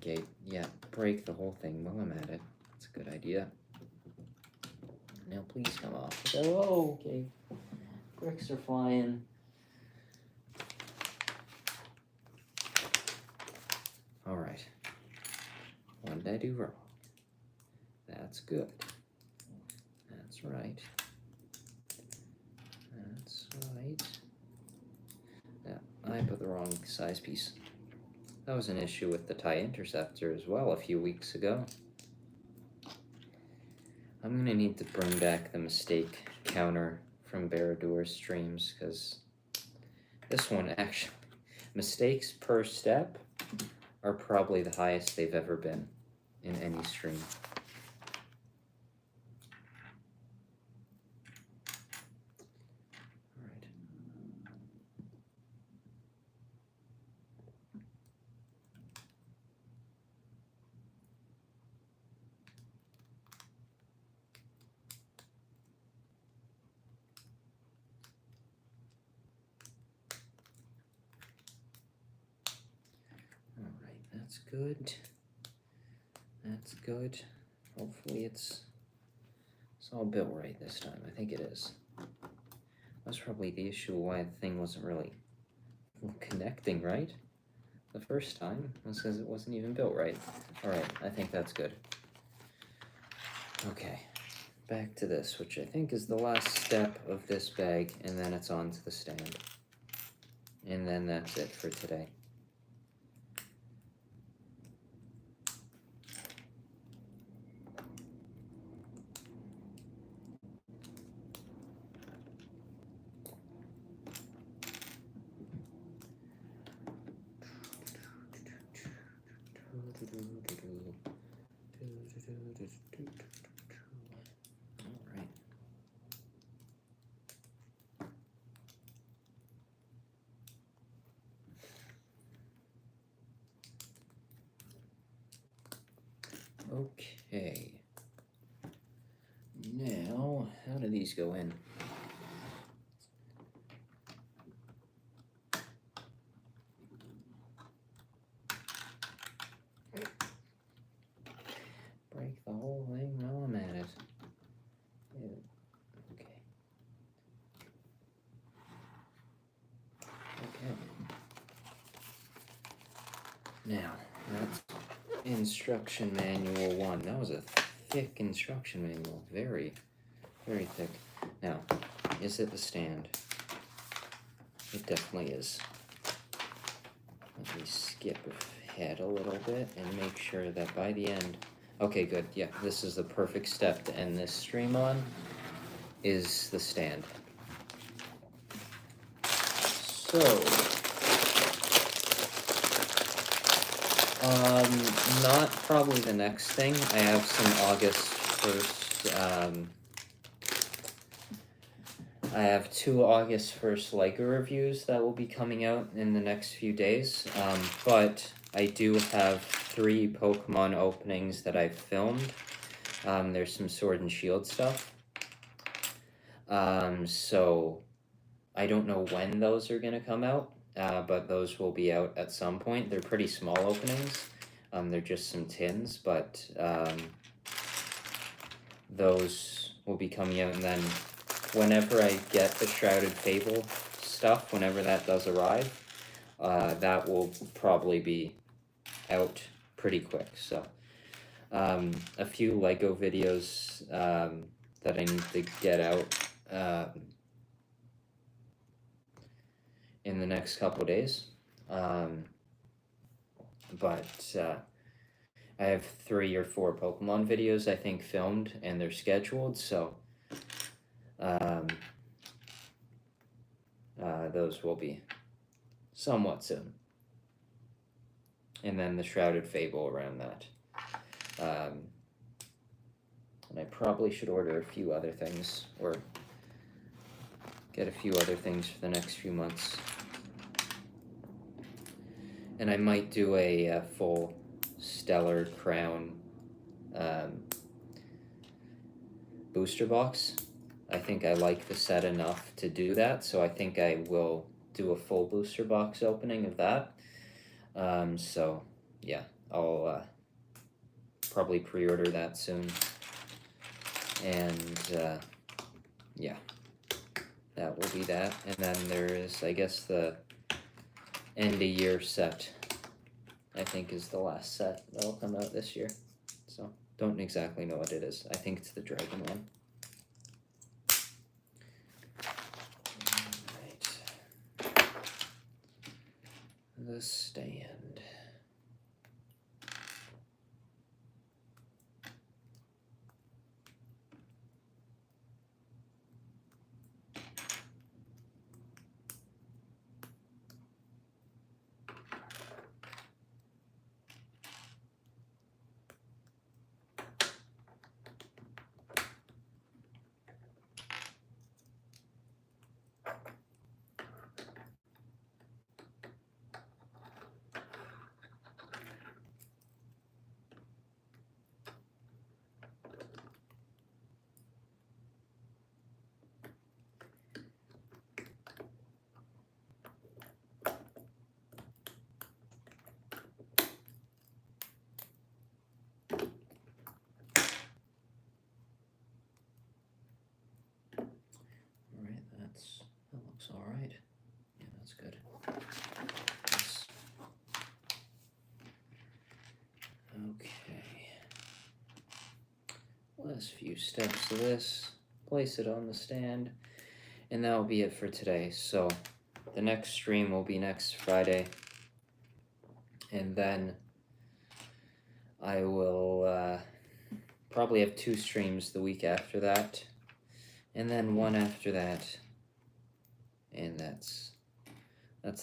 Okay, yeah, break the whole thing while I'm at it. That's a good idea. Now please come off. Oh, okay. Bricks are flying. Alright. What did I do wrong? That's good. That's right. That's right. Yeah, I put the wrong size piece. That was an issue with the tie interceptor as well a few weeks ago. I'm gonna need to bring back the mistake counter from Baradour's streams, because this one actually, mistakes per step are probably the highest they've ever been in any stream. That's good. That's good. Hopefully it's all built right this time. I think it is. That's probably the issue why the thing wasn't really connecting right the first time, was because it wasn't even built right. Alright, I think that's good. Okay, back to this, which I think is the last step of this bag, and then it's onto the stand. And then that's it for today. Alright. Okay. Now, how do these go in? Break the whole thing while I'm at it. Okay. Okay. Now, that's instruction manual 1. That was a thick instruction manual. Very, very thick. Now, is it the stand? It definitely is. Let me skip ahead a little bit and make sure that by the end... Okay, good. Yeah, this is the perfect step to end this stream on, is the stand. So, not probably the next thing. I have some August 1st, I have 2 August 1st Lego reviews that will be coming out in the next few days, but I do have 3 Pokemon openings that I've filmed. There's some Sword and Shield stuff. So I don't know when those are gonna come out, but those will be out at some point. They're pretty small openings. They're just some tins, but those will be coming out, and then whenever I get the Shrouded Fable stuff, whenever that does arrive, that will probably be out pretty quick. So a few Lego videos that I need to get out in the next couple days. But I have 3 or 4 Pokemon videos I think filmed, and they're scheduled, so those will be somewhat soon. And then the Shrouded Fable around that. And I probably should order a few other things, or get a few other things for the next few months. And I might do a full Stellar Crown booster box. I think I like the set enough to do that, so I think I will do a full booster box opening of that. So yeah, I'll probably pre-order that soon. And yeah, that will be that. And then there is, I guess, the end of year set, I think, is the last set that'll come out this year. So don't exactly know what it is. I think it's the dragon one. Alright. The stand. That looks all right. Yeah, that's good. Okay. Last few steps to this. Place it on the stand. And that will be it for today. So the next stream will be next Friday. And then I will probably have 2 streams the week after that. And then 1 after that. And that's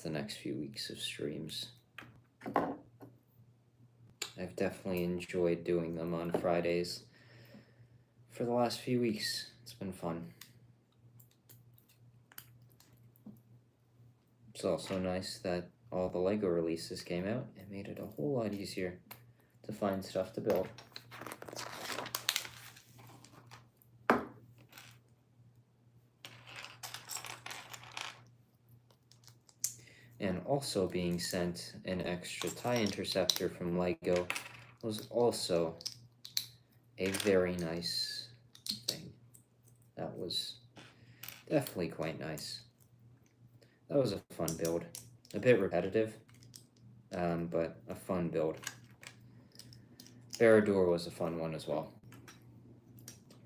the next few weeks of streams. I've definitely enjoyed doing them on Fridays for the last few weeks. It's been fun. It's also nice that all the Lego releases came out. It made it a whole lot easier to find stuff to build. And also being sent an extra tie interceptor from Lego was also a very nice thing. That was definitely quite nice. That was a fun build. A bit repetitive, but a fun build. Barradur was a fun one as well.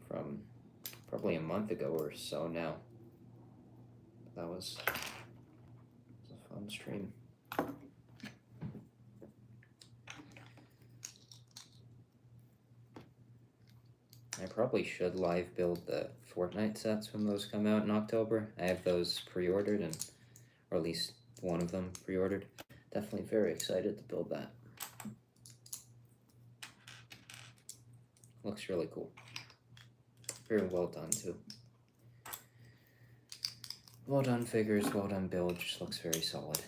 From probably a month ago or so now. That was a fun stream. I probably should live build the Fortnite sets when those come out in October. I have those pre-ordered, or at least one of them pre-ordered. Definitely very excited to build that. Looks really cool. Very well done too. Well done figures, well done build, just looks very solid.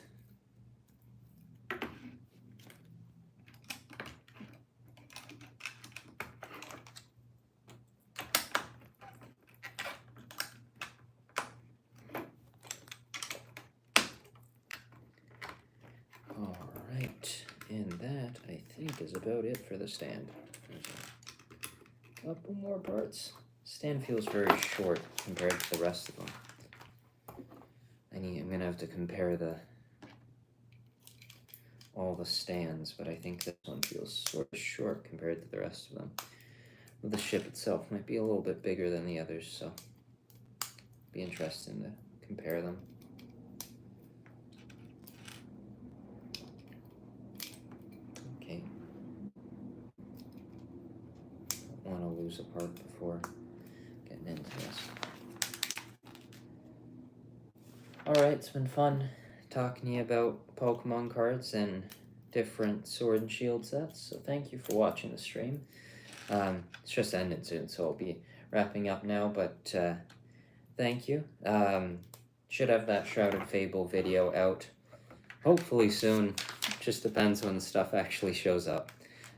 Alright, and that I think is about it for the stand. There's a couple more parts. Stand feels very short compared to the rest of them. I'm gonna have to compare the all the stands, but I think this one feels sort of short compared to the rest of them. The ship itself might be a little bit bigger than the others, so be interesting to compare them. Okay. Don't want to lose a part before getting into this. Alright, it's been fun talking to you about Pokemon cards and different Sword and Shield sets, so thank you for watching the stream. It's just ended soon, so I'll be wrapping up now, but thank you. Should have that Shrouded Fable video out hopefully soon. Just depends when the stuff actually shows up.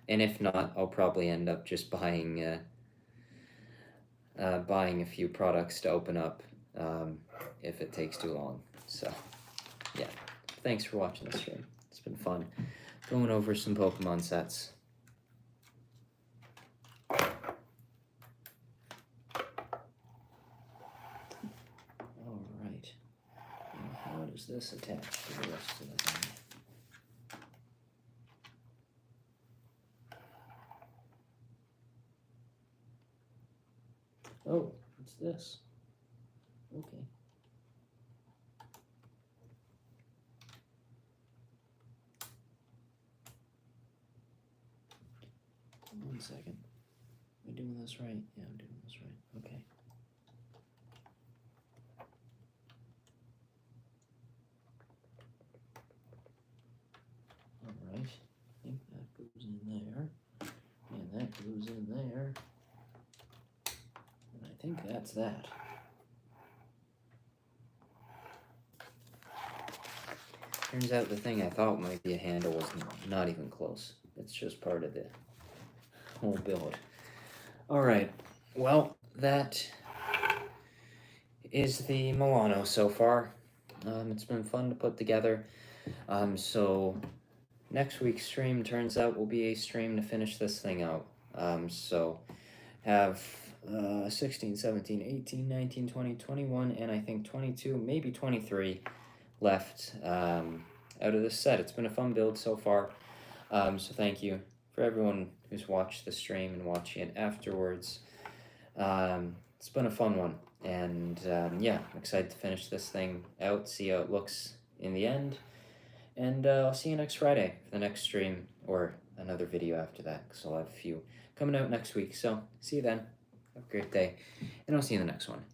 And if not, I'll probably end up just buying a few products to open up if it takes too long. So, yeah. Thanks for watching the stream. It's been fun going over some Pokemon sets. Alright. Now how does this attach to the rest of the thing? Oh, what's this? Okay. 1 second. Am I doing this right? Yeah, I'm doing this right. Okay. Alright. I think that goes in there. And that goes in there. And I think that's that. Turns out the thing I thought might be a handle was not even close. It's just part of the whole build. Alright, well, that is the Milano so far. It's been fun to put together. So next week's stream turns out will be a stream to finish this thing out. So have 16, 17, 18, 19, 20, 21, and I think 22, maybe 23 left out of this set. It's been a fun build so far. So thank you for everyone who's watched the stream and watching it afterwards. It's been a fun one, and yeah, I'm excited to finish this thing out, see how it looks in the end, and I'll see you next Friday for the next stream, or another video after that, because I'll have a few coming out next week. So see you then. Have a great day, and I'll see you in the next one.